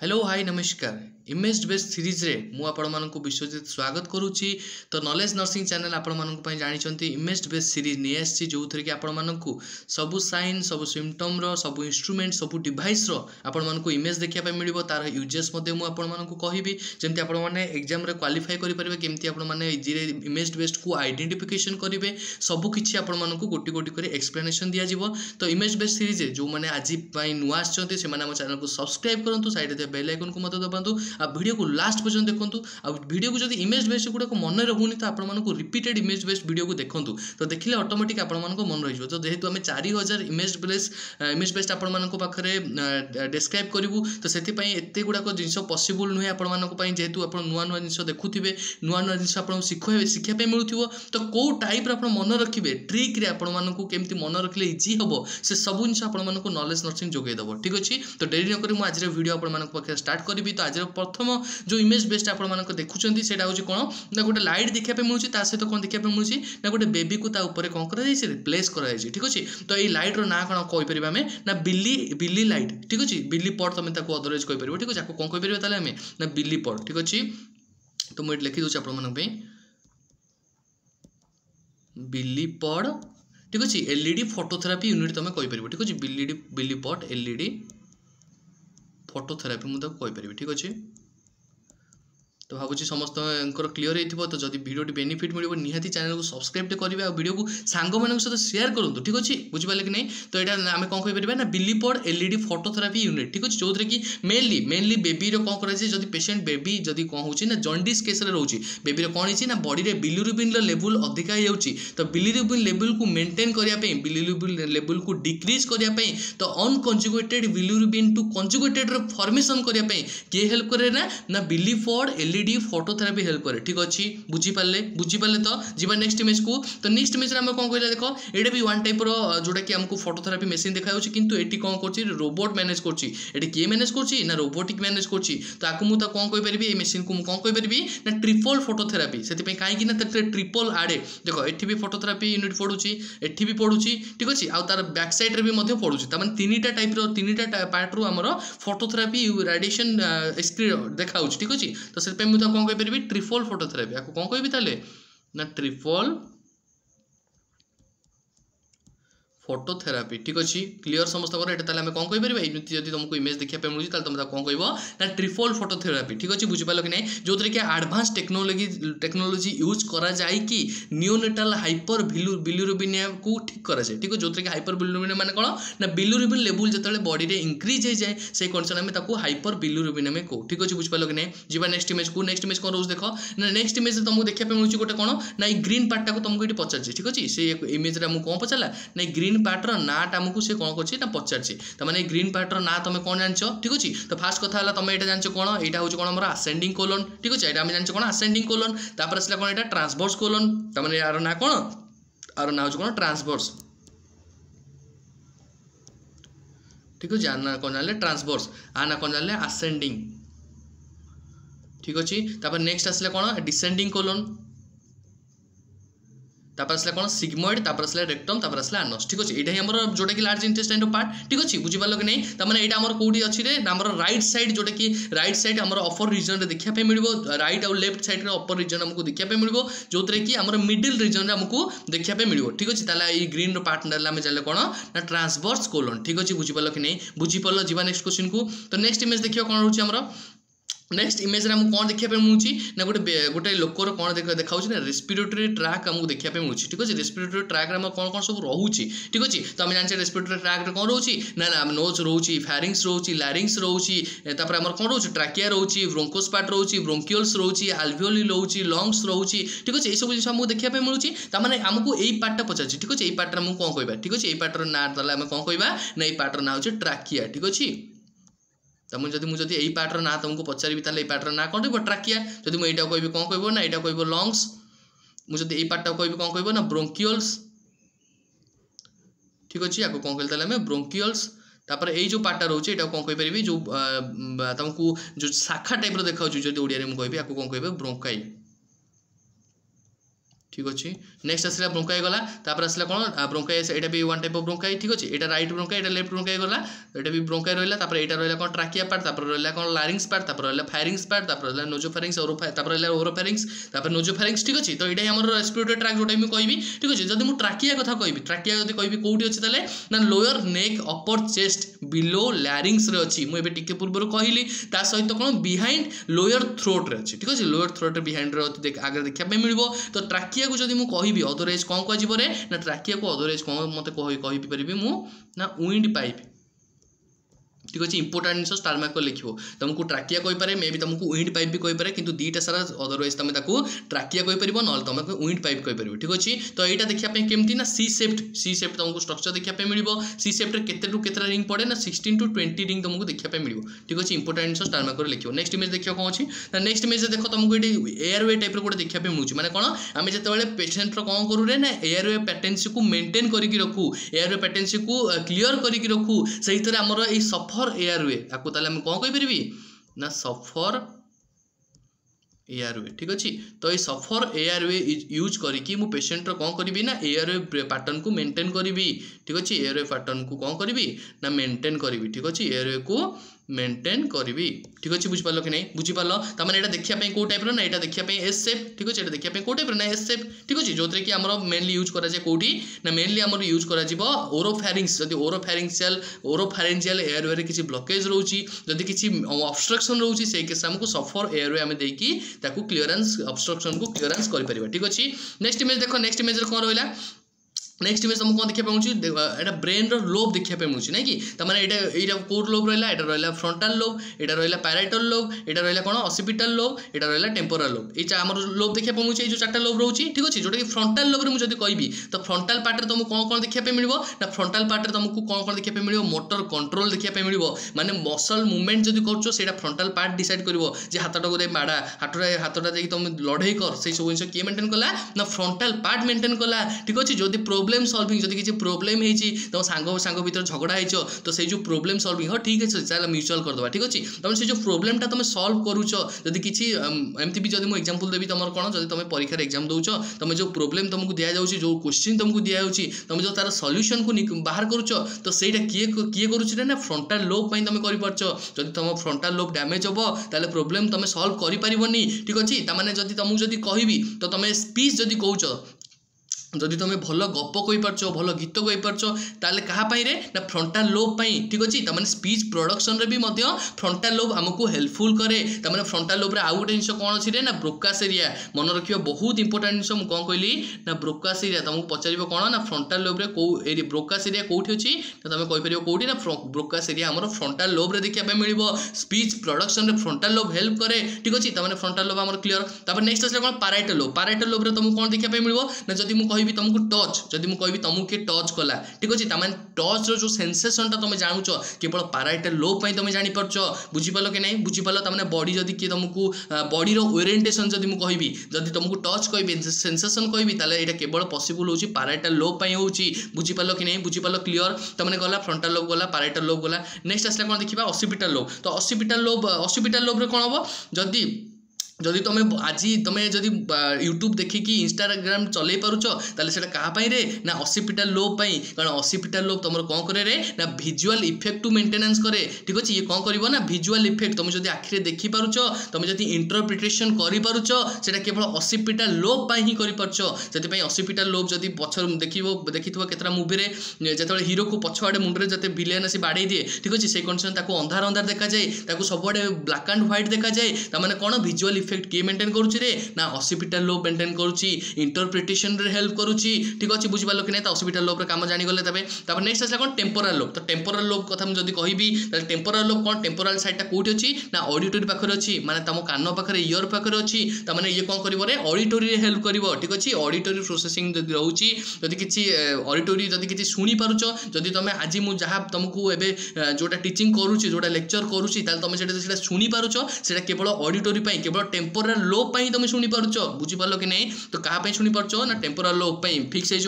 Hello hi नमस्कार image based series रे मु आपण मानकु विश्वजित स्वागत करूची। तो नॉलेज नर्सिंग चैनल आपण मानकु पई जानिचंती इमेज बेस्ड सीरीज नै आसी जो थरे कि आपण मानकु सब साइन सब सिम्पटम रो सब इंस्ट्रूमेंट सब डिवाइस रो आपण मानकु इमेज देखिया पई मिलिबो। तार यूजेस मध्ये मु आपण मानकु कहिबी जेमति आपण माने एग्जाम रे क्वालिफाई करि परिबे, केमति आपण माने इजी रे इमेज बेस्ड को आइडेंटिफिकेशन करिवे, सब किछि आपण मानकु गोटी गोटी करे एक्सप्लेनेशन दिया जिवो। तो इमेज बेस्ड सीरीज जो माने आजि पई नुवा आछंती से माने हम चैनल को सब्सक्राइब करंतु, साइड रे बेल आइकन को मत दबांतु, आ वीडियो को लास्ट पर्यंत देखंतु। आ वीडियो को जदि इमेज बेस्ड गुडा को मन रहउनी तो आपण मानकु रिपीटेड इमेज बेस्ड वीडियो को देखंतु, तो देखिले ऑटोमेटिक आपण मानकु मन रहिजो। तो जेहेतु हमें 4000 इमेज बेस्ड आपण मानकु पाखरे डिस्क्राइब करिवु, तो सेति पई एते गुडा को जिंस पॉसिबल नुहे आपण मानकु पई, जेहेतु आपण नुवा नुवा जिंस देखुथिबे, नुवा नुवा जिंस आपण शिखिया पे मिलुथिबो। तो को टाइप रे आपण मन रखिबे, ट्रिक रे आपण मानकु केमति मन रखले इजी हबो, से सब जिंस आपण मानकु नॉलेज नर्सिंग जोगै दबो। ठीक अछि, तो देरी न करी मु आज रे वीडियो आपण मानकु पाखरे स्टार्ट करिवि। तो आज रे प्रथम जो इमेज बेस्ड आपण मानकु देखुचंती सेटा होची कोन ना, गोटे लाइट देखिया पे मिलुची, ता सहित कोन देखिया पे मिलुची ना गोटे बेबी को ता ऊपर कोन करा जायछि, रिप्लेस करा जायछि। ठीक अछि, तो ए लाइट रो ना कोन कहि परिबा हमें ना बिल्ली लाइट। ठीक अछि, बिल्ली पॉट तमे ताको अदरवाइज कहि परिबो। ठीक अछि, आको कोन कहि परिबा ताले हमें ना बिल्ली पॉट। ठीक अछि, तो मु लिखि दोछि आपण मानक पे बिल्ली पॉड। ठीक अछि, एलईडी फोटोथेरापी यूनिट तमे कहि परिबो। ठीक अछि, बिल्ली पॉट एलईडी फोटोथेरापी मु ताको कहि परिबो। ठीक अछि, तो भावुची समस्त क्लियर हो। तो जब वीडियो बेनिफिट मिले निहाती चैनल को सब्सक्राइब करेंगे, और वीडियो को सांग मान सहित शेयर करूँ। ठीक अच्छे, बुझिपारे कि नहीं। तो यहाँ आम कौन कहीपर ना बिल्ली पॉड एलईडी फोटोथेरापी यूनिट। ठीक अच्छे, जो कि मेनली बेबी कौन कर पेशेंट बेबी जदि कौन हो जंडिस केस रोचे, बेबी कौन है ना बॉडी में बिलिरुबिन लेवल अधिका हो, तो बिलिरुबिन लेवल को मेंटेन करने, बिलिरुबिन लेवल को डिक्रीज करने, तो unconjugated bilirubin to conjugated formation करने किए हेल्प करे ना बिल्ली पॉड एलईडी फोटोथेरापी हेल्प करे। ठीक अच्छे, बुझिपारे। तो जीवा नेक्स्ट इमेज को। तो नेक्स्ट इमेज में कौन कहला देख, ये भी वन टाइप जोटा कि हमको फोटोथेरापी मेसीन देखा किंतु एटी कौन कर रोबोट मैनेज कर, किए मैनेज कर रोबोटिक मैनेज कर। तो आपको मुझे कौन कहीपरि ये मेसीन को कौन कहीपरि ना ट्रिपल फोटोथेरापी। से कहीं ट्रिपल आड़े देख, एठी भी फोटोथेरापी यूनिट पड़ुची, एठी भी पड़ुची। ठीक अच्छे, आ तार बैक साइड रे भी मध्य पड़ुची। तार तीनटा टाइप तीनटा पार्ट रू आमर फोटोथेरापी रेडिएशन स्क्रीन देखा। ठीक अच्छे, तो से मुझे कौन कहीपरि ट्रिपल फोटोथेरापी। आपको कौन कहि ताले ना ट्रिपल फोटोथेरापी। ठीक अच्छे, क्लियर समस्त ये कौन कहीपर जब तुमको इमेज देखा मिलूँ तुम कौन कह ना ट्रिपल फोटोथेरापी। ठीक अच्छे, बुझिपार कि नहीं। जो कि एडवांस टेक्नोलोजी यूज करा जाए कि नियोनेटाल हाइपर बिलिरुबिनिया को ठीक करा जाए। ठीक है, जो कि हाइपर बिलिरुबिनिया माने कौन ना बिलिरुबिन लेवल जो बॉडी में इंक्रीज हो जाए से कंडीशन में ताको हाइपर बिलिरुबिनिया में को। ठीक अच्छे, बुझिपार कि नहीं। जी नेक्स्ट इमेज को। नेक्स्ट इमेज कौन रोज देख ना, नेक्स्ट इमेज तुमको देखा मिलूँ गोटे कौन ना ग्रीन पार्टा को तुमको ये पचार। ठीक अच्छे, से इमेज कौन पचारा ना ग्रीन पार्टर नाटा आमको से कौन कर पचार। मैंने ग्रीन पार्टर ना तुम कौन जान। ठीक अच्छे, तो फास्ट कथा है तुम ये जान कौन यहाँ हूँ कौन आम आसेंडिंग कोलन। ठीक अच्छे, यहाँ जान कौन आसेंडिंग कोलन, तापर आसला कौन यहाँ ट्रांसवर्स कोलन। तमें यार ना कौन, यार ना हूँ कौन ट्रांसवर्स। ठीक अच्छे, ना कौन जान ट्रांसवर्स, आ ना कौन जान आसेंडिंग। ठीक अच्छे, तापर नेक्स्ट आसला कौन डिसेंडिंग कोलन, तापर आसला कौन सिग्मोइड, तापर आसला रेक्टम, तापर आसला आनस। ठीक अच्छे, यहाँ हमर जोटा कि लार्ज इंटेस्टाइन पार्ट। ठीक अच्छे, बुझिपार कि नहीं। तमें यहाँ आम कौटी अच्छी आम राइट साइड जोटा कि राइट साइड आम अपर रिजन में देखा मिले, राइट और लेफ्ट साइड अपर रिजन आमको देखा मिले, जो कि आम मिडिल रिजन में आमको देखा मिले। ठीक अच्छे, ताला ये ग्रीन पार्ट आम जान कौन ना ट्रांसवर्स कोलन। ठीक अच्छे, बुझिपार कि नहीं। बुझिपार, जीवा नेक्स्ट क्वेश्चन को। तो नेक्स्ट इमेज देखिए कौन रोचे आमर। नेक्स्ट इमेज रे हमको कौन देखा मिलूँ ना गोटे लोकर कौन देखा ना रेस्पिरेटरी ट्रैक आमको देखा मिलूँ। ठीक अच्छे, रेस्पिरेटरी ट्रैक कौन कौन सब रोचे। ठीक अच्छे, तो आम जाने रेस्पिरेटरी ट्रैक कौन रोचे ना नोज रोचे, फेरिंग्स रोचे, लैरिंग्स रोचे, तापर आमर कौन रोचे ट्रैकिया रोचे, ब्रोंकोस पार्ट रोचे, ब्रोंकियल्स रोचे, आल्वियोली रोचे, लंग्स रोचे। ठीक अच्छे, ये सब जिन आमको देखा मिलूँ। तार आमको यही पार्टा पचार। ठीक अच्छे, यही पार्टर आमको कौन कहवा। ठीक अच्छे, यही पार्टर ना आम कौन कहवा ना यही पार्टर ना हो ट्रैकिया। ठीक अच्छे, तो मुझे यही पार्टर ना तुमको पचारि ताले पार्टर ना कौन कह ट्रैकिया। जब मुझे यहाँ कह कौन कह ना यहाँ कह लंग्स, मुझे यही पार्टा कह कौन कह ना ब्रोंकियल्स। ठीक अच्छे, आपको कौन कहते ब्रोंकियल्स। तापर यही जो पार्टा रोचे यहाँ कौन कहीपरि जो तुमको जो शाखा टाइप देखा जो ओडिया में कह आपको कौन कह ब्रोंकाई। ठीक अच्छे। नेक्स्ट आसला ब्रोंकाई गला तापर आसला कौन ब्रोंकाई एटा भी वन टाइप ऑफ ब्रोंकाई ठीक अच्छे। एटा राइट ब्रोंकाई एटा लेफ्ट ब्रोंकाई गला एटा भी ब्रोंकाई रहला तापर एटा रहला कौन ट्राकिया पार्ट तापर रहला कौन लारिंग्स पार्ट तापर रहला फायरिंग्स पार्ट तापर रहला नोजोफारिंग्स तापर रहला ओरोफारिंग्स तापर नोजोफारिंग्स ठीक अच्छे। तो एटा हमर रेस्पिरेटरी ट्रैक जोटा मैं कहबी ठीक अच्छे। जदि मु ट्राकिया कथा कहबी ट्राकिया जदि कहबी कोठी अछि ताले ना लोअर नेक अपर चेस्ट बिलो लैरिंग्स रे अछि। मु एबे टिके पूर्व कहली ता सहित कौन बिहाइंड लोअर थ्रोट रे अछि ठीक अच्छे। लोअर थ्रोट रे बिहाइंड रे आगे देखा पे मिलबो। तो ट्राकिया को जदि मु कहबी अदरवाइज कौन कह ना ट्राकिया को अदरवाइज कौन मत कही मु ना विंड पाइप ठीक अच्छे। इंपोर्टाट जिन स्टार मार्क लिखो तुमको ट्राकिया कहीपे मे भी तुमको विंड पाइप भी कहीपे कि दुईटा सारा अदरवाइज तुम ट्राकिया कहीपर ना तुमको विंड पाइप कहीपर ठीक अच्छे। तो यहाँ देखापी केमती ना सी सेप्ट तुमको स्ट्रक्चर देखापी मिल सी सेप्ट के रिंग पड़े ना 16 to 20 रिंग तुमको देखापी मिल ठीक अच्छे। इंपोर्टाट जिन स्टार मार्क लिखो। नेक्स्ट इमेज देखिए कौन अच्छी ना नेक्स्ट इमेज देख तुमको ये एयरवे टाइप गोटे देखापी मिलूँ माने कौन आम जो पेसेंट कौन करूँ ना एयरवे पैटेंसी को मेंटेन करके रखू एयरवे पैटेंसी को क्लीयर करके रखू से आमर ये सफर एयरवे आपको ताले हम कौन कहि परिबी ना सफर एयरवे ठीक अच्छे। तो ये सफर एयरवे यूज करी मु पेशेंट कौन करी ना एयरवे पैटर्न को मेंटेन करी ठीक अच्छे। एयरवे पैटर्न को कौन करी ना मेंटेन करी ठीक अच्छे। एयरवे को मेंटेन करी ठीक अच्छे। बुझिपाल कि नहीं बुझिपाल तार यहाँ देखापी कौ टाइप ना यहाँ देखापी एस सेप ठीक अच्छे। देखापी कौ टाइप ना एस सेप ठीक अच्छे जो कि आम मेनली यूज कराए कौटी ना मेनली आम यूज कर ओरोफैरिंग्स जब ओरोफैरिंजियल एयरवे किसी ब्लॉकेज रोची जदि किसी ऑब्स्ट्रक्शन रोची से केस आमको सफर एयरवे आम देकी ताकू क्लीयरेंस ऑब्स्ट्रक्शन को क्लीयरेंस कर ठीक अच्छे। नेक्स्ट इमेज देख नेक्स्ट इमेज कौन रहा नेक्स्ट इमेज तुमको कौन देखा पाऊँ ब्रेन लोब देखा मिलूँ ना कि तमाने यहाँ कोड लोब रहा है फ्रंटाल लोब यहाँ रहा पैराइटल लोब यहाँ रहा कौन ऑसिपिटल लोब यहाँ रहा टेम्पोरल लोब ये आम लोब देखा पाऊँ जो 4टा लोब रोचे ठीक अच्छे। जोटा कि फ्रंटाल लोब मुझे कहबी तो फ्रंटाल पार्ट तुमको कौन कौन देखा मिल ना फ्रंटाल पार्ट तुमको कौन कौन देखा मिल मोटर कंट्रोल देखा मिल माने मसल मुवमेंट जब कर फ्रंटाल पार्ट डिसाइड कर हाथटा को माड़ा हाथटा जाकि तुम लड़े कर से सब जिन किए मेंटेन कला ना फ्रंटाल पार्ट मेंटेन कला ठीक अच्छे। जो प्रॉब्लम सॉल्विंग जब किसी प्रॉब्लम है तुम सांग भीतर झगड़ा हो तो से जो प्रॉब्लम सॉल्विंग हाँ ठीक है चल म्यूचुअल करदे ठीक अच्छे। तुम से जो प्रॉब्लमटा तुम सॉल्व करुच जदि किसी एमती भी जब मुझे एग्जांपल देवी तुम कौन जब तुम परीक्षा एग्जाम दौच तुम जो प्रॉब्लम तुमको दि जाऊँगी जो क्वेश्चन तुमको दि जाऊँगी तुम जो तार सॉल्यूशन को बाहर करुच तो सहीटा किए करुचे ना फ्रंटाल लोब तुम कर जब तुम फ्रंटाल लोब डैमेज हम ताले प्रॉब्लम तुम सॉल्व करिपारिबनी ठीक अच्छे। तामाने जदि तुमको जदि कहबी तो तुम स्पीच जदि कहूच जदि तुम भल गप कहीपारच भल गीत कहीपारच ताले कहापाई रे ना फ्रंटाल लोब पाई ठीक अच्छे। तमाने स्पीच प्रोडक्शन रे भी मध्य फ्रंटाल लोब आमको हेल्पफुल करे। तमाने फ्रंटाल लोब रे आउ गोटे जिन कौन अच्छी ना ब्रोकास एरिया मन रखियो बहुत इंपोर्टेंट जिन मुझे कौन कहली ना ब्रोकास एरिया तुमको पचार कौन ना फ्रंटाल लोब रे कौ एरिया ब्रोकास एरिया कौटी अच्छी ना तुम कहीपर कौटी ना ब्रोकास एरिया आम फ्रंटाल लोब रे देखा मिल स्पीच प्रोडक्शन रे फ्रंटाल लोब हेल्प करे ठीक अच्छे। तमाने फ्रंटाल लोब आम क्लीयर। तापर नेक्स्ट आसला कौन पैराइटल लोब रे तुमको कौन देखा मिल ना जदि मुझे कहबी तुमको टच जदि मुझे कहबी तुमको किए टच कला ठीक अच्छे। तमाने टच रो जो सेंसेशनटा तुम जानूच केवल पैराइटल लोब तुम जानीपारच बुझिपाल कि नहीं बुझिपाल। तमाने बॉडी जदि किए तुमको बॉडी रो ओरिएंटेशन जदि मुझे कहबी जदि तुमको टच कहबी सेंसेशन कहबी ताले एटा केवल पॉसिबल होची पैराइटल लोब होची बुझिपाल कि नहीं बुझिपाल क्लियर। तमाने गला फ्रंटाल लोब गला पैराइटल लोब गला। नेक्स्ट आसला कौन देखिबा ऑसिपिटल लोब। तो ऑसिपिटल लोब रे कौन हम जदि तुम आज तुम जदि यूट्यूब देखिकी इंस्टाग्राम चल पारुच ताले सेटा कहापाई रे ना ऑसिपिटल लोब पाई कारण ऑसिपिटल लोब तुम कौन करे रे ना विजुअल इफेक्ट टू मेंटेनेंस करे ठीक अच्छे। ये कौन कर ना विजुअल इफेक्ट तुम जदि आखिरे देखि पारुच तुम जदि इंटरप्रिटेशन करि पारुच सेटा केवल ऑसिपिटल लोब पाई ही करि पारुच जति ऑसिपिटल लोब जदि पछर देखिथबो केतरा मूवी रे जेतबे हीरो को पछवाडे मुंडरे जते विलेन आसी बाडे दिए ठीक अच्छे से कंडीशन ताको अंधार अंधार देखा जाए ताको सबवाडे ब्लैक एंड व्हाइट देखा जाए तामाने कोन विजुअल इफेक्ट किए मेंटेन करूची रे ना ऑसिपिटल लोब मेंटेन करूची इंटरप्रिटेशन रे हेल्प करूची ठीक अच्छे। बुझिपाल कि नहीं तो ऑसिपिटल लोब रे काम जानि गले तबे। तापर नेक्स्ट आसला कोन टेम्पोरल लोब। तो टेम्पोरल लोब कथा हम जदि कहबी ताले टेम्पोरल लोब कोन टेम्पोरल साइडटा कोठी अछि ना ऑडिटरी पाखरे अछि माने तम कान पाखरे ईयर पाखरे अछि तामाने ये कोन करिवो रे ऑडिटरी रे हेल्प करिवो ठीक अछि। ऑडिटरी प्रोसेसिंग जदि रहउची जदि किछि ऑडिटरी जदि किछि सुनी पारुच जदि तमे आज मु जहा तुमको एबे जोटा टीचिंग करूची जोटा लेक्चर करूची ताले तमे सेटा सुनी पारुच सेटा केवल ऑडिटरी पई केवल टेम्पोराल लोब पई तुम शुणी पारुचो बुझी पालो कि नहीं तो कहा पे शुणी पारुचो ना टेम्पोराल लोब पई फिक्स हे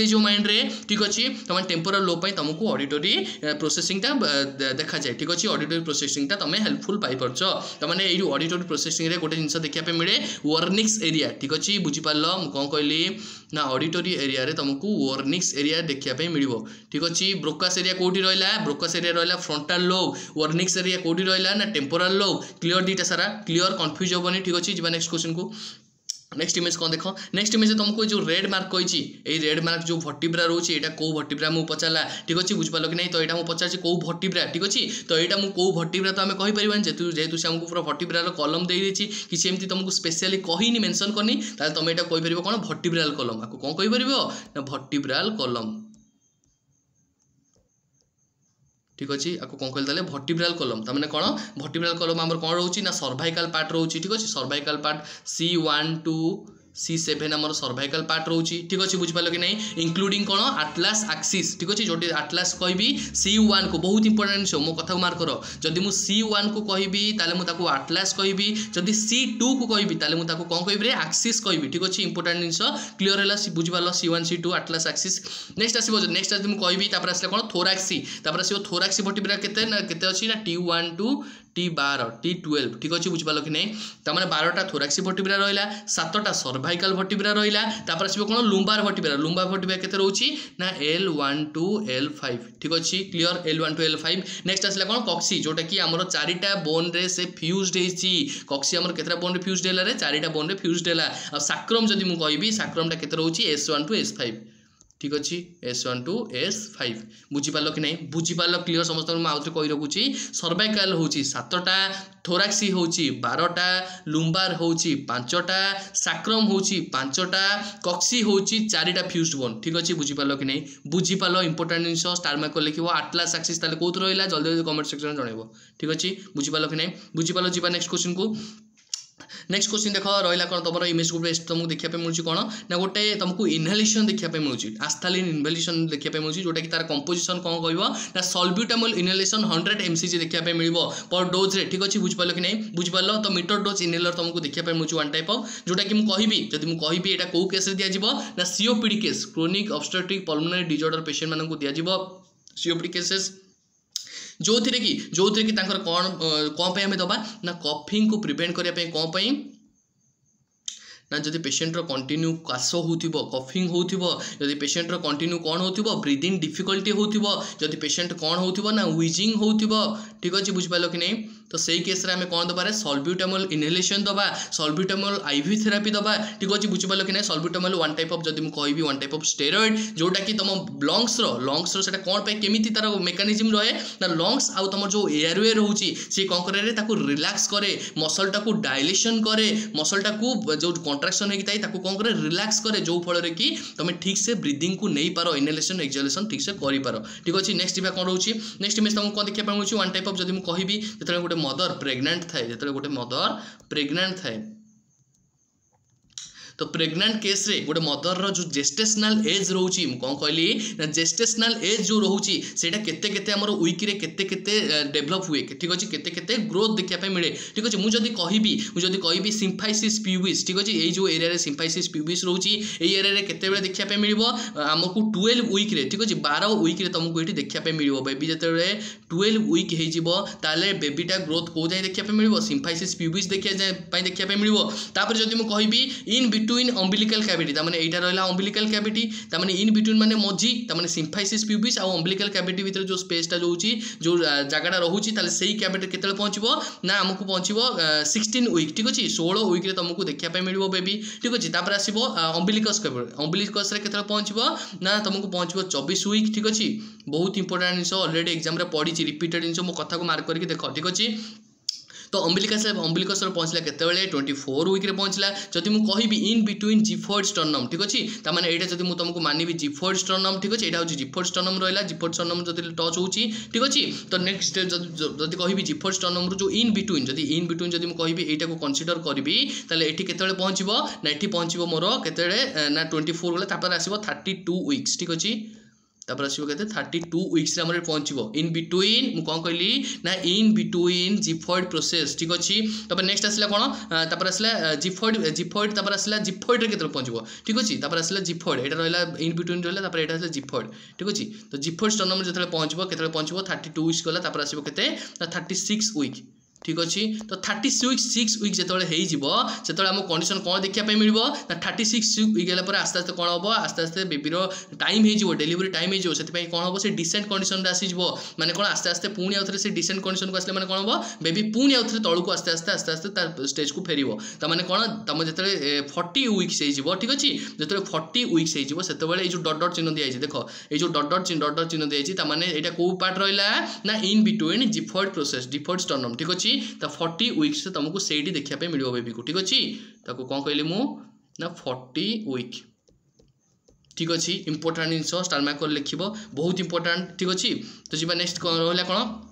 जो माइंड रे ठीक अछि तुम टेम्पोराल लोब पई तुमको ऑडिटरी प्रोसेसिंग ता देखा जाए ठीक अछि ऑडिटरी प्रोसेसिंग ता तुम हेल्पफुल पाई पारुचो त माने एई ऑडिटरी प्रोसेसिंग रे गोटे जिंस देखिया पे मिले वर्निक्स एरिया ठीक अछि बुझी पालो म कोन कहली ना ऑडिटरी एरिया रे तुमको वर्निक्स एरिया देखिया पे मिलिबो ठीक अछि ब्रोकास एरिया कोठी रहला ब्रोकास एरिया रहला फ्रंटल लोब वर्निक्स एरिया कोठी रहला ना टेम्पोरल लोब क्लियर दीटा सारा क्लियर कंफ्यूज होबनी ठीक अछि जिबा नेक्स्ट क्वेश्चन को नेक्स्ट इमेज कौन देखो नेक्स्ट इमेज तुमको जो रेड मार्क कही ए रेड मार्क जो भर्टिब्रा रोचे एटा को भर्टिब्रा मु पचाला ठीक अछि बुझ पालो कि नहीं तो एटा मु पचारछि को भर्टिब्रा ठीक अछि तो एटा मु को भर्टिब्रा तो हमें कहि परिबान जेतु से हमको पूरा भर्टिब्राल कॉलम दे देछि किछि एमति तुमको स्पेशली कहिनी मेंशन करनी ताले तुम एटा कहि परिबो कोन भर्टिब्राल कॉलम आको कोन कहि परिबो ना भर्टिब्राल कॉलम ठीक अच्छे आपको कौन कहते हैं भर्टिब्राल कॉलम तमें कौन भर्टिब्राल कॉलम आम कौन रोचे ना सर्वाइकल पार्ट रोचे ठीक अच्छे cervical part C1 to C7 आमर सर्वाइकल पार्ट रोचे ठीक अच्छे बुझिपाल कि नहीं इंक्लूडिंग कौन आटलास एक्सिस ठीक अच्छे जो आटलास कहि C1 को बहुत इंपोर्टेंट मो कथा मार्क कर जदि मु C1 को कहि ताले मु ताको आटलास कहि जदि C2 को कहि ताले मु ताको कौन कहि एक्सिस कहि ठीक अच्छे इंपोर्टेंट जिंस क्लियर है बुझिपाल C1 C2 आटलास एक्सिस नेक्स्ट आसो नेक्स्ट जदि मु कहि तापर आसला कौन थोराक्सी तापर आसो थोराक्सी भर्टिब्रा केते अछि ना T1 to T12 T12 ठीक अच्छे बुझिपाल कि नहीं तमाने 12टा थोराक्सी भर्टिब्रा रहिला 7टा सर्वाइकल भर्टिब्रा रहिला तापर आसीबो कोन लुम्बार भर्टिब्रा केते रहउची ना L1 to L5 ठीक अछि clear L1 to L5 next आसला कोन कॉक्सी जोटा कि हमरो 4टा बोन रे से फ्यूज्ड हेची कॉक्सी हमर केतरा बोन रे फ्यूज्ड हैला रे 4टा बोन रे फ्यूज्ड हैला आ सैक्रम जदि मु कहबी सैक्रमटा केते रहउची S1 to S5 ठीक अच्छे S1 to S5 बुझिपाल कि नहीं बुझिपाल क्लियर समस्त आउथरे कहि रखुची सर्वाइकल होची 7टा थोराक्सी होची 12टा लुम्बार होची 5टा सैक्रम होची 5टा कॉक्सी होची 4टा फ्यूज्ड बोन ठीक अच्छे बुझिपाल कि नहीं बुझिपाल इंपोर्टेंट जिंस स्टार मार्क लिखिबो आटलास एक्सिस ताले कोत रहिला जल्दी जल्दी कमेंट सेक्शन में जणाइबो ठीक अच्छे बुझिपाल कि नहीं बुझिपाल जिबा नेक्स्ट क्वेश्चन को नेक्स्ट क्वेश्चन देख रहा कौन तुम इमेज ग्रुप तुमको देखा मिलूँ कौन ना गोटे तुमको इनहेलेशन देखा मिलूँ आस्थालीन इनहेलेशन देखा मिलूँ जोटा कि तार कंपोजिशन कौन कह ना सल्ब्यूटामोल इनहेलेशन 100 mcg देखा मिल पर डोज रे ठीक अच्छे बुझिपाल कि नहीं बुझिपाल तो मीटर डोज इनहेलर तुमको देखा मिलूँ वन टाइप ऑफ जोटा कि मुझे कहि एटा को केस दि ना COPD case chronic obstructive pulmonary disorder patient मानक दि COPD केसेस जो थे कि तांकर कौन पे हमें दबा ना कफिंग को प्रिवेंट करने कौन पे ना जदि पेशेंटर कंटिन्यू काश हो कफिंग होदि पेशेंटर कंटिन्यू कौन हो ब्रीदिंग डिफिकल्टी होदि पेशेंट कौन हो ना विजिंग हो ठीक अच्छे बुझिपाल कि नहीं तो सही केस रे हमें कौन दबारे सल्ब्यूटामोल इनहेलेशन दबा सल्ब्यूटामोल IV थेरापी दबा ठीक अच्छे बुझिपाल कि नहीं सल्ब्यूटामोल वन टाइप ऑफ जदि कहबी वन टाइप ऑफ स्टेरॉइड जोटा कि तुम लंग्स रो सेटा कौन पे केमिति तार मेकानिज्म रहे ना लंग्स आउ तुम जो एयरवे रोची से कौन करे ताकू रिलैक्स करे मसलटा को डायलेशन करे मसलटा को जो कंट्राक्शन होगी ताकू कौन करे रिलैक्स करे जो फल कि तुम ठीक से ब्रीदिंग को नहीं पारो इनहेलेशन एक्सहेलेशन ठीक से कर पारो ठीक अच्छे नेक्स्ट इबा कौन रोची नेक्स्ट इमेज तुमको कौन देखा मिलूँ वन टाइप ऑफ जदि कहबी जो गोटे मदर प्रेग्नेंट थाए जो गोटे मदर प्रेग्नेंट थाए तो प्रेग्नेंट केस रे गोटे मदर रो जो जेस्टेशनल एज रोची कौन कहली ना जेस्टेशनल एज जो रोची सेटा केते केते हमर वीक रे केते केते डेवलप हुए ठीक अछि केते केते ग्रोथ देखिया पे मिले ठीक अछि मु जदी कहबी सिम्फाइसिस प्यूबिस ठीक अछि ए जो एरिया रे सिम्फाइसिस प्यूबिस रोची ए एरिया रे केते बेले देखिया पे मिलिबो हमकु 12 वीक रे ठीक अछि 12 वीक रे तुमको एठी देखिया पे मिलिबो बेबी जते बेले 12 वीक हे जिवो ताले बेबीटा ग्रोथ को जाय देखिया पे मिलिबो सिम्फाइसिस प्यूबिस देखिया जाय पई देखिया पे मिलिबो तापर जदी मु कहबी इन बिटवीन अम्बिलिकल कैविटी तामाने एटा रहला अम्बिलिकल कैविटी तामाने इन बिटवीन माने मझी तामाने सिम्फाइसिस प्यूबिस आ अम्बिलिकल कैविटी भीतर जो स्पेसटा जोची जो जगहटा रहउची ताले सेही कैविटी केतले पहुंचबो ना हमकु पहुंचबो 16 वीक ठीक अछि 16 वीक रे तुमको देखिया पे मिलिबो बेबी ठीक अछि तापर आसीबो अम्बिलिकस कैविटी अम्बिलिकस रे केतले पहुंचबो ना तुमको पहुंचबो 24 वीक ठीक अछि बहुत इंपोर्टेंट जिंस ऑलरेडी एग्जाम रे पढिची रिपीटेड जिंस मो कथा को मार्क करके देखो ठीक अछि तो अम्बिलिकस पहुँचला केतबेले 24 वीक रे पहुँचला जदि मु कहबी इन बिटवीन जिफोइड स्टर्नम ठीक अछि ता माने एटा जदि मु तुमको मानिबी जिफोइड स्टर्नम ठीक अछि एटा होची जिफोइड स्टर्नम रहला जिफोइड स्टर्नम जदि टच होची ठीक अछि तो नेक्स्ट जदि कहबी जिफोइड स्टर्नम रो जो इन बिटवीन जदि मु कहबी एटा को कंसीडर करबी ताले एठी केतबेले पहुँचबो ना एठी पहुँचबो मोर केतबेले ना 24 गले तापर आसीबो 32 वीक्स ठीक अछि तापर आसो के 32 वीक्स आम पहुँचो इन बिटवीन मुझे कौन कहली ना इन बिटवीन जिफॉइड प्रोसेस ठीक अच्छे। तापर नेक्स्ट आसला कौन तापर आसला जिफॉइड तापर आसला जिफॉइड रे केते पहुँचो ठीक अच्छे। तापर आसला जिफॉइड एटा रहा इन बिटवीन रहा तापर एटा आसला जिफॉइड ठीक अच्छे। तो जिफॉइड स्टर्नम जो पहुँचो के पहुँचो 32 वीक्स गला तापर आसो के 36 वीक ठीक अच्छे। तो 36 वीक जो आम कंडीशन कौन देखा मिल ना 36 वीक है आस्ते आस्ते कौन हम आस्ते आस्ते बेबीर टाइम हो डेलीवरी टाइम हो कौन हम से डिसेंट कंडीशन आसीज माने कौन आस्ते आस्ते पुणी आउे से डिसेंट कंडीशन को आसले माने कौन हम बेबी पुणी आउे तौक आस्ते आस्ते आस्ते आस्ते स्टेज को फेर तमें कौन तुम जो 40 वीक्स हो ठीक अच्छे। जो 40 वीक्स हो जो डट डट चिन्ह दिखाई देख ये जो डट डट चिन्ह दिखाई मैंने यहाँ कौ पार्ट रहा ना इन बिटवीन जिफॉइड प्रोसेस डिफॉइड स्टर्नम ठीक अच्छे। तो 40 वीक्स तुमको से देखा मिल बेबी को ठीक अच्छे। ताको कौन कहली मु ना 40 वीक ठीक अच्छे। इंपोर्टाट जिन स्टार मार्कर लिख बहुत इंपोर्टाट ठीक अच्छे। तो जी नेक्स्ट रहा कौन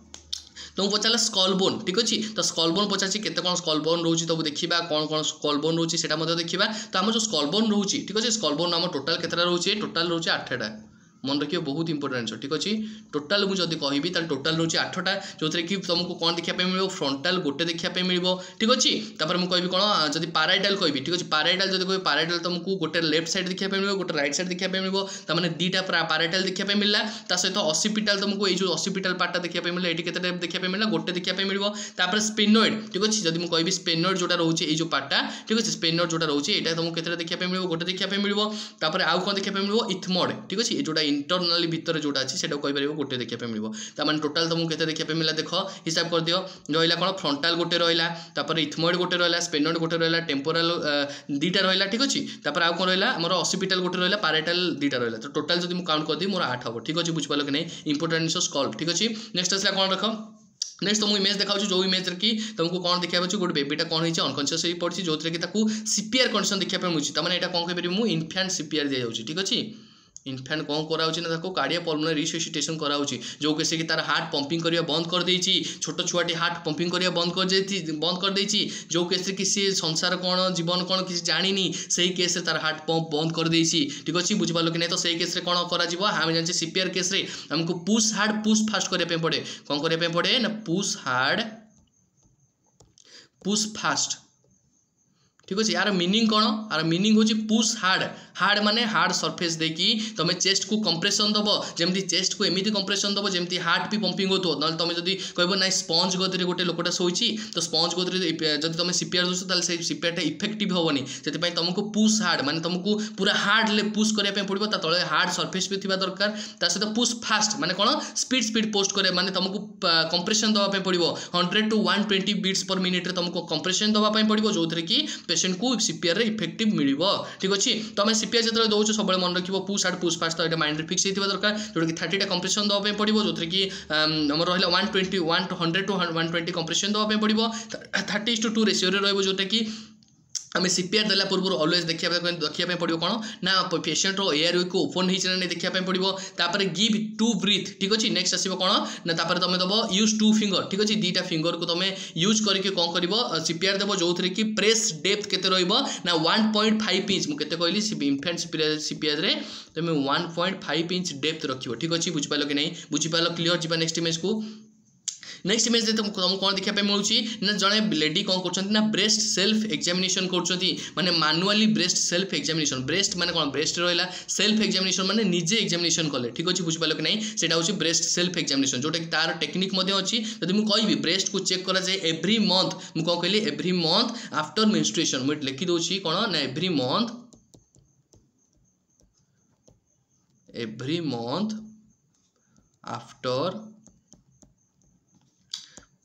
तुमको पचारा स्कल बोन ठीक अच्छे। तो स्कल बोन पचार केते कौन स्कल बोन रोचे तब देखा कौन कौन स्कल बोन रोचे से देखा। तो आम जो स्कल बोन रोचे ठीक अच्छे स्कल बोन आम टोटाल केतटा रोचे टोटाल रोचे 8टा मन रखिए बहुत इंपोर्टेंट ठीक अच्छे। टोटाल मुझे कहबी टोटाल रोचे 8टा जो कि तुमको कौन देखा मिल फ्रंटाल गोटे देखा मिल ठीक अच्छे। तापर मुझे कहबी कौन जब पाराइटाल कहबी ठीक अच्छे पाराइटाल जो कह पाराइटाल तुमको गोटे लेफ्ट साइड देखा मिल गोटे राइट साइड देखा मिल तमें 2टा पाराइटाल देखा मिलला ता सहित ऑसिपिटाल तुमको ये ऑसिपिटाल पार्टा देखा मिलला ये केते देखा मिलला गोटे देखा मिल। तापर स्पेनोइड ठीक अच्छे जब मुझे कहबी स्पेनोइड जोटा रोचे ये जो पार्टा ठीक अच्छे स्पेनोइड जोटा रोचे ये तुमको केते देखा मिल गोटे देखा मिल। तापर आउ कौन देखा मिल इथमोड ठीक अच्छे जोटा इंटरनाली भितर जोटा अच्छी से कहीपर गोटे देखा मिल। तार टोटाल तुमको केते देखा मिला देख हिसाब कर दियो रहा कौन फ्रंटाल गोटे रहा तापर इथमोइड गोटे रहा स्पेनोइड गोटे रहा टेम्पोराल 2टा रहा ठीक अच्छे। तापर आउ कौन रहा मोर ऑसिपिटाल गोटे रहा पाराइटाल 2टा रहा। तो टोटाल जब मुझे काउंट कर दी मोर 8 हम ठीक अच्छे बुझिपाल कि नहीं इंपोर्टेंट जिन स्कल ठीक अच्छे। नेक्स्ट आसला कौन रख नेक्स्ट तुमको इमेज देखा जो इमेज कि तुमको कौन देखा गोटे बेबीटा कौन होती अनकनसीयस हो पड़ी जो कि सीपीआर कंडीशन देखा मिलूँ तमें यहाँ कौन कह मुझे इनफैंट सीपीआर दी जाऊँगी ठीक अच्छे। इनफैंट कौन कराऊँ कार्डिया पल्मोनरी रिससिटेशन कराऊँ जो कि तार हार्ट पंपिंग करने बंद कर देछि छोट छुआटी हार्ट पंपिंग करने बंद कर देछि जो केस कि सी संसार कौन जीवन कौन किसी जानी से केस तार हार्ट पंप बंद कर देछि ठीक अच्छे बुझिपाल कि नहीं। तो सही केस कौन करा जानते सीपीआर केस आमको पुश हार्ड पुश फास्ट करने पड़े कौन करने पड़े ना पुश हार्ड पुश फास्ट ठीक अच्छे। यार मीनिंग कौन यार मीनिंग हूँ पुश हार्ड हार्ड माने हार्ड सरफेस देकी तुम चेस्ट को कंप्रेशन दब जमी चेस्ट को एमती कंप्रेशन दब जमी हार्ट भी पंपिंग हो ना तुम जब कह ना स्पंज गति गोटे लोकटा शोची तो स्पंज गति जब तुम सीपीआर दूस तो सीपीआर इफेक्टिव हेनी से तुमको पुश हार्ड माने तुमको पूरा हार्ड पुश करने पड़ो तले हार्ड सरफेस भी थी दरकार सहित पुश फास्ट माने कौन स्पीड पोस्ट करे माने तुमको कंप्रेशन दवाई पड़ो 100 to 120 बीट्स पर मिनिट तुमको कंप्रेशन दवाई पड़ो जो कि पेशेंट को सीपीआर इफेक्टिव मिल ठीक अच्छे। तो आम सीपीआर जो दौर सब मन रखिए पुश हार्ड पुश फास्ट तो माइंड फिक्स होता दरकार जोटा कि 30टा कंप्रेशन दवाई पड़ो जो कि आम रहा 100 to 120 कंप्रेशन दवाई पड़ो 30:2 रेशियो रोटा कि आम सीपीआर देला पूर्व अलवेज देखा पड़ो कौन ना पेशेंट एयर वे को ओपन हो देखा पड़ो तापर गिव 2 ब्रीथ ठीक अच्छे। नेक्स्ट आसो कौन ना तुम दब यूज 2 फिंगर ठीक अच्छे 2टा फिंगर को तुम यूज करके कौन कर सीपीआर देव जो कि प्रेस डेप्थ केते ना 1.5 इंच मुझे कहली इनफैंट सीपीआर तुम 1.5 इंच डेप्थ रख ठीक अच्छे बुझिपाल कि नहीं बुझिपाल क्लीयर जी। नेक्स्ट इमेज को नेक्स्ट इमेज तुमको कौन देखा मिलूँ ना जड़े लेडी कौन कर ब्रेस्ट सेल्फ एग्जामिनेशन कर मानुआली ब्रेस्ट सेल्फ एग्जामिनेशन ब्रेस्ट माने कौन ब्रेस्ट रहा सेल्फ एग्जामिनेशन माने निजे एग्जामिनेशन कले ठीक अच्छे बुझिपाल कि नहीं सेटा हूँ ब्रेस्ट सेल्फ एग्जामिनेशन जोटा कि तार टेक्निक अच्छी जब मुझे कहि ब्रेस्ट को चेक करा जाए एव्री मंथ मुझे कौन कहली एव्री मंथ आफ्टर मेंस्ट्रुएशन मुझे लिखी दूसरी कौन ना एव्री मंथ आफ्टर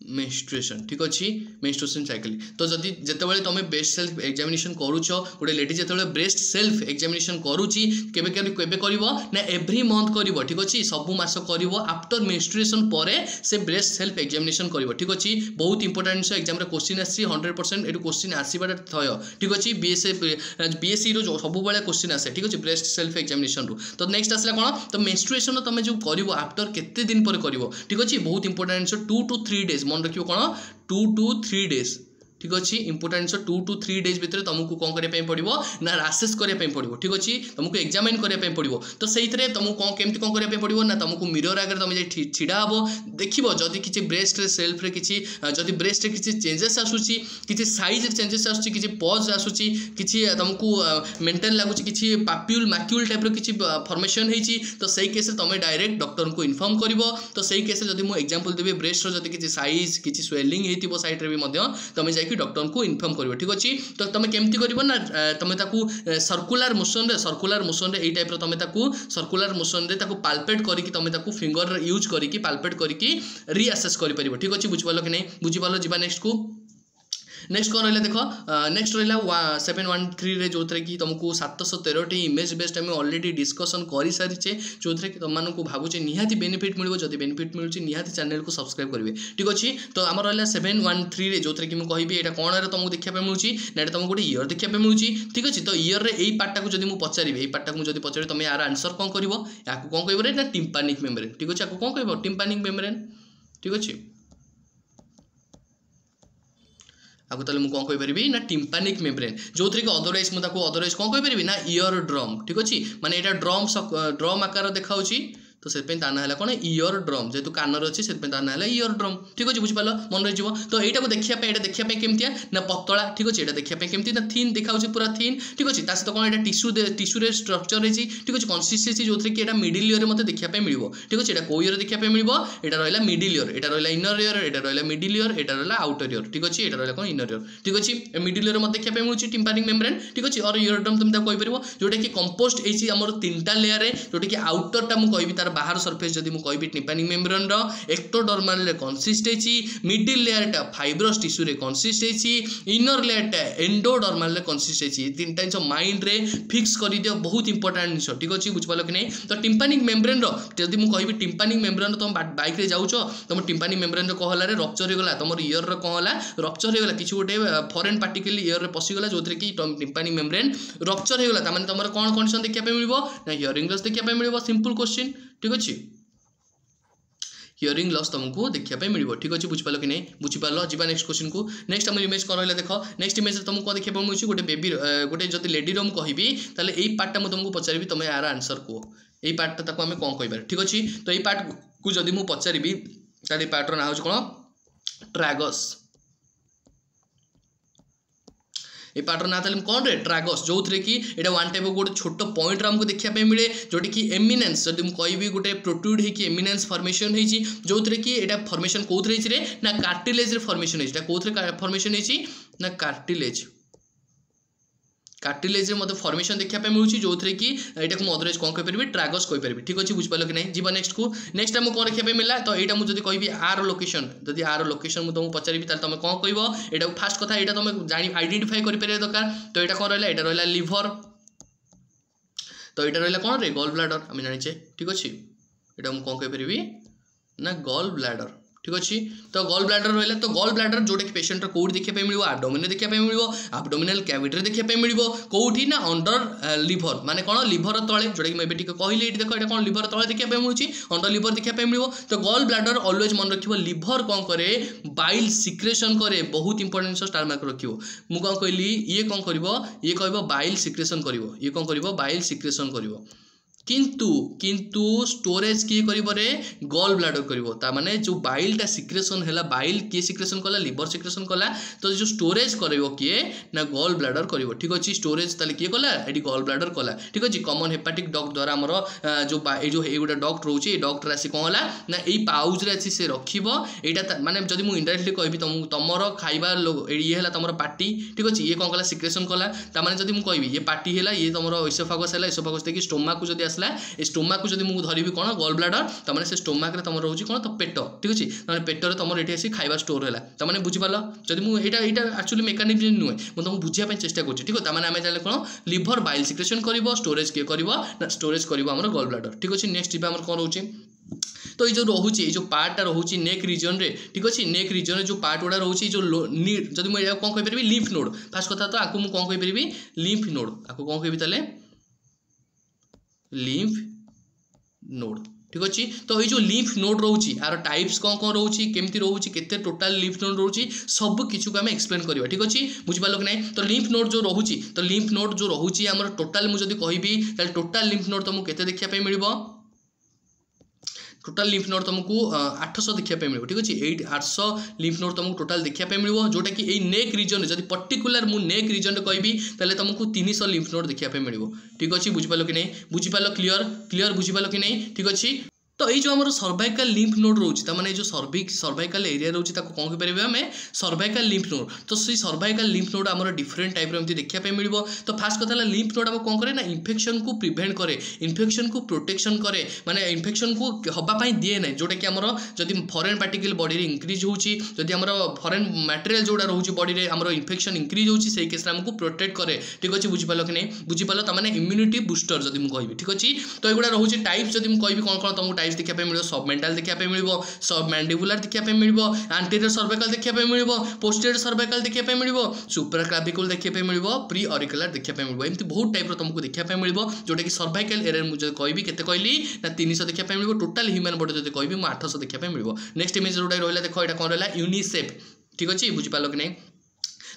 मेंस्ट्रुएशन ठीक अच्छे मेंस्ट्रुएशन साइकिल। तो जदि जितेबाला तुम ब्रेस्ट सेल्फ एग्जामिनेशन करुच गोटे लेडी जो ब्रेस्ट सेल्फ एग्जामिनेशन करुच्ची ना एव्री मंथ कर ठीक अच्छे सब मास कर आफ्टर मेंस्ट्रुएशन पर से ब्रेस्ट सेल्फ एग्जामिनेशन कर ठीक अच्छे। बहुत इंपोर्टेंट एग्जाम क्वेश्चन आसी 100% ये क्वेश्चन आसवार थय ठीक अच्छे बीएससी रो सब क्वेश्चन आसे ठीक अच्छे ब्रेस्ट सेल्फ एग्जामिनेशन रू। तो नेक्स्ट आसला कौन तो मेंस्ट्रुएशन तुम जो कर आफ्टर केते दिन पर कर ठीक अच्छे बहुत इंपोर्टेंट 2 to 3 days मन रखियो कौन 2 to 3 days ठीक अच्छे इंपोर्टेंट जिन 2 to 3 डेज भितर तुमको कौन करने पड़ो ना रासेस करने पड़ो ठीक अच्छे तुमको एग्जामिन करने पड़ो तो से तुमको कौन केमती कौन करने पड़ो ना तुमको मिरर आगे तुम छिड़ा हम देख जदि किसी ब्रेस्ट सेल्फ रे किसी जदि ब्रेस्ट रे किसी चेंजेस आसूची किसी साइज चेंजेस आसूची किसी पज आसूची किसी तुमको मेंटेन लगुच किसी पाप्यूल मैक्यूल टाइप रो किसी फॉर्मेशन होईची तो सही केस तुम डायरेक्ट डॉक्टर को इन्फॉर्म करिवो तो सही केस जदि मु एग्जांपल देबी ब्रेस्ट रो जदि किसी साइज किसी स्वेलिंग हेतिबो साइड रे भी मध्य तुम जाई डॉक्टर को इन्फॉर्म करिवो ठीक अछि तो तुम केमती करिवो ना तुम ताकू सर्कुलर मोशन रे एई टाइप रो तुम ताकू सर्कुलर मोशन रे ताकू पाल्पेट करिकि तुम ताकू फिंगर यूज करिकि पाल्पेट करिकि रीअसेस करि परिबो ठीक अछि बुझ पालो कि नहीं बुझ पालो जिबा नेक्स्ट को नेक्स्ट कौन रहा देख नेक्स्ट रहा 713 रे जो कि तुमको 713 इमेज बेस्ड आम ऑलरेडी डिस्कसन कर सारी जो कि तुमको भावुचे निहाती बेनिफिट मिल जब बेनिफिट मिलूँ निहाती चैनल को सब्सक्राइब करेंगे ठीक अच्छे तो आम रहा 713 रे जो कि मुझे कहि यहाँ कौन तुमको देखा मिलूँ ना तुमको गोटे इयर देखा मिलूँ ठीक अच्छे तो इयर रे यही पार्टा को जब पचारि यही पार्टा को जब पचारि तुम यार आंसर कौन कर कौन कह ना टिम्पानिक मेम्ब्रेन ठीक अच्छे कौन कह टिम्पानिक मेम्ब्रेन ठीक अच्छे आगु ताले मु कौन कहि परिबी ना टिम्पानिक मेम्ब्रेन जो कि अदरवाइज कौन कहि परिबी ना इयर ड्रम ठीक अच्छे माने एटा ड्रम आकार देखाउची तो से ताना है कौन इयर ड्रम जेहेतु कानर अच्छे से ताना है इयर ड्रम ठीक अच्छे बुझिपाल मन रही तो यहाँ देखा केमतिया ना पतला ठीक अच्छे यहाँ देखा केमती ना थीन देखा पूरा थीन ठीक अच्छे सहित कौन यहाँ टिश्यू स्ट्रक्चर है ठीक अच्छे कन्सिस्टेंसी जो कि यहाँ मिडिल इयर मत देखा मिल ठीक अच्छे कौ इयर देखा मिल यहाँ रहा मिडिल इयर यहाँ रहा इनर इयर यहाँ रहा मिडिल इयर यहाँ रहा आउटर इयर ठीक अच्छे यहाँ रहा कौन इनर इयर ठीक अच्छे मिडिल इयर मत देखा मिलूँ टिम्पानिक मेम्ब्रेन ठीक अच्छे और इयर ड्रम तुम कहीपर जोटा कि कंपोस्ट होमर 3टा लेयर जोटा कि आउटरटा मुझे कहि तार बाहर सरफेस जदि मु कहि टिम्पानिक मेम्ब्रेन रो एक्टोडर्माल रे कंसिस्ट हेची मिडिल लेयर टा फाइब्रस टिश्यू रे कंसिस्ट हेची इनर लेयर टा एंडोडर्माल रे कंसिस्ट हेची तीनटा जिंस माइंड रे फिक्स करि दियो बहुत इंपोर्टेंट जिंस ठीक अछि बुझ पालो कि नै तो टिम्पानिक मेम्ब्रेन रो जदि मु कहि टिम्पानिक मेम्ब्रेन तुम बाइक रे जाउछो तुम टिम्पानिक मेम्ब्रेन रो कहला रे रप्चर हो गला तुम ईयर रो कहला रप्चर हो गला किछि गोटे फॉरेन पार्टिकल ईयर रे पसि गला जोथरे कि टिम्पानिक मेम्ब्रेन रप्चर हो गला त माने तमर कोन कंडीशन देखिया पे मिलबो ना हियरिंग लॉस देखिया पे मिलबो सिंपल क्वेश्चन ठीक अच्छे हियरिंग लॉस तुमको देखा मिल ठीक अच्छे बुझिपाल कि नहीं बुझिपाल जी नेक्स्ट क्वेश्चन को नेक्स्ट आम इमेज कौन रहा देख नेक्स्ट इमेज तुमको कौन देखा मिलूँ गोटे बेबी गोटे जब लेडीर मुझे कहबी ताले यही पार्टा मुझे तुमको पचारि तुम यार आंसर कह यही पार्टा आम कौन कह ठीक अच्छे तो यही पार्ट को जब मुझे पचारि ताले पार्टर ना हूँ कौन ट्रागस ये पार्टर ना था कौन रे ट्रागस जो थे कि यहाँ वन टाइप गोटे छोट पॉइंट आमको देखा मिले जोटी कि एमिनेंस जब मुझे कहि गोटे प्रोट्रूड होगी एमिनेंस फॉर्मेशन होती जो थे कि यहाँ फॉर्मेशन कौन रे ना कार्टिलेज रे फॉर्मेशन होती कौन फॉर्मेशन होती ना कार्टिलेज मतलब फॉर्मेशन देखा मिलूँ जो थे कि यहाँ को अदरवाइज कौन कहीपर ट्रागस कहीपर ठीक अच्छे बुझिपाल कि नहीं जीवा नेक्स्ट को नेक्स्ट आमको कौन देखा मिला तो यहाँ मुझे कहि आर लोकेशन जदि आर लोकेशन मुझे तुमको पचारि तुम कौन कह यहाँ फास्ट कथा यहाँ तुम जान आइडेंटिफाई कर दरकार तो यहाँ कौन रहा यहाँ रहा लिभर तो यहाँ रहा कौन रे गॉल ब्लाडर आम जाने ठीक अच्छे यहाँ मुझे कौन कहीपर ना गॉल ब्लाडर ठीक अच्छे तो गॉल ब्लाडर रहा तो गॉल ब्लाडर जोटा कि पेशेंट कौट देखा मिल आब्डोमिन देखा मिल आब्डोमिनल कैविटी देखा मिल कौटी ना अंडर लिभर माने कौन लिभर तले जोटा कि मैं कहली ये देख कौन लिभर तले देखा मिलूँ अंडर लिभर देखा मिल तो गॉल ब्लाडर ऑलवेज मन रखियो लिभर कौन करे बाइल सिक्रेशन करे बहुत इंपोर्टेंट स्टार मार्क रखियो मु कौन कहली ये कौन करिवो ये कहबो बाइल सिक्रेशन करिवो ये कौन करिवो बाइल सिक्रेशन करिवो किंतु स्टोरेज किए करे गॉल ब्लाडर करिवो ता माने जो बाइलटा सिक्रेशन हैला बाइल किए सिक्रेशन कला लिवर सिक्रेशन कला तो जो स्टोरेज करिवो किए ना गॉल ब्लाडर करिवो ठीक अछि स्टोरेज ताले किए कला एडी गॉल ब्लाडर कला ठीक अछि कॉमन हेपाटिक डक्ट द्वारा हमर जो एगुडा डक्ट रहउची डक्ट रासी कोन होला ना एई पाउच रे अछि से रखिबो एटा माने जदि मु इनडायरेक्टली कहबी तमर खाइबा ये हैला तमर पार्टी ठीक अछि ये कोन कला सिक्रेशन कला ता माने जदि मु कहबी ये पार्टी हैला ये तमर इसोफागस हैला इसोफागस देखि स्टोमाक को जदि स्टोमाक को जब मुझे धरबी कौन गॉल ब्लाडर तमाने से स्टोमाक रे तमर रोची कौन तो पेट ठीक अछि ना पेटर तमर एठी आसी खाइबा स्टोर हैला तमाने बुझि पालो जदि मु एटा एक्चुअली मेकानिज्म नुहे मु तुमको बुझिया पे चेष्टा करछि ठीक तमाने आमे जाले कौन लिवर बाइल सिक्रेशन करिवो स्टोरेज के करिवो ना स्टोरेज करिवो हमर गॉल ब्लाडर ठीक अछि नेक्स्ट जीवा हमर कौन होछि तो ये जो रोचे ये जो पार्टा रोचे नेक रीजन रे ठीक अच्छे नेक रीजन रे जो पार्ट गुड़ा रोचे जो जब मुझे कौन कहीपर लिम्फ नोड फास्ट कथा तो आपको मुझे कौन कहीपर लिम्फ नोड आपको कौन कहि लिम्फ नोड ठीक अच्छे। तो ये जो लिम्फ नोड रोचे यार टाइप्स कौन कौन रोचे केमती रोचे केते टोटाल लिम्फ नोड रोचे सब किसी को आम एक्सप्लेन करवा ठीक अच्छे बुझिपार कि नहीं। तो लिम्फ नोड जो रोचे तो लिम्फ नोड जो रोचे आम टोटाल मुझे कहबी टोटाल लिम्फ नोड तुमको केते देखा मिल टोटाल लिम्फ नोड तुमको 800 देखा मिले ठीक अच्छे 800 लिम्फ नोड तुमको टोटाल देखा मिले जोटा कि ये नेक रिजन जब पर्टिकुलर मु नेक रिजन कहबी ताले तुमको 300 लिम्फ नोड देखा मिले ठीक अच्छे बुझिपार कि नहीं बुझिपार क्लीयर बुझिपार कि नहीं ठीक अच्छे। तो ये जो आम सर्वाइकल लिम्फ नोड रोचे ताने जो सर्वाइकल एरिया रोचे कौन कह आम सर्वाइकल लिम्फ नोड। तो सी सर्वाइकल लिम्फ नोड आम डिफरेंट टाइप एमती देखा मिले। तो फास्ट कथा लिम्फ नोड आम कौन करे ना इन्फेक्शन को प्रिभेंट करे इन्फेक्शन को प्रोटेक्शन करे माने इन्फेक्शन को हवाई दिए ना जोटा कि आम जब फरेन पार्टिकल बॉडी रे इंक्रीज होची जदि आम फरेन मटेरियल जोड़ा रोचे बॉडी रे आम इन्फेक्शन इंक्रीज होची से केस आमको प्रोटेक्ट करे ठीक अच्छे बुझिपार कि नहीं बुझिपार तमाने इम्यूनिटी बुस्टर जब मुझे कहबी ठीक अच्छे। तो एगुड़ा रोचे टाइप्स जब मुझे कहबी कौन कौन तुमको टाइप्स देखा मिले सबमेंटल देखा मिले सब मैंडिबुलर देखा मिले एंटीरियर सर्वाइकल देखा मिले पोस्टीरियर सर्वाइकल देखा मिले सुप्राक्लाविकुल देखा मिले प्री ऑरिकुलर देखा मिले एमती बहुत टाइप तुमको देखा मिले जोटा कि सर्वाइकल एरिया मुझे कहबी केते कहली ना 300 देखा मिले टोटाल ह्यूमन बॉडी जो कहबी 800 देखा मिले। नेक्स्ट इमेज जोटा रहा देख यहाँ कौन रहा यूनिसेफ ठीक अच्छे बुझिपार कि नहीं।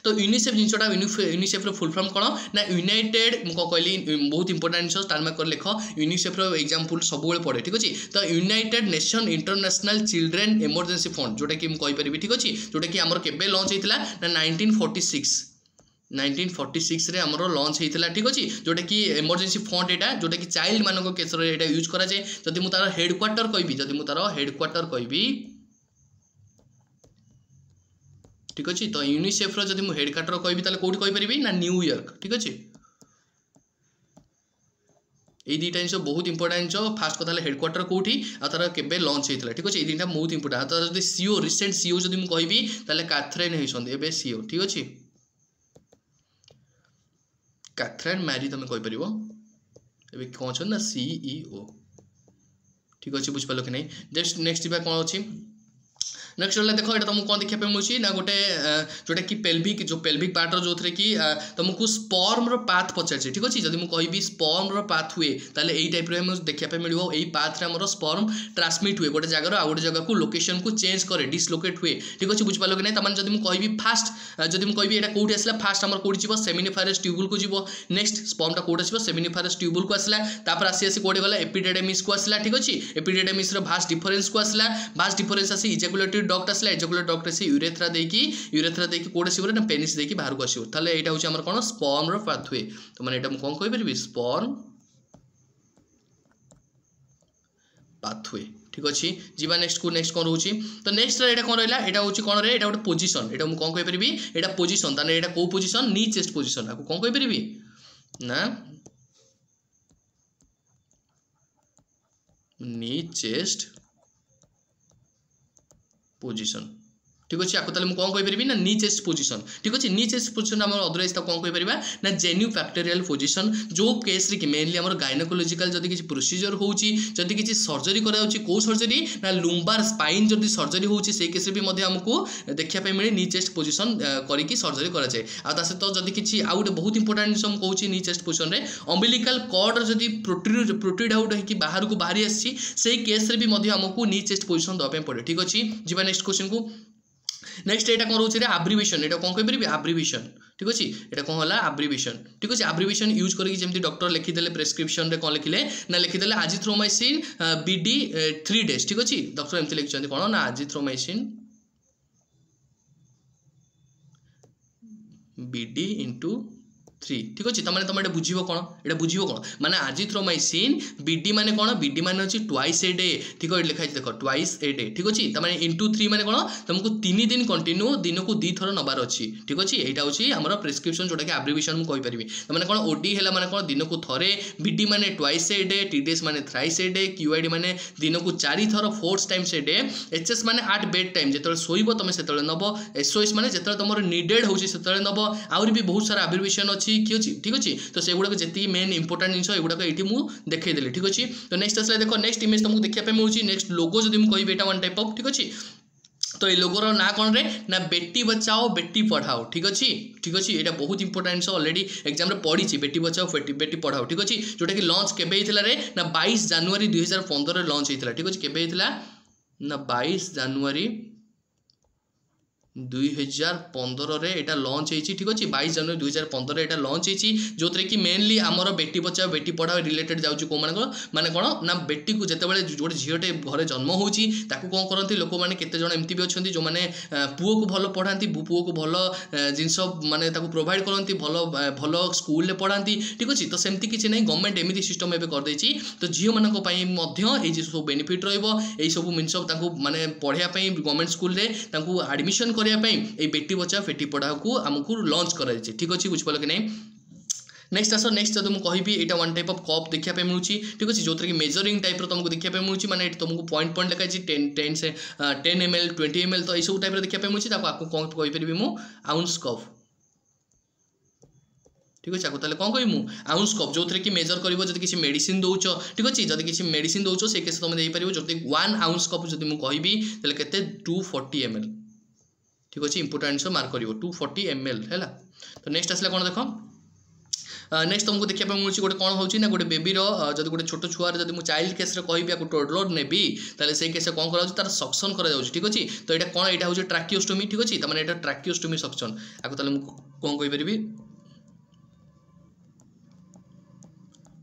तो यूनिसेफ जिनटा यूनिसेफ फुल फॉर्म कौन ना यूनाइटेड मुझे कहली बहुत इंपोर्टेंट जिन स्टार मार्क कर लिख यूनिसेफ एग्जांपल सब पड़े ठीक अच्छे। तो United nation international children emergency fund जोटा कि मुझे ठीक अच्छे जोटा कि आमर केबे लॉन्च होता ना 1946 रे आमर लॉन्च होता ठीक अच्छे जोटा कि इमरजेंसी फंड यहाँ जोटा कि चाइल्ड मान केस यूज कराए। जदि मुझे तार हेडक्वार्टर कहबी जदि मुझे तार हेडक्वार्टर कहबी ठीक अच्छे। तो यूनिसेफ जब मुझे हेडक्वार्टर कहबी कौट कहीपरि ना न्यूयॉर्क ठीक अच्छे। ये दुटा जिन बहुत इंपोर्टेंट जिन फास्ट कथा हेडक्वार्टर कौटी आर के लॉन्च होता ठीक अच्छे ये दुटा बहुत इंपोर्टेंट। तो जब सीओ रिसेंट सीओ जब मुझे कहबी कैथरीन होती सीओ ठीक अच्छे कैथरीन मैरी तुम कहीपर ए कौन अच्छे ना सीईओ ठीक अच्छे बुझिपार कि नहीं। नेक्स्ट कौन अच्छी नेक्स्ट रहा देख ये तुमको कौन देखा मिलूँ ना गोटे जोटा कि पेल्विक जो पेल्विक पार्टर जो थे कि तुमको स्पर्म पाथ पचार ठीक अच्छे। जब मुझे कहबी स्पर्म पाथ हुए ताले यही टाइप देखा मिले यही पाथ्रे आम स्पर्म ट्रांसमिट हुए गोटे जगह आउ गोटे जगह को लोकेशन को चेंज करे डिसलोकेट हुए ठीक अच्छे बुझिपार कि नहीं। तमाम जब मुझे कहबी फास्ट जब मुझे कहबी यहाँ कौटी आसला फास्ट आम कौटी जी सेमिनिफेरस ट्यूबुल को जीव नेक्स्ट स्पर्मटा कौट आस सेमिनिफेरस ट्यूबुल को आसला तापर आसी कौटे गला एपिडेडेमिस को आसला ठीक अच्छे एपिडेडेमिस भास्ट डिफरेन्स को आसला भास्ट डिफरेन्स आसी इजाकुलेटरी डक्ट आसला इजाकुलेटरी डक्ट से यूरेथ्रा देकी कौट आसो ना पेनिस देकी बाहर को आसो ताले यहाँ हूँ आम कौन स्पर्म पाथवे। तो मैंने यहाँ कौन कहीपरि स्पर्म पाथवे ठीक अच्छे जीवा नेक्स्ट को नेक्स्ट कौन रोचे। तो नेक्स्ट यहाँ कौन रहा यहाँ हूँ कौन रहा गोटे पोजिशन यहाँ मुझे कौन कहीपरि यहाँ पोजिशन ताने यहाँ कौ पोजिशन नी चेस्ट पोजिशन आपको कौन कहीपरि ना नी चेस्ट पोजिशन ठीक अच्छे। आपको ताले कौन कहीपरि ना नी चेस्ट पोजिशन ठीक अच्छे नी चेस्ट पोजिशन आम अदरवाइज कौन कहीपर ना जेन्यू फैक्टोरियल पोजिशन जो केस रे कि मेनली आम गायनोकोलोजिकल जब किसी प्रोसीजर होची जदि किसी सर्जरी करा कौ सर्जरी ना लुम्बार स्पाइन जब सर्जरी होची से केस भी आमको देखा मिले नी चेस्ट पोजिशन करके सर्जरी कराए। आ सहित जब किसी आउ गोटे बहुत इंपोर्टेंट जिन कहूँ नी चेस्ट पोजिशन में अम्बिलिकल कॉर्ड जब प्रोट्रूड आउट होगी बाहर को बाहरी आसी से केस भी आमको नी चेस्ट पोजिशन देवाई पड़े ठीक अच्छे। जीवा नेक्स्ट क्वेश्चन को नेक्स्ट यहाँ कौन रोचे आब्रिवेशन यहाँ कौन कहीपरि आब्रिवेशन ठीक अच्छे यहाँ कौन है आब्रिवेशन ठीक अच्छे। आब्रिवेशन यूज करके डॉक्टर लिखिदे प्रेस्क्रिप्शन रे कौन लिखिले ना लिखिदे आजिथ्रोमाइसिन BD 3 days ठीक अच्छे डॉक्टर एमती लिखिं कौन ना आजिथ्रोमाइसिन BD × 3 ठीक अच्छे। तमाने तुम बुझ कौन यहाँ बुझ कौन माने आजिथ्रोमाइसिन BD माने कौन BD माने अच्छी ट्वाइस ए डे ठीक है लिखाई देख ट्वाइस ए डे ठीक अच्छे। तमाने × 3 माने कौन तुमको 3 दिन कंटिन्यू दिन को 2 थर नबार अच्छी ठीक अच्छे। यहाँ हूँ आम प्रेस्क्रिप्शन जोटा कि आब्रिवेशन मुझे कहीपरि मैंने कौन OD है माने कौन दिन को थरे BD माने ट्वाइस ए डे TDS माने थ्राइस ए डे QID माने दिन को 4 थर 4 टाइम्स ए डे HS माने एट बेड टाइम जो शोब तुम से नब SOS माने जो तुम नीडेड हो नब आउरी भी बहुत सारा आब्रिवेशन अच्छी ठीक अच्छे। तो से गुड़ाक जी मेन इंपोर्टेंट जिन युवा ये मुझे देखईदेली ठीक अच्छे। तो नेक्स्ट आसला देख नेक्स्ट इमेज तुमको देखा मिलूँ नेक्स्ट लोगो जब मुझे कह वन टाइप ऑफ ठीक अच्छे। तो ये लोगोर ना कौन रे ना बेटी बचाओ बेटी पढ़ाओ ठीक अच्छे यहाँ बहुत इंपोर्टेंट ऑलरेडी एग्जाम रे पढ़ी बेटी बचाओ बेटी पढ़ाओ ठीक अच्छे जोटा कि लॉन्च केबे होइतिला रे ना 22 जनवरी 2015 रे लॉन्च होइतिला ठीक अच्छे केबे होइतिला ना 22 जनवरी 2015 रे एटा लॉन्च होइछि ठीक अछि 22 जनवरी 2015 रे एटा लॉन्च होइछि जोतरे कि मेनली हमर बेटी बचाओ बेटी पढ़ाओ रिलेटेड जाउछि को माने कोन ना बेटी को जते बेले जोटे झियोटे घरे जन्म होउछि ताकू कोन करंती लोक माने केते जण एमती भी अछंती जो माने पुओ को भलो पढांती पुओ को भलो जिंस माने ताकू प्रोवाइड करंती भलो भलो स्कूल ले पढांती ठीक अछि तो सेमती किछि नै गवर्नमेंट एमिति सिस्टम एबे कर दैछि तो झियो मानक पई मध्य ए जे सब बेनिफिट रहइबो एई सब मींस ताकू माने पढिया पई गवर्नमेंट स्कूल रे ताकू एडमिशन ए बेटी बचाओ बेटी पढ़ाओ को आमको लॉन्च कर ठीक अच्छे बुझिपाल कि नहीं नेक्स्ट आस नेक्स्ट जब मुझे कहि यहाँ वन टाइप ऑफ कप देखा मिलूँ ठीक अच्छे जो कि मेजरिंग टाइप तुमको देखा मिलूँ माने तुमको पॉइंट पॉइंट लिखाई 10 ml 20 ml तो यू टाइप देखा मिलूँ आपको कौन कहीपरि मुझ आउंस कप ठीक अच्छे आपको कौन कह आउंस कप जो कि मेजर कर किसी मेडिसिन दौच ठीक अच्छे जब किसी मेडिसिन दौच से केस तुम देपर जो 1 आउंस कप जब मुझे कहि के 240 ml ठीक अच्छे इंपोर्टेंट मार्क कर 240 ml है तो नेक्स्ट आसला कौन देख नेक्स्ट तुमको देखा मिलूँ गोटे कौन हो गोटे बेबी जब गोटे छोट छुआर जब मुझे चाइल्ड केस कहि टोडलर नेबी ताले से केस कौन कर तार सक्शन कर ठीक अच्छे तो यहाँ कौन यहाँ हूँ ट्राकियोस्टोमी ठीक अच्छे मैंने यहाँ ट्राकियोस्टोमी सक्शन आपको कौन कहीपरि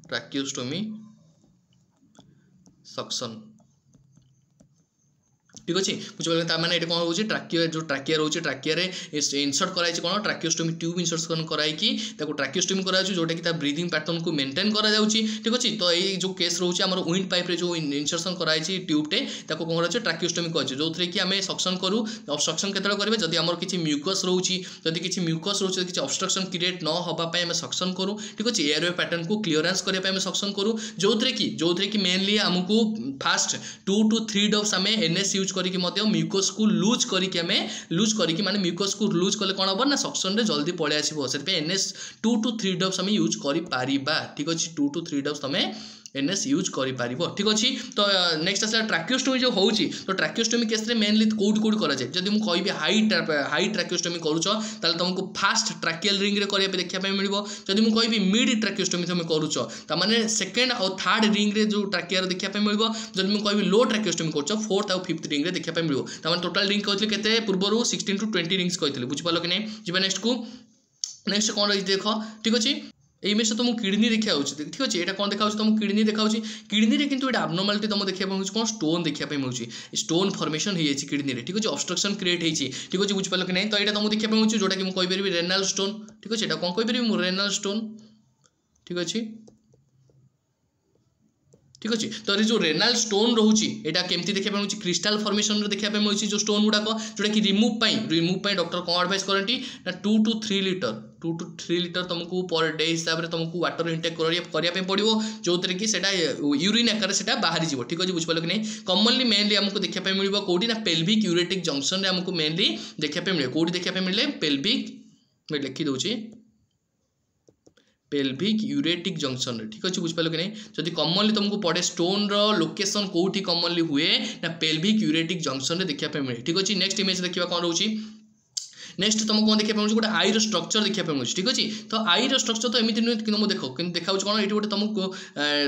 ट्राकियोस्टोमी सक्शन ठीक अच्छे बुझे मैंने ये कौन हो ट्राकिया जो ट्राकिया रोचे ट्राकिया इनसर्ट कराई कौन ट्राकियोस्टोमी ट्यूब इनसर्ट कराई ट्राकियोस्टोमी करा जोटा कि ब्रीदिंग पैटर्न को मेंटेन करा ठीक अच्छे तो ये जो केस रोचे आम विंड पाइप जो इनसर्सन कराई ट्यूबटे कौन कर ट्राकियोस्टोमी कहे जो कि आम सक्शन करूँ सक्शन केत जब आम किसी म्यूकस रोचे जदि किसी म्यूकस रोचे किसी ऑब्स्ट्रक्शन क्रिएट न होगापाई आम सक्शन करूँ ठीक अच्छे एयरवे पैटर्न को क्लीयरेंस करने सक्शन करूँ जो कि मेनली आमको फास्ट 2 to 3 ड्रॉप्स आम एनएस यूज करके म्यूकस को लूज करके माने म्यूकस को लूज कले कौन हम ना सक्शन रे जल्दी पळे आसीबो से एनएस 2 to 3 ड्रॉप्स आम यूज करि पारिबा ठीक अच्छे 2 to 3 ड्रॉप्स तमें एनएस यूज कर ठीक अच्छे तो नेक्स्ट आसला ट्राकियोस्टोमी जो होची तो ट्राकियोस्टोमी केस रे मेनली कोड करा जाए जब मुझे कहि हाई ट्राकियोस्टोमी करूछ ताले तुमको फास्ट ट्राकियल रिंग रे करिया पे देखिया पे मिलिबो जदि मु कहि मिड ट्राकियोस्टोमी तुम करूछ त माने सेकंड और थर्ड रिंग रे जो ट्राकिया रे देखिया पे मिलिबो जदि मु कहि लो ट्राकियोस्टोमी करूछ फोर्थ और फिफ्थ रिंग रे देखिया पे मिलिबो त माने टोटल रिंग कहथले केते पूर्वरु 16 to 20 रिंग्स कहथले बुझ पालो कि नै जिबा नेक्स्ट को नेक्स्ट कोन रही देखो ठीक अच्छे इमेज तुमको किडनी देखा ठीक अच्छे यहाँ कौन देखा तुमको किडनी देखा किडनी रे किंतु एटा एब्नॉर्मालिटी तुमको देखा मिलूँ कौन स्टोन देखा मिलूँ स्टोन फॉर्मेशन हो किडनी रे ठीक अच्छे ऑब्स्ट्रक्शन क्रिएट होती ठीक अच्छे बुझिपाल कि नहीं तो यहाँ तुमको देखा मिलूँ जोटा कि मुझे कहीपरि रेनाल स्टोन ठीक अच्छे कौन कहीपरि रेनाल स्टोन ठीक अच्छे ठीक अच्छे तो ये जो रेनाल स्टोन रोचे यहाँ केमती देखा मिलूँ क्रिस्टाल फॉर्मेशन देखा मिलूँ जो स्टोन गुड़ाक जोटा कि रिमूव डॉक्टर कौन एडवाइस करती ना 2 to 3 लीटर तुमको पर डे हिसाब से तुमको वाटर इनटेक करने पड़ो जो कि यूरिन आकार से बाहरी जीव ठीक अच्छे बुझिपाल कि नहीं कॉमनली मेनली आमको देखा मिले कौटी ना पेल्विक यूरेटिक जंक्शन में आमको मेनली देखा मिले कौटी देखा मिले पेल्विक मैं लिखिदे पेल्विक यूरेटिक जंक्शन ठीक अच्छे बुझिपाल कि नहीं जदि कॉमनली तुमको पड़े स्टोन रो लोकेशन कौटी कॉमनली हुए ना पेल्विक यूरेटिक जंक्शन देखा मिले ठीक अच्छे नेक्स्ट इमेज देखा कौन रोची नेक्स्ट तुमको कौन देखा मिलूँ गोटे आईर स्ट्रक्चर देखा मिलूँ ठीक अच्छे तो आईर स्ट्रक्चर तो एमती नुहे कि देख कि देखा कौन ये गोटे तुमको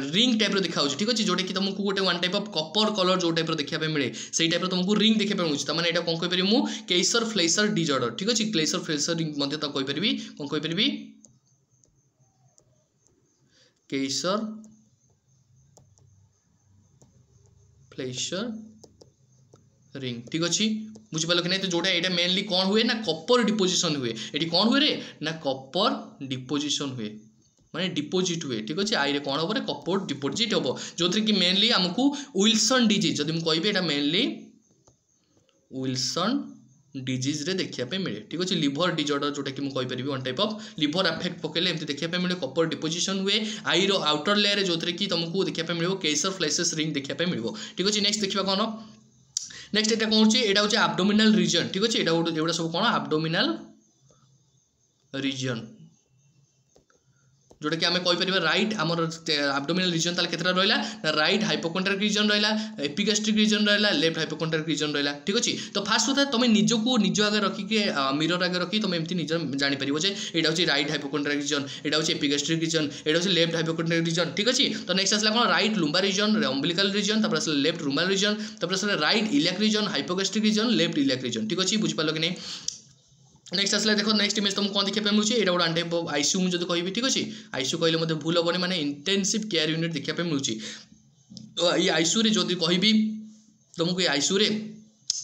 रिंग टाइप देखा ठीक अच्छे जोटा कि तुमको गोटे one type of Kapoor colour जो टाइप देखा मिले से टाइप तुमको रिंग देखा मिलूँ मैंने यहाँ कौन कहीपरि मु केसर फ्लेसर डिजॉर्डर ठीक अच्छे केसर फ्लेसर रिंग कहीपरि कौन कहीपरि केसर फ्लेसर रिंग ठीक अच्छे बुझिपाल कि नहीं तो जोटा यहाँ मेनली कौन हुए ना कपर डिपोजिशन हुए ये कौन हुए रे ना कपर डिपोजिशन हुए माने डिपोजिट हुए ठीक अच्छे आई कौन हम कपर डिपोजिट हम जो कि मेनली आमको विल्सन डिजीज जब मुझे कहि मेनली विल्सन डिजीज रे देखा मिले ठीक अच्छे लिवर डिजॉर्डर जोटा कि मुझे कहीपरि one type of liver affect पकेले एमती देखा मिले कपर डिपोजिशन हुए आईर आउटर लेयर जो कि तुमको देखा मिले केसर फ्लेसेस रिंग देखा मिले ठीक अच्छे नेक्स्ट देखा कौन नेक्स्ट यहाँ कौन यहाँ हूँ एब्डोमिनल रीजन ठीक अच्छे यहाँ सब कौन एब्डोमिनल रीजन जोटा कि आम कहीपर राइट आम एब्डोमिनल रीजन ताले केतरा रहिला ना राइट हाइपोकॉन्ड्रिक रीजन रहिला एपिगैस्ट्रिक रीजन रहिला लेफ्ट हाइपोकॉन्ड्रिक रीजन रहिला ठीक अछि। तो फास्ट कथा तुम निजको निज आगे रखिके मिरर आगे रखी तुम एमती निज जानि परिबो जे एटा होची राइट हाइपोकॉन्ड्रिक रीजन एटा होची एपिगैस्ट्रिक रीजन एटा होची लेफ्ट हाइपोकॉन्ड्रिक रीजन ठीक अछि। तो नेक्स्ट आसला कोन right lumbar region umbilical region तापर आसला लेफ्ट रुमाल रीजन तापर आसला right iliac region hypogastric region left iliac region ठीक अछि बुझि पालो कि नै। नेक्स्ट आसला देखो नेक्स्ट इमेज तुमको कौन देखा मिलूँ ये गोटे टाइप ऑफ आईसीयू मुझे कहि ठीक अच्छे आईसीयू कहले मतलब भूल हेनी माने इंटेंसिव केयर यूनिट देखा मिलूँ। तो ये आईसीयू रे जदि कहबी तुमको ये आईसीयू रे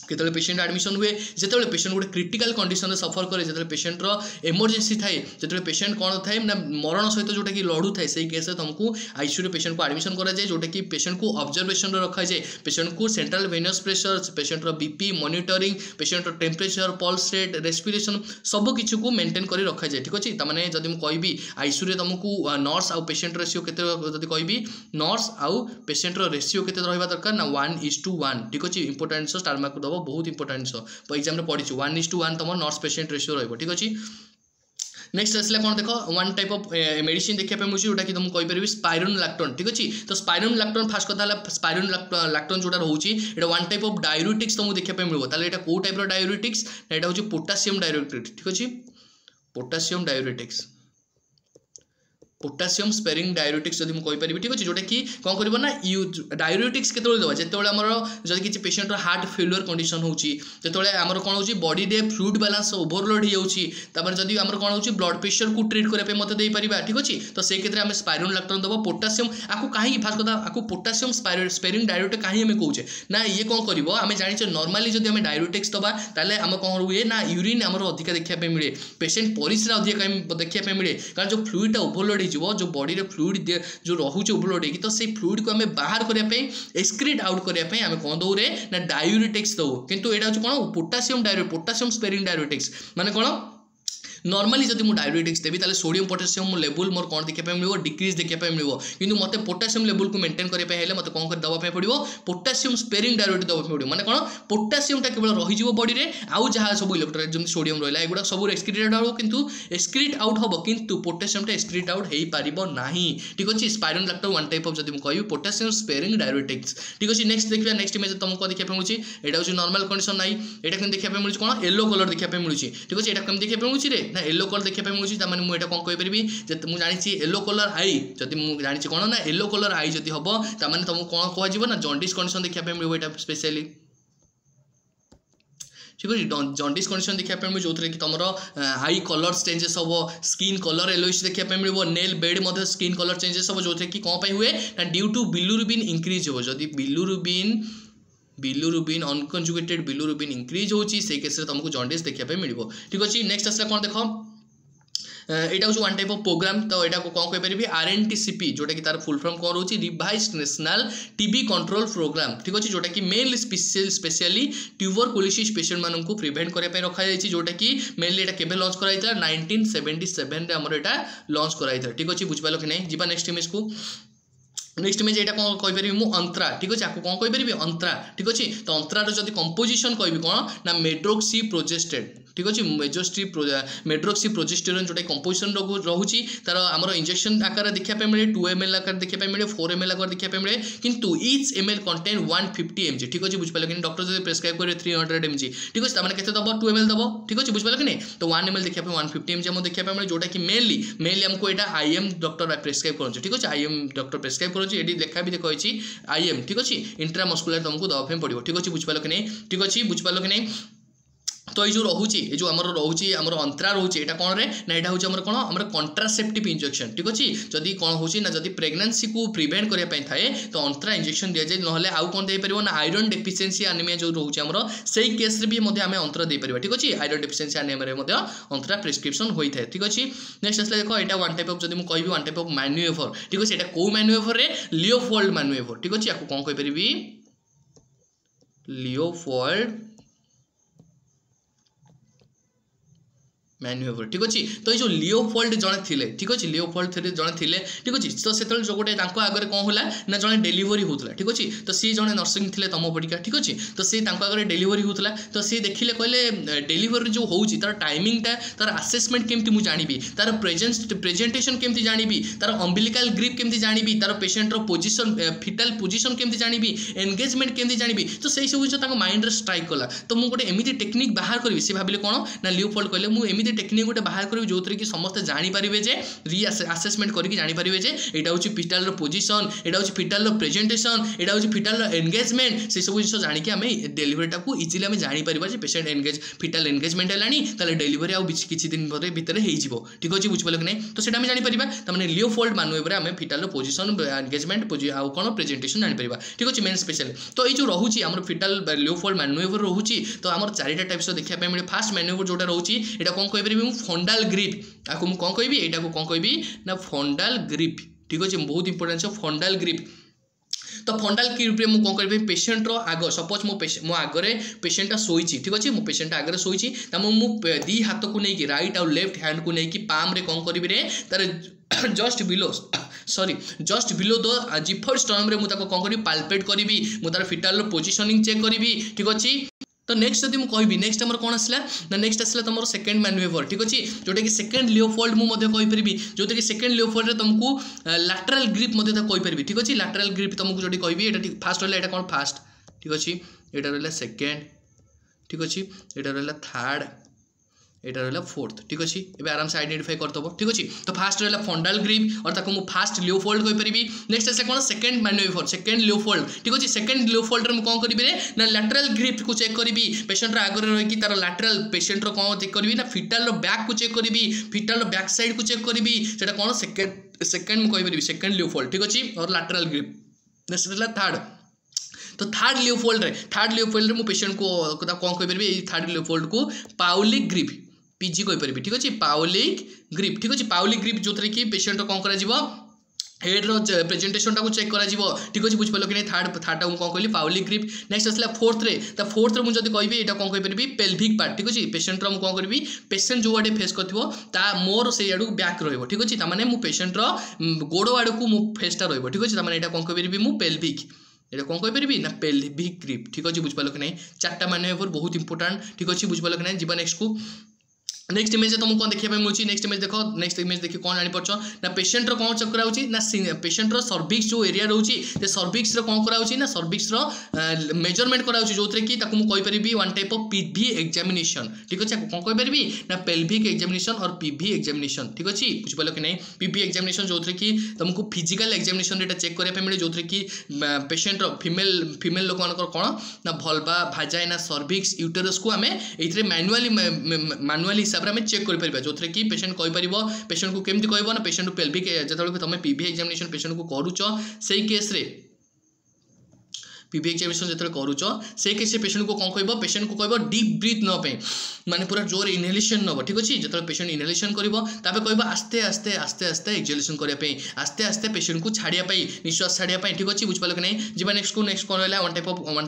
केतले पेशेंट एडमिशन हुए जिते पेशेंट गोटे क्रिटिकल कंडीशन सफर करे जिते पेशेंट रो इमरजेंसी थाए जिते पेशेंट कौन थाए ना मरण सहित जोटा कि लड़ू थाए से केस तुमको आईसीयू रे पेशेंट को एडमिशन करा जाए जोटा कि पेशेंट को ऑब्जर्वेशन रे रखा जाए पेशेंट को सेंट्रल वेनस प्रेशर पेशेंट रो बीपी मॉनिटरिंग पेशेंट रो टेम्परेचर पल्स रेट रेस्पिरेशन सब किसी को मेंटेन कर रखा जाए ठीक अच्छे। तमाने जदि मुझे कहबी आईसीयू रे तुमको नर्स आउ पेशेंट रेशियो केते जदि कहबी नर्स आउ पेशेंट रो रेशियो केते रहबा दरकार ना 1:1 ठीक अच्छे। इंपोर्टेंट स्टार मार्क दबो बहुत इंपोर्टेंट एग्जाम में पढ़ी 1:1 तुम नर्स पेशेंट रेशियो रही ठीक अच्छे। नेक्स्ट आसला कौन देख वन टाइप ऑफ मेडिसिन देखा मिलूँ जोटा कि तुमको कहीपर स्पाइरोनोलैक्टोन ठीक अच्छे। तो स्पाइरोनोलैक्टोन फास्ट कथा स्पाइरोनोलैक्टोन जोटा रोचे ये वन टाइप ऑफ डायूरेटिक्स तुमको देखा मिलो ताले कौ टाइप डायूरेटिक्स ना यहाँ हूँ पोटासियम डायूरेटिक्स ठीक अच्छे। Potassium diuretics potassium sparing diuretics जब मुझे कहीपर ठीक अच्छे जोटा कि कौन कर ना डायूरेटिक्स केत दबा जो आमर जब किसी पेशेंट हार्ट फेल्युअर कंडीशन होते आमर कौन हो बॉडी रे फ्लूइड बैलेंस ओवरलोड हो जब आमर कौन हो ब्लड प्रेशर को ट्रीट करने मत दे पारिबा ठीक अच्छे। तो से क्षेत्र में स्पाइरोनोलैक्टोन दबा पोटासियम आपको कहीं फास्ट कथा आपको पोटासियम स्पेरिंग डायूरेटिक कहीं आम कहे ना ये कौन कर आम जाने नॉर्मली जब आम डायूरेटिक्स दबा ताले आम कौन हुए ना यूरिन आमर अधिक देखा मिले पेशेंट परिस्रा अधिक देखा मिले कारण जो फ्लूइडटा ओवरलोड जो बॉडी रे फ्लूइड जो रोचे ओवरलोड होगी तो से फ्लूइड को आम बाहर करने एक्सक्रीट आउट करने आम कौन दौ ना डायूरेटिक्स दौ किंतु यहाँ हूँ कौन पोटासियम स्पेरिंग डायूरेटिक्स माने कौन नॉर्मली जब मुझे डायूरेटिक्स देवी ताले सोडियम पोटासियम लेवल मोर कौन देखा मिलो डिक्रीज देखा मिलो किंतु मत पोटासियम लेवल को मेंटेन करने मत कौन कर दवाई पड़ो पोटासियम स्पेरिंग डायूरेटिक दवाई पड़ो माने कौन पोटासियमटा केवल रही बॉडी रे आउ जहाँ सब इलेक्ट्रोलाइट जमी सोडियम रहा एगुड़ा सब एक्सक्रीटेड हो किंतु एक्सक्रीट आउट हम किंतु पोटासियमटा एक्सक्रीट आउट हो पारिबो नाही ठीक अच्छे। स्पाइरोनोलैक्टोन वन टाइप ऑफ जब मुझे कह पोटासियम स्पेरिंग डायूरेटिक्स ठीक अच्छे। नेक्स्ट देखिए नेक्स्ट इमेज तुमको देखा मिलूँ यहाँ हूँ नॉर्मल कंडीशन नाई यहाँ कम देखा मिलूँ कौन येलो कलर देखा मिलूँ ठीक अच्छे। यहाँ कम देखा मिलूँ रे ना येलो कलर देखा मिलूँ तार मुझे कौन कहीपर मुझे जानी येलो कलर आई जब मुझे जानी कौन ना येलो कलर आई जब हम तार तुमको कौन कह जॉन्डिस कंडीशन देखा मिलो यहाँ स्पेशली ठीक है। जॉन्डिस कंडीशन देखा मिले जो कि तुम आई कलर चेंजेस हम स्किन कलर येलोइश देखा मिलो nail bed skin colour changes हम जो कि कौन हुए ना ड्यू टू बिलिरुबिन इंक्रीज हो जदि बिलिरुबिन अनकंजुगेटेड बिलिरुबिन इंक्रीज होची से केस तुमको जॉन्डिस देखा मिलो ठीक अच्छे। नेक्स्ट आसला कौन देख यहाँ हूँ वन टाइप ऑफ प्रोग्राम तो यहाँ को कौन कहीपर RNTCP जोटा कि तार फुल फॉर्म कौन रोचे revised national TB control programme ठीक अच्छे जोटा कि मेनली स्पेशली ट्यूबरकुलोसिस पेशेंट मानक को प्रिवेंट करने रखा जाए जोटा कि मेनली यहाँ केबे लॉन्च कराइला 1977 आमर यहाँ लॉन्च कराइला ठीक अच्छे बुझिपाल कि नहीं। जी नेक्स्ट इमेज को नेक्स्ट इमेज यहाँ कौन कहीपर मुझे अंतरा ठीक अच्छे आपको कौन कहीपर अंतरा ठीक अच्छे। तो अंतरार जब कंपोजिशन कहि कौन ना मेड्रोक्सी प्रोजेस्टेड ठीक अच्छे मेड्रोक्सी प्रोजेस्टेरोन जोटा कंपोजिशन रोचे तार आमर इंजेक्शन आकार देखा मिले 2 ml आकार देखा मिले 4 ml आकार देखा मिले किंतु ईच ml कंटेन 150 mg ठीक अच्छे बुझिपाल कि डॉक्टर जो प्रेस्क्राइब करे 300 mg ठीक अच्छे तार केते दब 2 ml दब ठीक अच्छे बुझिपाल कि नहीं। तो 1 ml देखा 150 mg देखा मिले जोटा कि मेनली हमको यहाँ IM डॉक्टर प्रेस्क्राइब कर ठीक अच्छे IM डॉक्टर प्रेस्क्राइब कर ये देखा भी देखी IM ठीक अच्छे इंट्रामस्कुलर तुमको दवाई पड़ो ठीक अच्छे बुझिपाल कि नहीं ठीक अच्छे बुझिपाल कि नहीं। तो ये जो रोचे ये जो आमर रोचे आमर अंतरा रोचे यहाँ कौन रे ना यहाँ हूँ आमर कौन आमर कंट्रासेप्टिव इंजेक्शन ठीक अच्छे। जदि कौन हो ना जदि प्रेगनेंसी को प्रिवेंट करने थाए तो अंतरा इंजेक्शन दि जाए ना आउ कौन दे पार ना आयरन डेफिशिएंसी एनीमिया जो रोचे आमर से केस भी आम अंतरा दे पार ठीक अच्छे। आयरन डेफिशिएंसी एनीमिया अंतरा प्रेस्क्रिप्शन होता है ठीक अच्छे। नेक्स्ट आसला देख यहाँ वन टाइप ऑफ जब मुझे कह वन टाइप ऑफ मैनुएवर ठीक अच्छे। यहाँ कौ मैनुएवर लियोफोल्ड मैनुएवर ठीक अच्छे। आपको कौन कहीपर लियोफोल्ड मैन्युएवर ठीक अच्छे। तो ये जो लियोपोल्ड जड़े थे ठीक अच्छे लियोपोल्ड जड़े थे ठीक अच्छे। तो से जो गोटे आगे कौन होला ना जड़े डेलीवरी होता ठीक अच्छे। तो सी जड़े नर्सिंग थे तुम पटिका ठीक अच्छे। तो सी आगे डेलीवरी होता तो सी देखिले कहले डेलीवरी जो होची तार टाइमिंगटा तार आसेसमेंट केमती मु जानिबी तार प्रेजेंटेशन केमती जानिबी तार अम्बिलिकल ग्रिप केमती जानिबी तार पेशेंट रो पोजीशन फिटल पोजीशन केमती जानिबी एंगेजमेंट केमती जानिबी। तो सही सब जिन माइंड रे स्ट्राइक कला तो मु गोटे एमिति टेक्निक बाहर करी से भाबिले कोन ना लियोपोल्ड कहले मु एमिति टेक्निक गोटे बाहर करी जो कि समस्त जानी पारिबे जे री असेसमेंट करके जानी पारिबे जे एटा होची फिटल रो पोजीशन एटा होची फिटल रो प्रेजेंटेशन एटा होची फिटल रो एंगेजमेंट से सब जिन जानी कि आमे डेलीवरीटा को इजीली आमे जानी पारिबा जे पेशेंट एंगेज फिटल एंगेजमेंट हेलानी ताले डेलीवरी आ किछि दिन भितर हे जिवो ठीक अछि बुझ पलक नै। तो सेटा आमे जानी पारिबा त माने लियोपोल्ड मैन्युएवर आमे फिटल रो पोजीशन एंगेजमेंट आ कोन प्रेजेंटेशन जानी पारिबा ठीक अछि मेन स्पेशल। तो ए जो रहूची हमर फिटल लियोपोल्ड मैन्युएवर रहूची तो हमर चारिटा टाइप्स देखिया पे मिले। फर्स्ट मैन्युएवर जोटा रहूची एटा कोन कहबे मु फंडाल ग्रिप आको मु कोन कहबी एटा को कोन कहबी ना फंडाल ग्रिप ठीक अछि बहुत इंपोर्टेंट है फंडाल ग्रिप। तो फंडाल ग्रिप रे मु कोन करबे पेशेंट रो आगो सपोज मो आगरे पेशेंट सोईची ठीक अछि मो पेशेंट आगरे सोईची त मु दी हाथ को नै कि राइट और लेफ्ट हैंड को नै कि पाम रे कोन करबी रे तार just below just below the xiphisternum रे मु ताको कोन करबी पाल्पेट करबी मु तार फिटल रो पोजीशनिंग चेक करबी ठीक अछि। तो नेक्स्ट जब मुझे कहबी नेक्स्ट आमर कौन आसला ना नेक्स्ट आसला तुम सेकेंड मैन्युएवर ठीक अच्छे जोटा कि सेकेंड लियोपोल्ड मुझे जोटा कि सेकेंड लियोपोल्ड तुमको लैटरल ग्रिप कहीपरि ठीक अच्छे लैटरल ग्रिप तुमको जो कहबी फास्ट रहा कौन फास्ट ठीक अच्छे यहाँ रहा सेकेंड ठीक अच्छे यहाँ रहा थर्ड एटा रहा फोर्थ ठीक अच्छे ये आराम से आइडेंटिफाई करदब ठीक अच्छे। तो फास्ट रहा फंडाल ग्रिप और ताको मु फास्ट लियोपोल्ड कहीपरि। नेक्स्ट आसला कौन सेकेंड मैन्युएवर सेकेंड लियोपोल्ड ठीक अच्छे सेकेंड लियोपोल्ड रे मु कौन करिबे रे ना लैटरल ग्रिप को चेक करी पेशेंट रो आगे रही तार लैटरल पेशेंट रो कौन चेक करी ना फिटल रो बैक को चेक करी फिटल रो बैक साइड को चेक करी सेटा कौन सेकेंड मु कहीपरि सेकेंड लियोपोल्ड ठीक अच्छे और लैटरल ग्रिप। नेक्स्ट रहा थर्ड तो थर्ड लियोपोल्ड रे मु पेशेंट को कौन कहीपरि थर्ड लियोपोल्ड को पाउलिक ग्रिप पीजी कहीपरि ठीक अच्छे पाउलिक ग्रिप ठीक अच्छे पाउलिक ग्रिप जो कि पेशेंट कौन करा हेड रो प्रेजेंटेशन टाको चेक करा जीवो ठीक अच्छे बुझ पाल कि थर्ड टाको कौन कहली पाउलिक ग्रिप। नेक्स्ट आसला फोर्थ रे मुझे कहबी एटा कौन कहीपरि पेल्विक पार्ट ठीक अच्छे पेशेंट रो कौन करी पेशेंट जो आड़े फेस करथिबो ता मोर से आड़ू बैक रहइबो ठीक अच्छे तामाने मु पेशेंट रो गोड़ आड़ू को मु फेसटा रहइबो ठीक अच्छे तामाने एटा कौन कहीपरि मु पेल्विक एटा कौन कहीपरि ना पेल्विक ग्रिप ठीक अच्छे बुझ पाल कि चारटा मैन्युएवर बहुत इंपोर्टेंट ठीक अच्छे बुझ पाल कि जीवा नेक्स्ट को। नेक्स्ट इमेज तुमको कौन देखा मिलूँ नेक्स्ट इमेज देख नेक्स्ट इमेज देखिए कौन जापर ना पेशेंट कौन चेक कराऊँ ना पेशेंट सर्विक्स जो एरिया रोचे सर्विक्स कौन कराऊँ ना सर्विक्स मेजरमेंट कराऊँ जो कि कहीपरि one type of PV examination ठीक अच्छे कौन कहीपरि ना पेल्विक एग्जामिनेशन और पीवी एग्जामिनेशन ठीक अच्छे बुझिपाल कि नहीं पीवी एग्जामिनेशन जो कि तुमको फिजिकल एग्जामिनेशन एटा चेक करने मिले जो कि पेशेंट फीमेल लोक मान कौन ना भल्वा भाजाइना सर्विक्स यूटेरस को आम ये मैनुअली आम चेक कर जो कि पेशेंट कहीपर पेशेंट को केमती कह ना पेशेंट पेल्विक जो तुम पीवी एग्जामिनेशन पेशेंट को करुच से केस रे पीवी एग्जामिनेशन जो करुच से केस पेशेंट को कौन कह पेशेंट को कह डीप ब्रीथ नापे माने पूरा जोर इनहेलेशन नब ठीक अच्छे जो पेशेंट इनहेलेशन कर कह आस्ते आस्ते आस्ते आस्ते एक्सहेलेशन करने आस्ते आस्ते पेशेंट को छाड़ापी निश्वास छाड़ापी ठीक अच्छे बुझिपाल कि नहीं जी नेक्स्ट कौन रहा one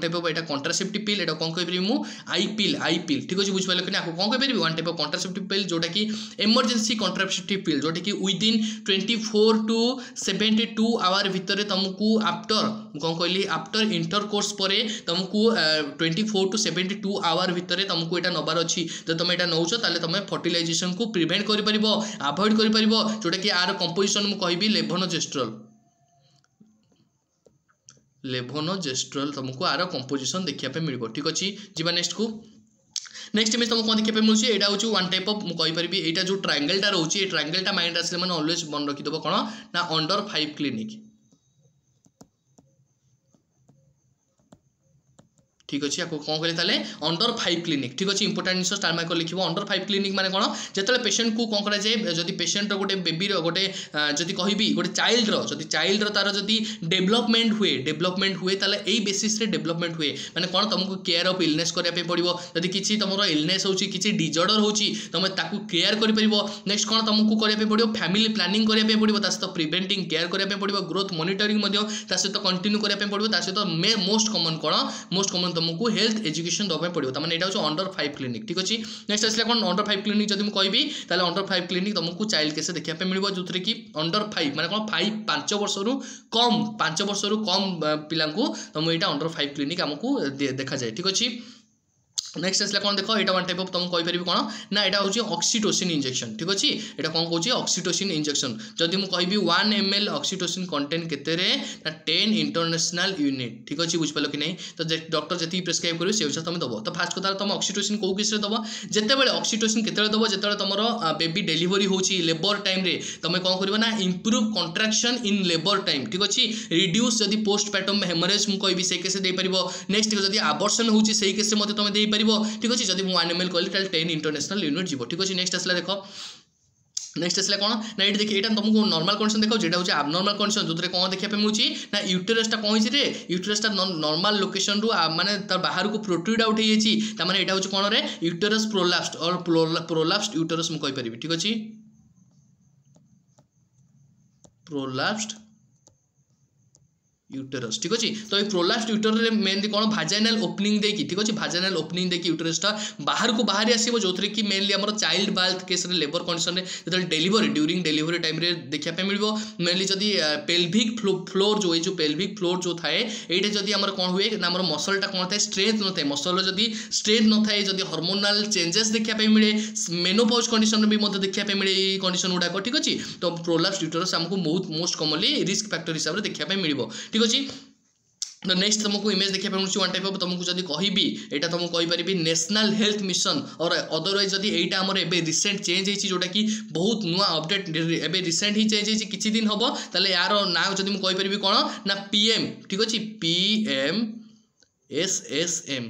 type of Etah contraceptive पिल एटा कौन कहीपरि मु आई पिल ठीक अच्छे बुझिपाल कि नहीं कौन कहीपरि one type of contraceptive pill जोटा कि इमरजेंसी कॉन्ट्रासेप्टिव पिल जोटा कि विदिन 24 to 72 आवर भितर तुमको आफ्टर कौन कहली आफ्टर इंटरकोर्स पर तुमको 24 to 72 आवर भितर तुमको एटा नबार अच्छी तो तुम यहाँ नौच तुम फर्टिलाइजेशन को प्रिवेंट कर अवॉइड कर जोटा कि आर कंपोजिशन मु कहबी लेभोनोजेस्ट्रल तुमको आर कंपोजिशन देखा मिल ठीक अच्छे जीवा नेक्स्ट को। नेक्स्ट इमेज तुमको कौन देखा मिलूँ यहाँ हूँ वन टाइप ऑफ मुझे यहाँ जो ट्रायंगलटा रोचे ट्रायंगलटा माइंड आसले मैंने ऑलवेज मन रखिदेव कौन ना अंडर 5 क्लिनिक ठीक अच्छे आपको कौन कहले अंडर 5 क्लिनिक ठीक अच्छे इंपोर्टेंट जिन स्टार मार्कर लिखो अंडर 5 क्लिनिक माने कौन जो पेशेंट को कौन कराए जदि पेशेंट गोटे बेबी गोटे जदि कहबी गोटे चाइल्ड तार जदि डेवलपमेंट हुए ताले एई बेसिस रे डेवलपमेंट हुए माने कौन तुमको केयर ऑफ इलनेस करने पड़ो जदि किसी तुम इलनेस हो किसी डिजॉर्डर हो तुम ताकू केयर कर नेक्स्ट कौन तुमको करने पड़ो फैमिली प्लानिंग करने पड़ो सहित प्रिवेंटिंग केयर करने पड़ो ग्रोथ मॉनिटरिंग सहित कंटिन्यू करने पड़ो सहित मोस्ट कॉमन कौन मोस्ट कॉमन तुमको हेल्थ एजुकेशन दवा पड़ो तार यहाँ हूँ अंडर 5 क्लिनिक ठीक अच्छे। नेक्स्ट आसला कौन अंडर 5 क्लिनिक जब मुझे कहबी ताले अंडर 5 क्लिनिक तुमको चाइल्ड केस देखा मिले जो कि अंडर 5 माने कौन 5 वर्ष कम 5 वर्ष कम पिला तुम यहाँ अंडर 5 क्लिनिक आमको देखा जाए ठीक अच्छे। नेक्स्ट आसला कौन देख यहाँ वन टाइप ऑफ तुम कहीपर कौन ना यहाँ हूँ ऑक्सीटोसिन इंजेक्शन ठीक अच्छे। यहाँ कौन कौन ऑक्सीटोसिन इंजेक्शन जदि मुझे कहबी 1 ml ऑक्सीटोसिन कंटेंट केते ना 10 इंटरनेशनल यूनिट ठीक अच्छे बुझिपाल कि नहीं। तो डॉक्टर जी प्रेस्क्राइब करेंगे से अनुसार तुम दब। तो फास्ट कथा तुम ऑक्सीटोसिन कौ किस दब जिते ऑक्सीटोसिन केते दब जो तुम बेबी डेलीवरी होची लेबर टाइम रे तुम कौन कर ना इंप्रूव कंट्राक्शन इन लेबर टाइम ठीक अच्छे। रिड्यूस जदि पोस्ट पैटर्म हेमरेज मुझे कहबी से केस दे पार। नेक्स्ट जदि आबर्सन होची से केस तुम दे पार ठीक अच्छे। जब 1 ml कहली 10 इंटरनेशनल यूनिट जीव ठीक अच्छे। नेक्स्ट आसला देख नेक्स्ट आसला कौन ना ये देखिए यहाँ तुमको नॉर्मल कंडीशन देखो जेटा हूँ आबनॉर्मल कंडीशन जो कौन देखा मिलूँ ना यूटेरसटा कौन है यूटेरसटा नॉर्मल लोकेशन रु माने तार बाहर को प्रोट्रूड आउट हो माने यहाँ हूँ कौन रे यूटेरस प्रोलाप्स्ड और प्रोलाप्स्ड यूटेरस मुझे कहीपर ठीक अच्छे। प्रोलाप्स्ड यूटेरस ठीक अच्छे। तो ये प्रोलाप्स्ड यूटेरस मेनली कौन भाजाइनाल ओपनिंग देकी ठीक अच्छे भाजाइनाल ओपनिंग देकी यूटेरसटा बाहर को बाहरी आसो जो कि मेनली आम child birth case rebar condition जो डेलीवरी ड्यूरिंग डेलीवरी टाइम रे देखा मिल मेनली जदि पेल्विक फ्लोर जो पेल्विक फ्लोर जो थाए ये जदि आम कौन हुए ना मसलटा कौन था स्ट्रेंथ न था मसल जदि स्ट्रेंथ न था जदि हार्मोनाल चेंजेस देखा मिले मेनोपॉज कंडीशन भी देखा मिले कंडीशन गुड़ाक ठीक अच्छे। तो प्रोलाप्स्ड यूटेरस आमको बहुत मोस्ट कॉमनली रिस्क फैक्टर हिसाब से देखा मिल ठीक अच्छे। तो नेक्स्ट तुमको इमेज देखा मिलूँ वन टाइप ऑफ तुमको जब कहबी यहाँ तुमको कहीपर नेशनल हेल्थ मिशन और अदरवाइज जदि यहाँ आमर ए रिसेंट चेंज होती जोटा कि बहुत नुआ अपडेट एवं रिसेंट ही चेंज होती किसी दिन हम ताले यार ना जब मुझे कहीपर कौन ना PM ठीक अच्छे PMSSM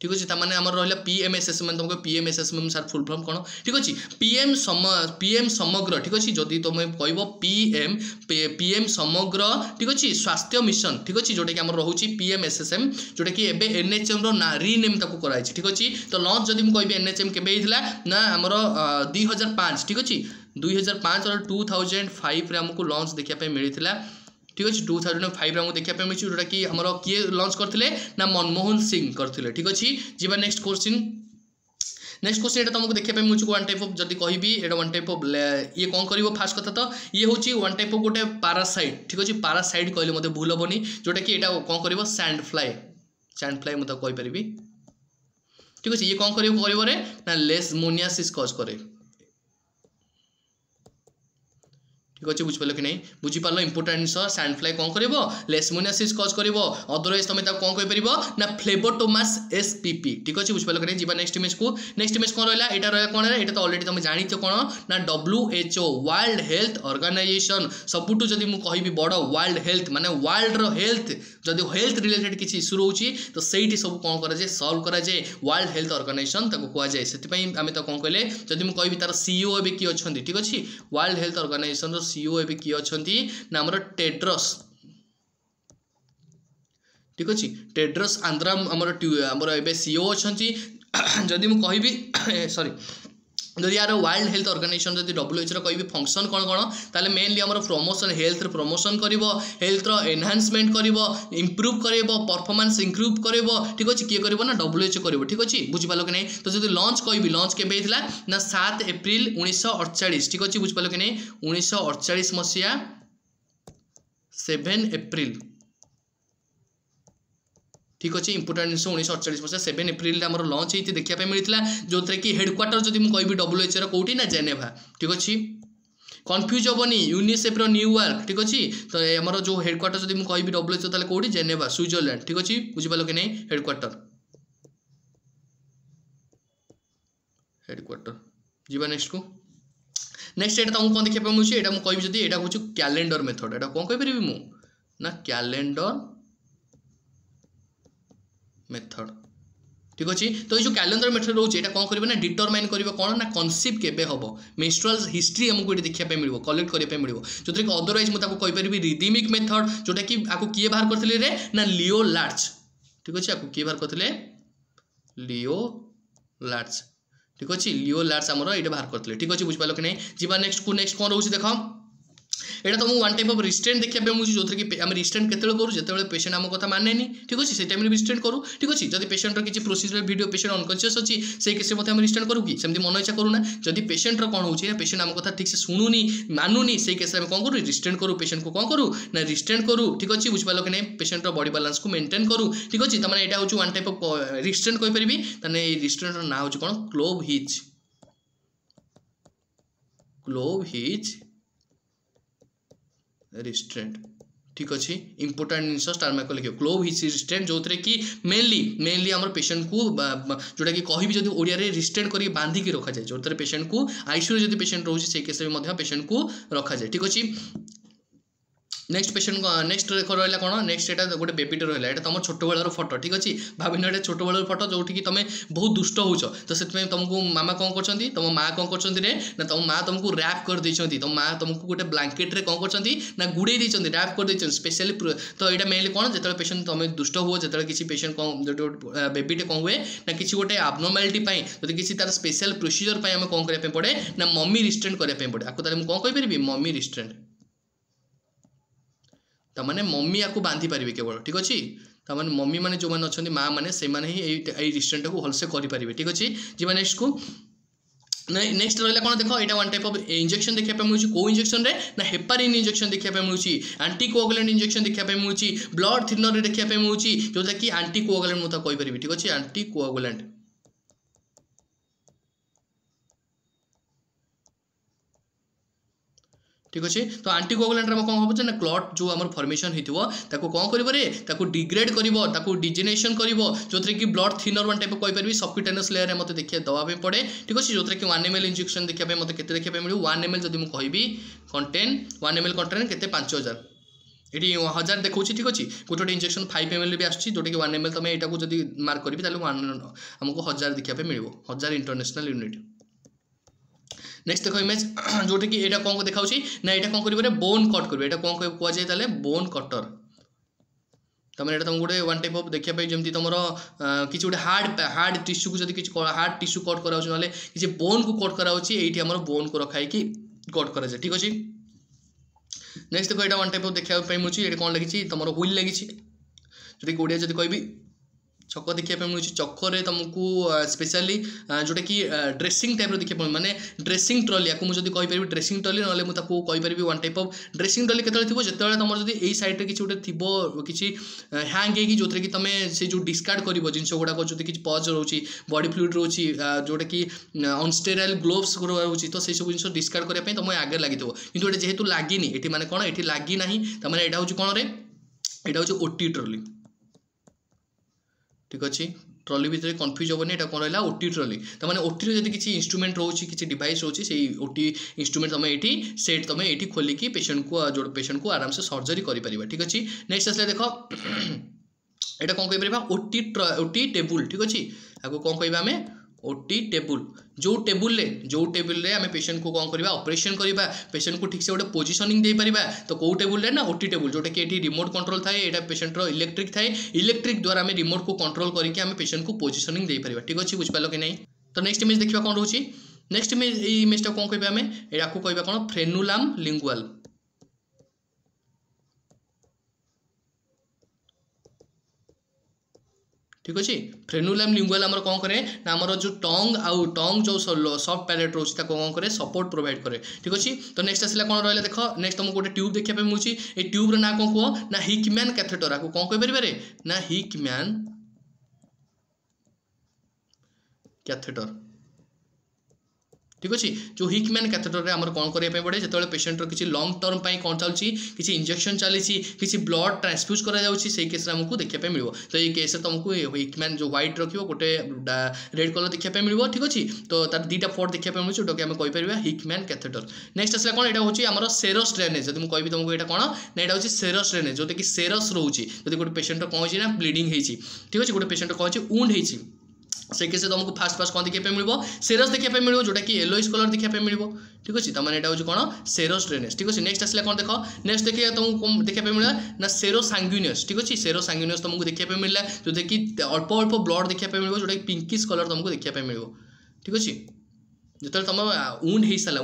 ठीक अच्छे। तार आम रहा PMSSM मैंने तुमको PMSSM सार फुल फॉर्म कौन ठीक अच्छे PM समग्र ठीक अच्छे। जदि तुम कह PM समग्र ठीक अच्छे स्वास्थ्य मिशन ठीक अच्छे जोटा कि आम रोचे PMSSM जोटा कि NHM रीनेम कराई ठीक अच्छे। तो लॉन्च जदि मुझे कह NHM के ना आमर 2005 ठीक अच्छे 2005 और 2005 आमको लॉन्च देखा मिलता ठीक अच्छे। 2005 आमको देखा मिली जोटा कि आम किए लॉन्च करते ना मनमोहन सिंह करते ठीक अच्छे। जी नेक्स्ट क्वेश्चन ये तुमको देखा मिलूँ वन टाइप ऑफ जब कहबी ये वन टाइप ऑफ ये कौन कर फास्ट कथा। तो ये हूँ वन टाइप ऑफ गोटे पारासाइट ठीक अच्छे। पारासाइट कहले मत भूल हेनी जोटा कि यहाँ कौन कर सैंड फ्लाई मुझे कहीपर ठीक अच्छे। ये कौन कर ना लेशमोनियासिस कज करे ठीक अच्छे बुझिपाल कि नहीं बुझीपाल इंपोर्टेंट जिनस सैंड फ्लाई कौन कर लेशमोनियासिस कज कर अदरवाइज तुम कौन कहीपर ना फ्लेबोटोमास SPP ठीक अच्छे बुझिपाल कि नहीं। जी नेक्स्ट इमेज कौन रहा यहाँ रहा कौन है तो अलरेडी तुम जानी कौन ना WHO वर्ल्ड हेल्थ ऑर्गेनाइजेशन सबुठ जब मुझे कहबी बड़ वर्ल्ड हेल्थ माने वर्ल्ड हेल्थ जब हेल्थ रिलेटेड किसी इश्यू रोचे तो सही सब कौन कराए सल्व कराए वर्ल्ड हेल्थ ऑर्गेनाइजेशन कहुए से आम तो कौन कहले जब मुझे कहबी तार CEO ए किए अच्छा ठीक अच्छे। वर्ल्ड हेल्थ ऑर्गेनाइजेशन CEO ए किए अच्छा ना आमर टेड्रस ठीक अच्छे। टेड्रस आंद्राम आमर ए CEO अच्छा जदि मुझे कहबी सॉरी जदि यार वर्ल्ड हेल्थ ऑर्गेनाइजेशन जब WHO कह फंक्शन कौन कौन ताले मेनली आमर प्रमोशन हेल्थ प्रमोशन कर हेल्थ एनहांसमेंट कर इंप्रूव कर परफॉर्मेंस इंप्रूव कर ठीक अच्छे। किए कर ना WHO कर ठीक अच्छे बुझिपाल कि नहीं। तो जब लॉन्च कहबी लॉन्च के ना 7 एप्रिल 1948 ठीक अच्छे बुझिपाल कि नहीं 1948 मसीहा 7 एप्रिल ठीक अच्छे। इंपोर्टेंट जिन 1948 मसीहा 7 एप्रिल आम लॉन्च होती देखा मिलता जो कि हेडक्वार्टर जब मुझे कहबी WHO कौटी ना जेनेभा ठीक अच्छे। कन्फ्यूज हेनी यूनिसेफ न्यूयॉर्क ठीक अच्छे। तो आम जो हेडक्वार्टर जब मुझे कहबी WHO ताले कौटी जेनेभा स्विट्जरलैंड ठीक अच्छे बुझिपाल कि नहीं हेडक्वार्टर जी नेक्स्ट को नेक्स्ट यहाँ तुमको कौन देखा मिलूँ यहाँ मुझे कहबी जब यहाँ हूँ कैलेंडर मेथड यहाँ कौन कहीपर मुझे कैलेंडर मेथड ठीक अच्छे। तो ये जो कैलेंडर मेथड रोचे कौन करेंगे ना डिटरमाइन करेंगे कौन ना कनसीव केबे हम मेंस्ट्रुअल हिस्ट्री आमको ये देखा मिले कलेक्ट करने मिले जो कि अदरवाइज मुझे कहीपर रिदमिक मेथड जोटा कि आपको किए बाहर करते रे ना लियो लार्च ठीक अच्छे। आपको किए बाहर करते लियो लार्च ठीक अच्छे। लियो लार्च आमर ये बाहर करते ठीक अच्छे बुझिपाल कि नहीं। जी नेक्स्ट कौन रोचे देख এটা तुमको वन टाइप ऑफ रिस्ट्रेंट देखा मिलूँ जो कि आम रिस्ट्रेंट केत करूँ जो पेशेंट आम कथा माने ठीक अच्छे से टाइम रिस्ट्रेंट करूँ ठीक अच्छे जब पेशेंटर किसी प्रोसीजर वीडियो पेशेंट अनकॉन्शियस अच्छी से केस में रिस्ट्रेंट करूँ कि सेमती मन इच्छा करूना जब पेशेंटर कौन हो पेशेंट आम कथा ठीक से शुणुनी मानुनी से केस में कौन करूँ रिस्ट्रेंट करूँ पेशेंट को कौन करूँ ना रिस्ट्रेंट करूँ ठीक अच्छे बुझिपाल कि नहीं पेशेंटर बॉडी बैलेंस को मेंटेन करूँ ठीक अच्छे तमाने यहाँ हूँ वन टाइप ऑफ रिस्ट्रेंट कहि परिबी तने रिस्ट्रेंटर ना हूँ कौन क्लोव हिज रिस्ट्रेंट ठीक अच्छे इंपोर्टाट जिन स्टार मार्क लिखियो क्लोव हिज रिस्ट्रेंट जो कि मेनली आम पेशेंट को जोटा कि कहि जब ओडिया रे रिस्ट्रेंट करके बांधिकी रखा जाए जो पेशेंट को आईसीयू जब पेशेंट रोचे से केस में पेशेंट को रखा जाए ठीक अच्छे नेक्स्ट पेशेंट नेक्स्ट रहा कौन नेक्स्ट यहाँ गोटे बेबीटे रहा है तुम छोट बेलर फटो ठीक अच्छे भाविन ये छोट बेलर फटो जो कि तुम बहुत दुष्ट होच तो से तुमको मामा कौन कर तुम माँ कौन कर तुम माँ तुमको रैप कर देती तुम माँ तुमको गोटे ब्लांकेट्रे कौन कर गुड़े रैप कर देती स्पेशली तो यहाँ मेनली कौन जो पेशेंट तुम दुष्ट हुआ जो किसी पेशेंट कौन जो बेबीटे कौन हुए ना किसी गोटे आबनर्मालिटी जो किसी तार स्पेशल प्रोसीजर आम कौन करने पड़े ना मम्मी रिस्ट्रेंट करने पड़े आपको ताले कौन कहीपरि मम्मी रिस्ट्रेंट तमाने मम्मी आपको बांधि पारे केवल ठीक अच्छे तमाने मम्मी मैंने जो मैंने अच्छा माँ मैंने से ही रिस्ट्रेंट को भलसे करेंगे ठीक अच्छे जी नेक्स्ट को नेक्स्ट रहा कौन देख यहाँ वन टाइप ऑफ इंजेक्शन देखा मिलूँ कौ इंजेक्शन रे ना हेपारिन इंजेक्शन देखा मिलूँ एंटीकोआगुलेंट इंजेक्शन देखा मिलूँ ब्लड थिनर देखा मिलूँ जोटा कि एंटीकोआगुलेंट मुझे कहीपरि ठीक अच्छे एंटीकोआगुलेंट ठीक अच्छे तो एंटीकोआगुलेंट कौन हम ना क्लॉट जो आम फॉर्मेशन होता कौन कर डिग्रेड कर डिजेनेशन कर जो कि ब्लड थिनर वन टाइप कहीपरि सबक्यूटेनियस लेयर में मतलब देखिए दवाई पड़े ठीक अच्छे जो कि 1 ml इंजेक्शन देखा मतलब के देखा मिलू 1 ml जब मुझे कहि कंटेन 1 ml कंटेन के 5000 ये 1000 देखा ठीक अच्छे गोटे इंजेक्शन 5 ml भी आसूँ जोटा कि 1 ml तुम यहाँ को जब मार्क करी आमको 1000 देखा मिले 1000 इंटरनेशनल यूनिट नेक्स्ट देखो इमेज जोटा कि यहाँ कौन देखा ना यहाँ कौन करेंगे बोन कट करेंगे यहाँ कौन कहुए बोन कटर तुम यहाँ तुम गोटे वन टाइप ऑफ देखा जमी तुम किसी गोटे हार्ड टिश्यू को जब किसी हार्ड टिश्यू कट कराऊँ ना किसी बोन को कट कराऊँ ये आम बोन को रखाई कट कराए ठीक अच्छे नेक्स्ट देखो यहाँ वन टाइप ऑफ देखा मिलूँ ये कौन लगी तुम व्हील लगी जोटा कि ओडिया जब कहि चक देखा मिलूँ चक्कर तुमको स्पेशली जोटा कि ड्रेसिंग टाइप देखा मिले माने ड्रेसिंग ट्रॉली आपको मुझे कहीपरि ड्रेसिंग ट्रॉली ना मुझे कहीपरि one type of dressing trolley केतले थी जो तुम जब यही साइड किसी गोटे थी किसी हैंग होगी जो कि तुम से जो डिस्कार्ड कर जिन गुड़ाक जो किसी पज रोचे बॉडी फ्लूइड रोचे जोटा कि अनस्टेराइल ग्लोव्स रोचे तो से सब जिन डिस्कार्ड करने तुम आगे लगी कि जेहेतु लगिनी ये माने कौन ये लगी ना तमें यहाँ हूँ कौन यहाँ हूँ ओटी ट्रॉली ठीक अच्छे ट्रॉली भितर कन्फ्यूज हेनी यहाँ कौन रहा ओटी ट्रॉली तो मैंने ओटी जब किसी इंस्ट्रूमेंट रोचे किसी डिवाइस रोचे से ओटी इंस्ट्रूमेंट तुम ये सेट तुम ये खोलिकी पेशेंट को जो पेशेंट को आराम से सर्जरी कर ठीक अच्छे नेक्स्ट आसले देख यहाँ कौन कहीपर ओटी टेबुल ठीक अच्छे आपको कौन कह आम ओटी टेबुल जो टेबुल आम पेशेंट को कौन करवा ऑपरेशन करवा पेशेंट को ठीक से गोटे पोजिशनिंग दे पारिबा तो कौ टेबुल ना ओटी टेबुल जोटा कि ये रिमोट कंट्रोल थाए यहाँ पेशेंटर इलेक्ट्रिक थाए इलेक्ट्रिक द्वारा आम रिमोट को कंट्रोल करके आम पेशेंट को पोजिशनिंग दे पारिबा ठीक अच्छे बुझिपाल कि नहीं तो नेक्स्ट इमेज देखा कौन रोचे नेक्स्ट इमेज ये इमेजटा कौन कह आम आपको कहवा कौन फ्रेनुलाम लिंगुआल ठीक अच्छे फ्रेनुलाम लिंगुआल आमर कौन करे ना आमर जो टंग जो सॉफ्ट पैलेट रोचे कौन करे सपोर्ट प्रोवाइड करे ठीक अच्छे तो नेक्स्ट आसला कौन रहा देख नेक्स्ट तुमको गोटे ट्यूब देखा मिलूँ ये ट्यूब्र ना कौन कह ना हिकमैन कैथेटर आपको कौन कहीपर ना हिकमैन कैथेटर ठीक अच्छे जो हिकमैन कैथेटर रे आमर कौन करने पड़े जो पेशेंटर किसी लंग टर्म कौन चलती किसी इंजेक्शन चली किसी ब्लड ट्रांसफ्यूज कर केस आमको देखा मिले तो ये केस तुमको हिकमैन जो व्हाइट रखियो गोटे रेड कलर देखा मिले ठीक अच्छे तो तार दुटा पॉट देखा मिलूँ जोटा कि आम कहीपर हिकमैन कैथेटर नेक्स्ट आसला कौन यहाँ हूँ आम सेरस ड्रेनेज जब मुझे कहि तुमको यहाँ कौन ना यहाँ हूँ सेरस ड्रेनेज जोटा कि सेरस रोचे जब गोटे पेशेंट कौन हो ब्लीडिंग होती ठीक अच्छे गोटे पेशेंट कौन हो वुंड होती से केस तुमको फास्ट कौन देखा मिले सेरस देखा मिले जोटा कि येलोइश कलर देखा मिले ठीक अच्छे तुम यहाँ हूँ कौन सेरस ड्रेनेज ठीक अच्छे नेक्स्ट आसला कौन देख नेक्स्ट देखिए तुमको देखा मिला ना सेरो सांगुइनियस ठीक अच्छे सेरो सांगुइनियस तुमको देखा मिला जो कि अल्प अल्प ब्लड देखा मिले जोटा कि पिंकिश कलर तुमको देखा मिले ठीक अच्छे जो तुम ऊंड हो सारा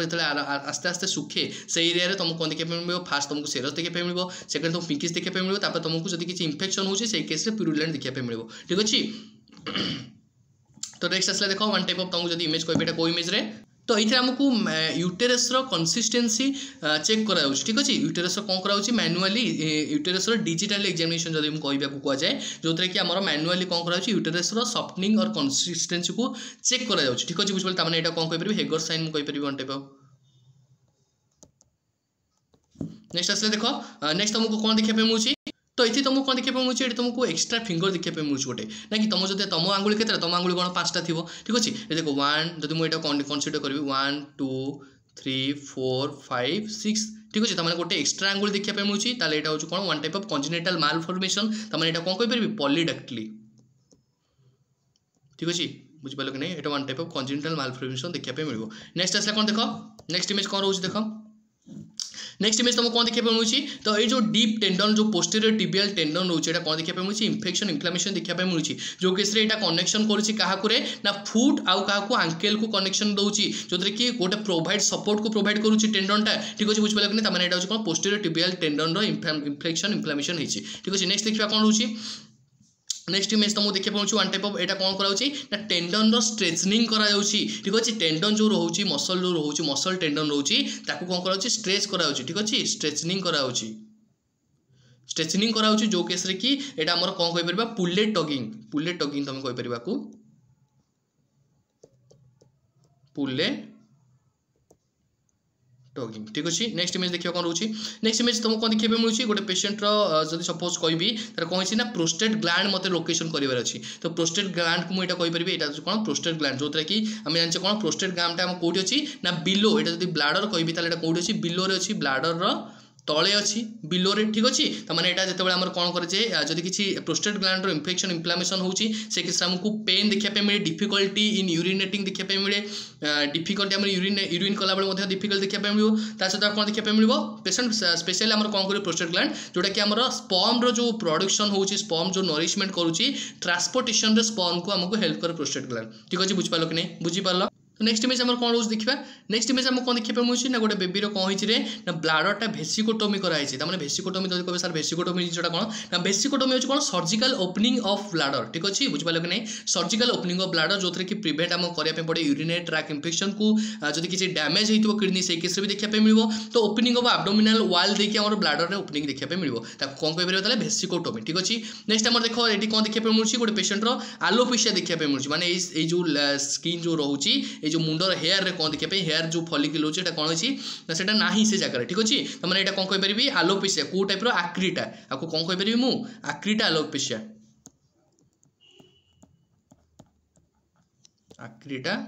जो आस्ते आस्ते सुखे से एरिया तुमको कौन देखा मिले फास्ट तुमको सेरस देखा मिले सेकेंड तुमको पिंकिश देखा मिले तुमको जब किसी इन्फेक्शन हो केस प्यूरुलेंट देखा मिले ठीक अच्छे। तो नेक्स्ट आसला देख वन टाइप ऑफ तुमको जब इमेज कह को इमेज रे तो ये आमको यूटेरस कंसिस्टेंसी चेक करा ठीक अच्छे यूटेरस कौन करा मैनुअली यूटेरस डिजिटल एग्जामिनेशन जब कहवाक कहुए जो थे कि आम मैनुअली कौन करा यूटेरस सफ्टनिंग और कंसिस्टेंसी को चेक करा ठीक अच्छे बुझे तार यहाँ कौन कह हेगर साइन मुझे कहीपर वन टाइप ऑफ। नेक्स्ट आसले देख नेक्स्ट तुमको कौन देखा मिलूँ तो ये तुमको कौन देखा मिलूँ ये तुमको एक्सट्रा फिंगर देखा मिलूँ गोटे ना कि तुम जो तुम आंगुली के तुम आंगुली कौन 5टा थी ठीक अच्छे देखो 1 जब मुझे कनसीडर करी 1 2 3 4 5 6 ठीक अच्छे तमें गोटे एक्सट्रा आंगुली देखा मिलूँ यहाँ हूँ कौन one type of congenital malformation तमें यहाँ कौन कहीपर पॉलीडैक्टिली ठीक अच्छे बुझिपाल कि नहीं ये one type of congenital malformation देखा मिले। नेक्स्ट आसला कौन देख नेक्स्ट इमेज कौन रोज देख नेक्स्ट इमेज तुमको कौन देखा मिलूँ तो ये जो डीप टेंडन जो पोस्टीरियर टिबियल टेंडन रोचे कौन देखा मिलूँ इन्फेक्शन इन्फ्लेमेशन देखा मिलूँ जो केस रे कनेक्शन करुँचे ना फुट आउ क्या आंकेल को कनेक्शन दूसरी जो कि गोटे प्रोवाइड सपोर्ट को प्रोवाइड करुँची टेंडनटा ठीक अच्छे बुझिपाल कि नहीं यहाँ कौन posterior tibial tendon infection inflammation होती ठीक अच्छे। नेक्स्ट देखा कौन रोचे नेक्स्ट इमेज तुमको देखा पाऊँ वन टाइप ऑफ यहाँ कौन करा टेंडन स्ट्रेचनिंग करा ठीक अच्छे टेंडन जो रोचे मसल जो रोचे मसल टेंडन रोचे कौन करा स्ट्रेच करा ठीक अच्छे स्ट्रेचनिंग करा स्ट्रेचनिंग करा जो केस रे कि एटा हमर कौन कहीपर पुलेट टगिंग तुम कहीपर पुले टगिंग ठीक अच्छे। नेक्स्ट इमेज देखिए कौन रोचे नेक्स्ट इमेज तुमको कौन देखा मिलूँ गोटे पेशेंट जब सपोज कहि तार कौन ना प्रोस्टेट ग्लैंड मत लोकेशन करार अच्छी तो प्रोस्टेट ग्लैंड को मुझे कहीपर यहाँ कौन प्रोस्टेट ग्लैंड जो कि आम जाने कौन प्रोस्टेट ग्लैंड आम कौटी अच्छी ना बिलो यहाँ जब ब्लाडर कहि कौटी अच्छी बिलोरे अच्छी ब्लाडर तले अच्छी बिलोरे ठीक अच्छे मैंने यहाँ जो आम कौन करे जब किसी प्रोस्टेट ग्लैंड इन्फेक्शन इन्फ्लेमेशन होची से केस आमको पेन देखा मिले डिफिकल्टी इन यूरिनेटिंग देखा मिले डिफिकल्टी आम यूरिन कला बेले डिफिकल्ट देखा मिले सहित कौन देखा मिले पेशेंट स्पेशली आम कौन करें प्रोस्टेट ग्लैंड जोटा कि आम स्पर्म जो प्रोडक्शन हो स्पर्म जो नरिशमेंट करुँची ट्रांसपोर्टेशन स्पर्म को आमको हेल्प करे प्रोस्टेट ग्लैंड ठीक अच्छे बुझिपाल कि नहीं बुझिपाल। तो नेक्स्ट इमेज आम कौन रोज देखा नेक्स्ट इमेज आम कौन देखा मिलूँ ना गोटे बेबीर कौन होती ना ब्लाडरटा भेसिकोटोमी कराई तार भेसिकोटोमी जब कहे सर भेसिकोटोमी जिसटा कौन ना भेसिकोटोमी हो कौन सर्जिकल ओपनिंग ऑफ ब्लाडर ठीक अच्छे बुझिपाल कि नहीं सर्जिकल ओपनिंग ऑफ ब्लाडर जो कि प्रिवेंट आम करने पड़े यूरिनरी ट्रैक्ट इन्फेक्शन को जब किसी डैमेज हो किडनी से केस भी देखा मिले तो ओपनिंग ऑफ एब्डोमिनल वाल देखिए आम ब्लाडर ओपनिंग देखा मिले कौन कहीपर भेसिकोटोमी ठीक अच्छे। नेक्स्ट आम देख ये कौन देखा मिलूँ गोटे पेशेंटर आलोपेशिया देखा मिलूँ माने जो स्किन जो रोचे जो मुंडर हेयर रे कौन देखा हेयर जो फॉलिकल होची कौन अच्छी ना नहीं से जगह ठीक अच्छे तो मैंने यहाँ कौन कहीपर आलोपेशिया को टाइप आक्रीटा आपको कौन कहीपर मु आक्रीटा आलोपेशिया आक्रीटा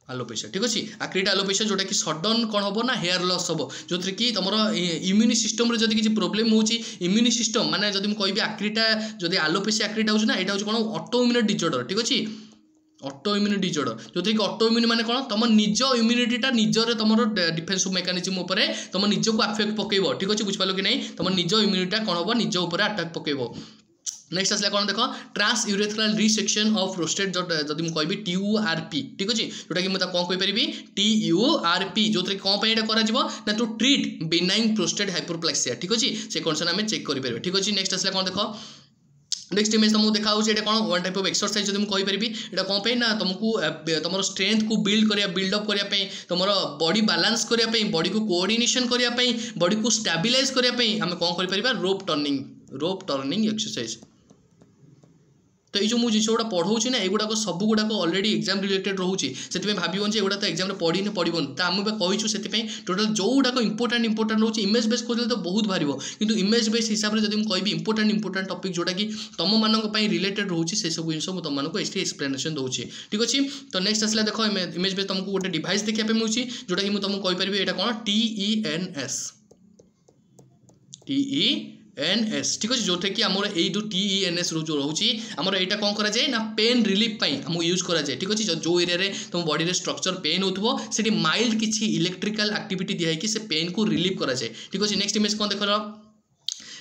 आलोपेशिया ठीक अच्छे आक्रीटा आलोपेशिया जोटा कि सडन कौन हम ना हेयर लॉस हम जो कि तुम इम्यूनि सिस्टम जब किसी प्रोब्लेम हो इम्यूनि सिस्टम माने जब मुझे कहि आक्रीटा जब आलोपेशिया आक्रीटा हो यहाँ हूँ कौन ऑटो इम्यून डिसऑर्डर ठीक अच्छे ऑटो इम्यून डिसऑर्डर जो कि ऑटो इम्यून माने कौन तुम निज इम्यूनिटीटा निजरे तुम डिफेन्स मेकानिज्म तुम निजक आफेक्ट पकेब ठीक अच्छे बुझिपाल कि नहीं तुम निज इम्यूनिटा कौन हम निज उपर आटाक पकेब। नेक्स्ट आसला कौन देख transurethral resection of prostate जब मुझे कहि TURP ठीक अच्छे जोटा कि मुझे कौन कहीपर TURP जो कौन ना टू ट्रीट बेनाइन प्रोस्टेट हाइपरप्लेक्सिया ठीक अच्छे से कंडीशन आम चेक करें ठीक अच्छे। नेक्स्ट आसला कौन देख नेक्स्ट इमेज तुमको देखा ये कौन वन टाइप ऑफ एक्सरसाइज जब मुझे कहीपर यहाँ कौन पे ना तुमको तुम स्ट्रेंथ को बिल्डअप करने तुम बॉडी बैलेंस करने बॉडी को कोऑर्डिनेशन करने बॉडी को स्टेबलाइज करने आम कौन कर रोप टर्निंग एक्सरसाइज तो ये जो मुझे जिन पढ़ाऊँ ना युवाक सब गुड़ाक अलरेडी एग्जाम रिलेटेड रोचे से भावन एगुड़ा तो एग्जाम पढ़ी पड़ोन तो आम कहीचु से टोटाल जो गुड़ाक इंपोर्टाट रोचे इमेज बेस खोजले तो बहुत बाहर किंतु इमेज बेस हिसाब से जब मुझे कहि इंपोर्टाट टॉपिक जोटा कि तुम मानक रिलेटेड रोचे से सब जिन तुम मानक एक्सप्लेनेशन दूसरी ठीक अच्छे। तो नेक्स्ट आसला देख इमेज बेस तुमको गोटे डिवाइस देखा मिलूँ जोटा कि मुझे तुमको कहीपर यहाँ कौन TENS ठीक अच्छे जो कि आम जो TENS जो रोचे आमर यहाँ कौन कराए ना पेन रिलीफ आम यूज कराए ठीक अच्छे जो एरिया तुम बॉडी रे स्ट्रक्चर पेन हो से माइल्ड किसी इलेक्ट्रिकल एक्टिविटी दिखाई से पेन को रिलीफ कराए ठीक अच्छे। नेक्स्ट इमेज कौन देख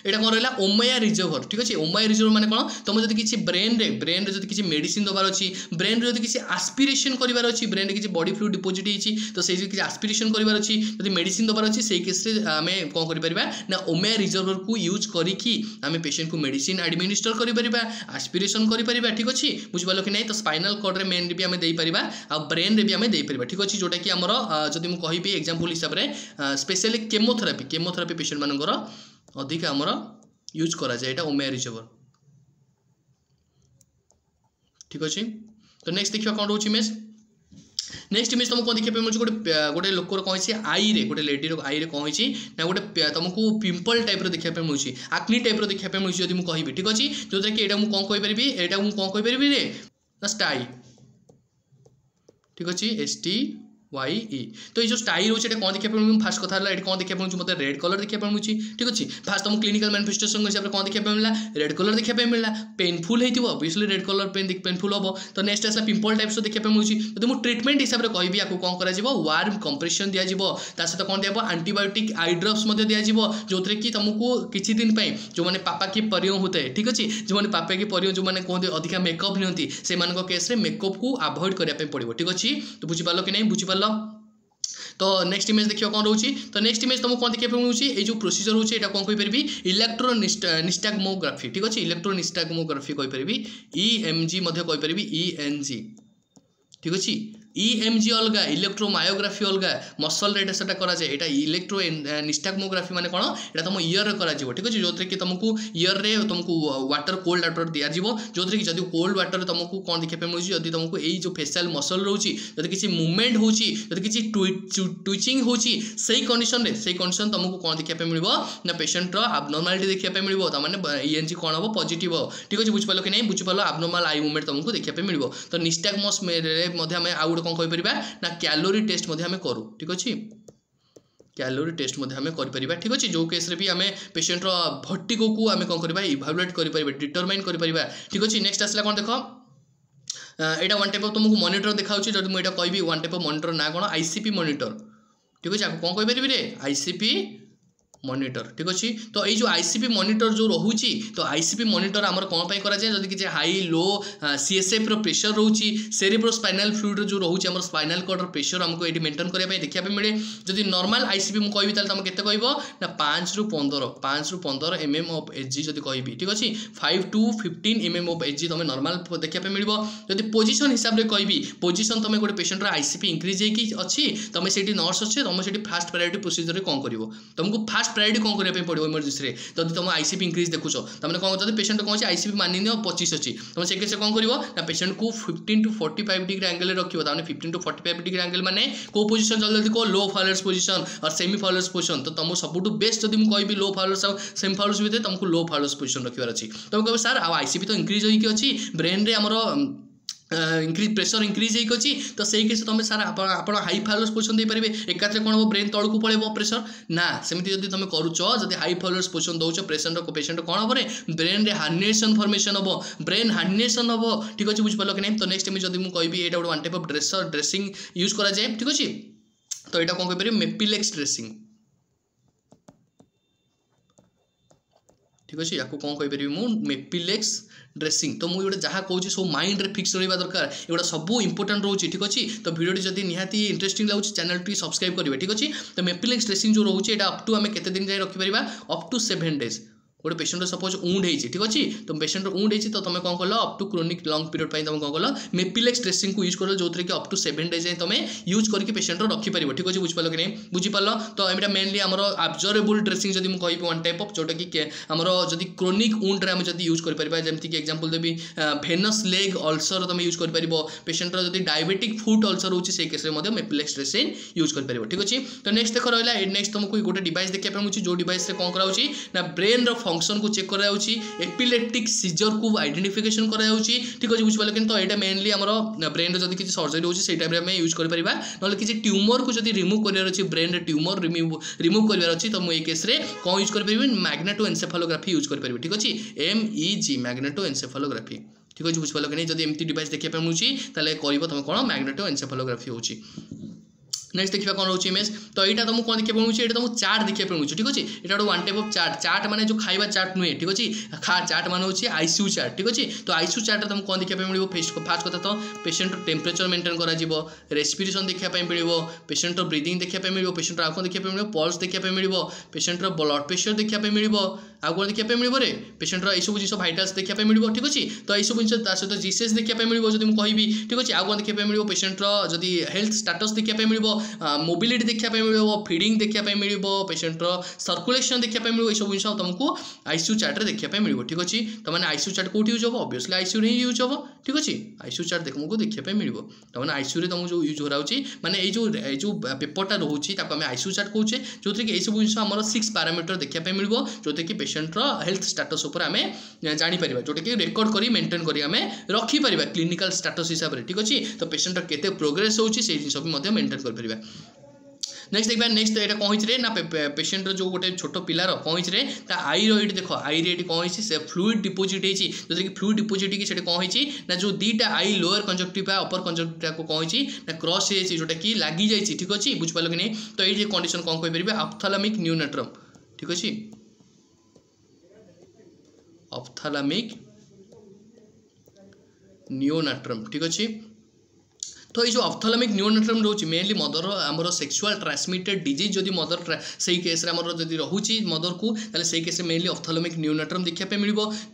এটা कौन रहा ओमाया रिजर्वर ठीक अच्छे ओमाया रिजर्वर माने कौन तुम जब किसी ब्रेन रे जब किसी मेडिसिन दबार अच्छी ब्रेन रे जब किसी आस्पिरेशन करार अच्छी ब्रेन रे किसी बॉडी फ्लूइड डिपोजिट होती तो से किसी आस्पिरेशन करार अच्छी जब मेडिसिन दबार अच्छी से केस आम कौन कर ना ओमाया रिजर्वर को यूज करी आम पेशेंट को मेडिसिन एडमिनिस्टर कर आस्पिरेशन कर ठीक अच्छे बुझिपाल कि नहीं तो स्पाइनल कॉर्ड रे मेन भी आम देपर आ ब्रेन रे भी आम देपर ठीक अच्छे जोटा कि आमर जब मुझे कहि एग्जांपल हिसाब से स्पेशली केमोथेरापी पेशेंट मानकर अधिक आमर यूज करा जाए एटा ओमाया रिजर्वर ठीक अच्छे। तो नेक्स्ट देखिए कौन रोच इमेज नेक्स्ट इमेज तुमको देखिए मिलूँ गोटे गोटे लोकर कौन आई रे गोटे लेडीर आई रे कौन ना गोटे तुमको पिंपल टाइप देखा मिलूँ आक्नी टाइप देखा मिलूँ जब मुझे कहि ठीक अच्छे जो कि यहाँ मुझे कौन कहीपरि यहाँ मुझे कौन कहीपरि रे ना स्टाई ठीक अच्छे STYE तो ये जो स्टाई रोचे कौन देखा मिलूँ फास्ट कथा है कौन देखा मिलूँ मतलब रेड कलर देखा मिलूँ ठीक अच्छे फास्ट तुम क्लिनिकल मैनिफेस्टेशन हिसाब से कौन देखा मिलला रेड कलर देखा मिलला पेनफुल होती ऑब्वियसली रेड कलर पेनफुल हम तो नेक्स्ट आसला पिंपल टाइप्स देखा मिलूँ तो मुझे ट्रिटमेंट हिसाब से कहि आपको कौन कर वार्म कंप्रेशन दिज्व सहित कौन दिया आंटीबायोटिक आई ड्रप्स दिज्व जो थे कि तुमको किसी दिन जो मैंने पापा की परियों होते हैं ठीक अच्छे जो मैंने पापा की परियों जो मैंने कहते अधिका मेकअप नियंती से केस मेकअप को अवॉइड करने पड़ो ठीक अच्छे तो बुझीपाल कि नहीं बुझीपाल तो नेक्स्ट इमेज देखिए कौन रोची तो नेक्स्ट इमेज तुमको कौन देखिए मिलूँ ये जो प्रोसीजर होची एटा कौन कहि इलेक्ट्रोनिस्टाग्मोग्राफी ठीक अच्छे इलेक्ट्रोनिस्टाग्मोग्राफी कहि EMG मध्य कहि ENG ठीक अच्छे EMG अलग इलेक्ट्रोमायोग्राफी अलग मसल रे सेटा करा जाए एटा इलेक्ट्रो निस्टाग्मोग्राफी माने कोन एटा तुम ईयर रे करा जिवो ठीक अछि जोथरे कि तुमको ईयर रे तुमको वाटर कोल्ड वाटर दिया जिवो जोथरे कि जदी कोल्ड वाटर तुमको कोन देखै पे मिलुछि जदी तुमको एई जो फेशियल मसल रहउछि जदी किछि मूवमेंट होछि जदी किछि ट्विचिंग होछि सेही कंडीशन तुमको कोन देखै पे मिलबो ना पेशेंट रो एब्नॉर्मलिटी देखै पे मिलबो त माने ENG कोन हो पॉजिटिव हो ठीक अछि बुझ पालो कि नै बुझ पालो एब्नॉर्मल आई मूवमेंट तुमको देखै पे मिलबो तो निस्टाग्मस रे मध्ये हम आउट कौन कहीपर ना कैलोरी टेस्ट आम करूँ ठीक अच्छे कैलोरी टेस्ट आम कर ठीक अच्छे जो केस भी आम पेशेंट भर्टिगो को आम कौन करवा इभालुएट कर डिटरमाइन कर ठीक अच्छे नेक्स्ट आसला कौन देख यहाँ वन टाइप तुमको मॉनिटर देखा जब मुझे कहि वन टाइप मॉनिटर ना कौन ICP मॉनिटर ठीक अच्छे आपको कौन कहीपर रे ICP मॉनिटर ठीक अच्छे तो ये जो ICP मॉनिटर जो रोची तो ICP मॉनिटर आमर कौन पाई करा जाए जदि किसी हाई लो CSF रो प्रेशर रोची सेरेब्रो स्पाइनल फ्लूइड जो रोची आमर स्पाइनल कॉर्ड प्रेशर हमको ये मेंटेन करने देखा मिले जदि नॉर्मल ICP मुझे कहि तुम केते कहबो ना 5 ରୁ 15 mm ऑफ Hg जदि कहबी ठीक अच्छे 5 to 15 mm ऑफ Hg तुम नॉर्मल देखा मिले जदि पोजीशन हिसाब से कहबी पोजीशन तुम गोटे पेशेंट ICP इंक्रीज होगी अच्छी तुम से नर्स अच्छे तुम से फास्ट प्रायोरिटी प्रोसीजर कौन कर तुमको फास्ट प्रायोरिटी कौन करने पड़ो इमरजेंसी जब तुम ICP इंक्रीज देखुच तुमने कौन जब पेशेंट कौन ICP मानि नियो 25 अच्छी तुम से केस कौन कर ना पेशेंट को 15 to 45 डिग्री एंगल रखियो ताने 15 to 45 डिग्री एंगल माने को पोजीशन जल्दी को लो फॉलोअर्स पोजीशन और सेमी फॉलोअर्स पोजीशन तो तुम सबुठु बेस्ट जब मुझे कहि लो फॉलोअर्स और सेमी फॉलोअर्स भितर तुमको लो फॉलोअर्स पोजीशन रखिवार अछि तुम कह सर आ ICP तो इंक्रीज होई कि अछि ब्रेन रे हमरो इंक्रीज प्रेशर इंक्रीज होगी तो सही केस तुम सार आप हाई फॉलोअर्स पोजिशन दे पारे एकाथरे कौन हम ब्रेन तौक पड़े प्रेशर ना सेमती जब तुम करुच जब हाई फॉलोअर्स पोजिशन दौच पेशेंट कौन हम ब्रेन रे हार्निएशन फॉर्मेशन हम ब्रेन हार्निएशन हम ठीक अच्छे बुझिपाल कि नहीं तो नेक्स्ट टाइम जब मुझे कहि ये one type of dressing use करा जाए ठीक अच्छे तो यहाँ कौन कहीपर मेपिलेक्स ड्रेसिंग ठीक अच्छे या कौन कहीपर मुझे मेपिलेक्स ड्रेसिंग तो मुझे जहाँ कहूँ सब माइंड रे फिक्स रहा दरकार एगुड़ा सब इंपोर्टेंट रोचे ठीक अच्छे तो वीडियो जब निहाती इंटरेस्टिंग लगे चैनल टी सब्सक्राइब करेंगे ठीक अच्छे तो मेपिलेक्स ड्रेसिंग जो रोचे अप टू आम केते दिन जाए रखिपर अप टू 7 days गोटे पेशेंट सपोज ऊंड होती ठीक अच्छे तो पेशेंट ऊंड होती तो तुम कौन कल up to chronic lung period तुम कौन कल मेपिलेक्स ड्रेसिंग को यूज कर जो कि अप टू 7 days जाए तुम यूज करके पेशेंट रखिपर ठीक अच्छे बुझिपाल कि नहीं बुझिपाल तो यहाँ मेनली आम अब्जर्वेबल ड्रेसिंग जब मुझे कहि वन टाइप ऑफ जोटा कि आम जब क्रोनिक ऊंड रे जब यूज कर जमीक एग्जांपल देवी भेनस लेग अल्सर तुम यूज कर पेशेंट जब डायबिटिक फुट अल्सर होची से केस रे मेपिलेक्स ड्रेसिंग यूज कर ठीक अच्छे तो नेक्स्ट देख रहा नेक्स्ट तुमको गोटे डिवाइस देखा मिलूँ जो डिवाइस कौन कराऊँ ना ब्रेन रो फंक्शन को चेक कर एपिलेप्टिक सीजर को आइडेंटिफिकेशन कराऊँगी ठीक अच्छे बुझिपाल कि तो यहाँ मेनली आम ब्रेन जब किसी सर्जरी होची से टाइम में यूज कर ना किसी ट्यूमर को जब रिमूव करार अच्छी ब्रेन ट्यूमर रिमूव करार अच्छी तो मुझे केस कौन यूज कर मैग्नेटोएन्सेफालोग्राफी यूज कर ठीक अच्छे MEG मैग्नेटोएन्सेफालोग्राफी ठीक अच्छे बुझिपाल कि नहीं जब एमती डिवाइस देखा मिलूँ तुम कौन मैग्नेटोएन्सेफालोग्राफी होची नेक्स्ट देखा कौन रोचे इमेज तो यहाँ तुमको कौन देखा मिलूँ ये तुमको चार्ट देखा मिलूँ ठीक अच्छे यहाँ गोटे वन टाइप ऑफ चार्ट माने जो खाଇବା चार्ट नुहे ठीक अच्छे चार्ट मान होची आईसीयू चार्ट ठीक अच्छे तो आईसीयू चार्ट तुमको कौन देखा मिल फास्ट कथा तो पेशेंट टेम्परेचर मेंटेन करा रेस्पिरेशन देखा मिल पेशेंट ब्रीदिंग देखा मिल पेशेंट आउ कौन देखा मिल पल्स देखा मिल पेशेंट ब्लड प्रेशर देखा मिल आउ कौन देखा मिल रे पेशेंट यह सब जिन भाइटाल्स देखा मिल ठीक अच्छे तो यह सब जिन सहित जीसीएस देखा मिल जब मुझे कहबी ठीक अच्छे आउ कौन देखा मिल पेशेंट जदि हेल्थ स्टेटस देखा मिल मोबिलिटी देखा मिल फीडिंग देखा मिल पेशेंट सर्कुलेशन देखा मिल यह सब जिन तुमको आईसीयू चार्ट देखा मिल ठीक अच्छे तो मैंने आईसीयू चार्ट कौट यूज हम ऑब्वियसली आईसीयू ही यूज हम ठीक अच्छे आईसीयू चार्ट तुमको देखा मिल तो मैंने आईसीयू तुम जो यूज हो माने जो पेपरटा रोचे आम आईसीयू चार्ट कहे जो थी कि सब जिन आम 6 पैरामीटर देखा मिल जो कि पेशेंटर हेल्थ स्टेटस उपर आम जापर जोटा कि रेकर्ड कर मेंटेन कर रखिपर क्लिनिकल स्टेटस हिसाब से ठीक अच्छे तो पेशेंट केते प्रोग्रेस होची से जिन सब मेंटेन कर। नेक्स्ट देखा नेक्स्ट यहाँ कौन होती ना पेशेंट जो गोटे छोट पिलार कौन होती आई रही देख आई रे कौन से फ्लूइड डिपोजिट होती जो कि फ्लूइड डिपोजिट की कौन होती ना जो दीटा आई लोअर कंजक्टिवा अपर कंजक्टिवा को कौन होती ना क्रॉस हो जोटा कि लगी जाइए ठीक अच्छे बुझिपाल कि नहीं तो ये कंडीशन कौन कहीपर ऑप्थालामिक न्यूनाट्रम ठीक अच्छे ऑप्थालामिक नियोनाट्रम ठीक अच्छे तो ये जो ऑप्थालामिक नियोनाट्रम रोचे मेनली मदर आमर सेक्सुअल ट्रांसमिटेड डिजीज जदि मदर से केस जदि रोचे मदर को से केस मेनली ऑप्थालामिक नियोनाट्रम देखा मिल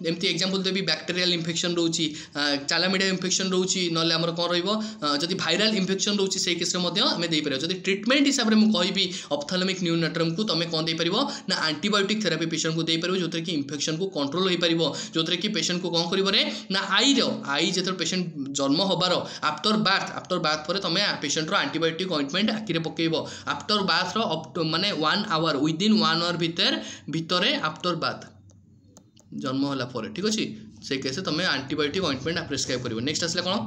एमती एग्जांपल देवी बैक्टेरियल इन्फेक्शन रोचे चालामिडिया इन्फेक्शन रोचे ना आमर कौन रही भाइराल इन्फेक्शन रोचे से केस आम देपर जब ट्रिटमेंट हिसाब से मुझे कहि ऑप्थालामिक नियोनाट्रम को तुम कौन देपर ना एंटीबायोटिक थेरापी पेशेंट को देपर जो कि इन्फेक्शन को कंट्रोल हो पार जो कि पेशेंट को कौन करे ना आई जो पेशेंट जन्म हबार आफ्टर बार्थ पर तुम पेशेंट एंटीबायोटिक ऑइंटमेंट आखिरे पकेब आफ्टर बार्थ माने 1 आवर विदिन 1 आवर भितर आफ्टर बार्थ जन्म होला ठीक अच्छे से केस तुम एंटीबायोटिक ऑइंटमेंट प्रेस्क्राइब कर। नेक्स्ट आसला कौन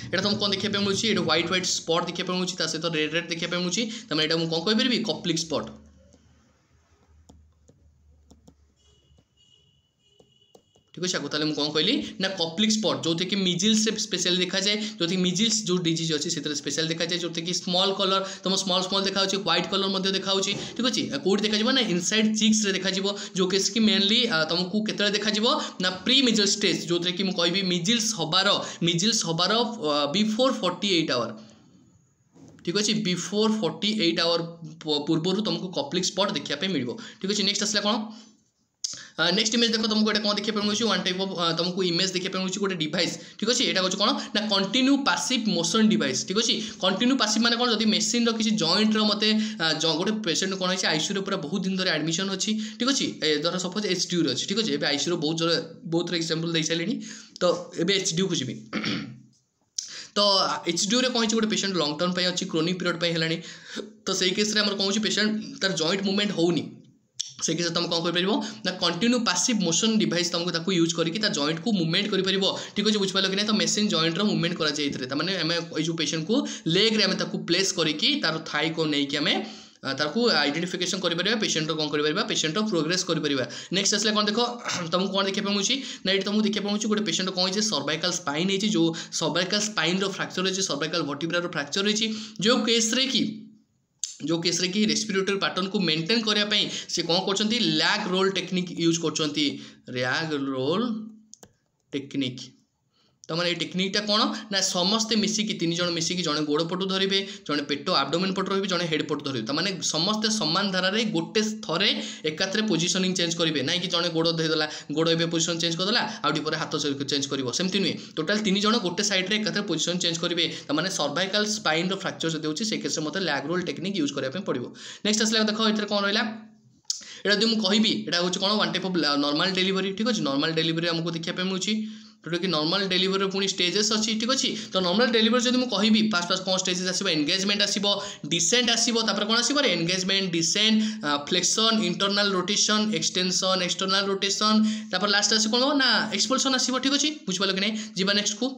यहाँ तुमको कौन देखा मिलूँ ये व्हाइट स्पॉट देखा मिलूँ सहित रेड देखा मिलूँ तुम यहाँ मुझे कौन कहीपरि कप्लिक स्पॉट ठीक अच्छे आगे मुझे कौन कहली ना कप्लिक स्पॉट जो कि मिजिल्स से स्पेशल देखा जाए जो कि मिजिल्स जो डिजीज अच्छी से स्पेशल देखा जाए जो कि स्मॉल कलर तुम स्मॉल देखा व्हाइट कलर देखा ठीक अच्छे कौट देखा ना इनसाइड चिक्स रे देखा जो केस कि मेनली तुमको केतले देखा ना प्री मिजिल स्टेज जो कि मुझे कहबी मिजिल्स हबार बिफोर 48 आवर ठीक अच्छे बिफोर 48 आवर पूर्व तुमको कप्लिक स्पॉट देखा मिल ठीक अच्छे। नेक्स्ट आसला कौन नेक्स्ट इमेज देखो तुमको गोटे कौन देखा मिलूँ वन टाइप ऑफ तुमको इमेज देखा मिलूँ गोटे डिवाइस ठीक अच्छे यहाँ हूँ कौन ना कंटिन्यू पासिव मोशन डिवाइस ठीक अच्छे कंटिन्यू पासिव माने कौन जब मेसीन किसी जॉइंट मत गोटे पेशेंट कौन है आईसीयू पूरा बहुत दिन धर एडमिशन अच्छी ठीक अच्छे धर सपोज एचडीयू अच्छी ठीक अच्छे आईसीयू बहुत एग्जांपल दे सारे तो ये एचडीयू को जी तो एचडीयू रे कौन गोटे पेशेंट लॉन्ग टर्म अच्छी क्रोनिक पीरियड है तो से केस कौन पेशेंट तार जॉइंट मूवमेंट होनी से केस तुम कौन कर ना कंटिन्यू पासिव मोशन डिवाइस तुमको यूज करके जॉइंट को मूवमेंट कर ठीक अच्छे बुझिपाल कि नहीं तो मेसीन जॉइंट मूवमेंट कर जो पेशेंट को लेग रे प्लेस करके तार थाई को लेकिन आम तारको आइडेंटिफिकेशन कर पेशेंट कौन कर पेशेंट प्रोग्रेस कर। नेक्स्ट आसला कौन देख तुमको कौन देखा मिलूँ ना ये तुमको देखा मिलूँ गोटे पेशेंट कौन है सर्वाइकल स्पाइन है जो सर्वाइकल स्पाइन फ्रैक्चर है सर्वाइकल वर्टिब्रा फ्रैक्चर है जो केस रे कि रेस्पिरेटरी पैटर्न को मेंटेन करने से कौन कर लैग रोल टेक्निक यूज कर लैग रोल टेक्निक तो मैंने ये टेक्निकटा कौन ना समस्ते मिसिकी 3 जन मिसिकी जड़े गोड़ पटू धरवे जड़े पेट आब्डोमेन पटू रही जड़े हेड पटू धरवे तो मैंने समस्ते समान धारे गोटे थरे एकाथरे पोजिशनिंग चेंज करेंगे ना कि जड़े गोड़ धरदेला गोड़ ए पोजिशन चेंज करदेला आउटी पर हाथ चेंज कर सेमती नुहे टोटाल 3 जन गोटे सैड्रे एकाथरे पोजिशन चेंज करेंगे तो मैंने सर्वाइकल स्पाइन फ्रैक्चर जो होती है से मतलब लैग रोल टेक्निक यूज करने पड़ो। नेक्स्ट आसला देख ये कौन रहा यहाँ जो मुझे कहबी यहाँ हूँ कौन one type of normal delivery ठीक अच्छे नॉर्मल डिलीवरी आमको देखा मिलूँ जोटा कि नॉर्मल डिलीवरी पुणी स्टेजेस अच्छी ठीक अच्छे तो नॉर्मल डिलीवरी जब मुझे कहबी फास्ट कौन स्टेजेस आसो एंगेजमेंट आसो डिसेंट आसो कौन आसो engagement descent flexion internal rotation extension external rotation last आस कौन ना एक्सपल्सन आसो ठीक अच्छे बुझिपाल कि नहीं जी नेक्स्ट को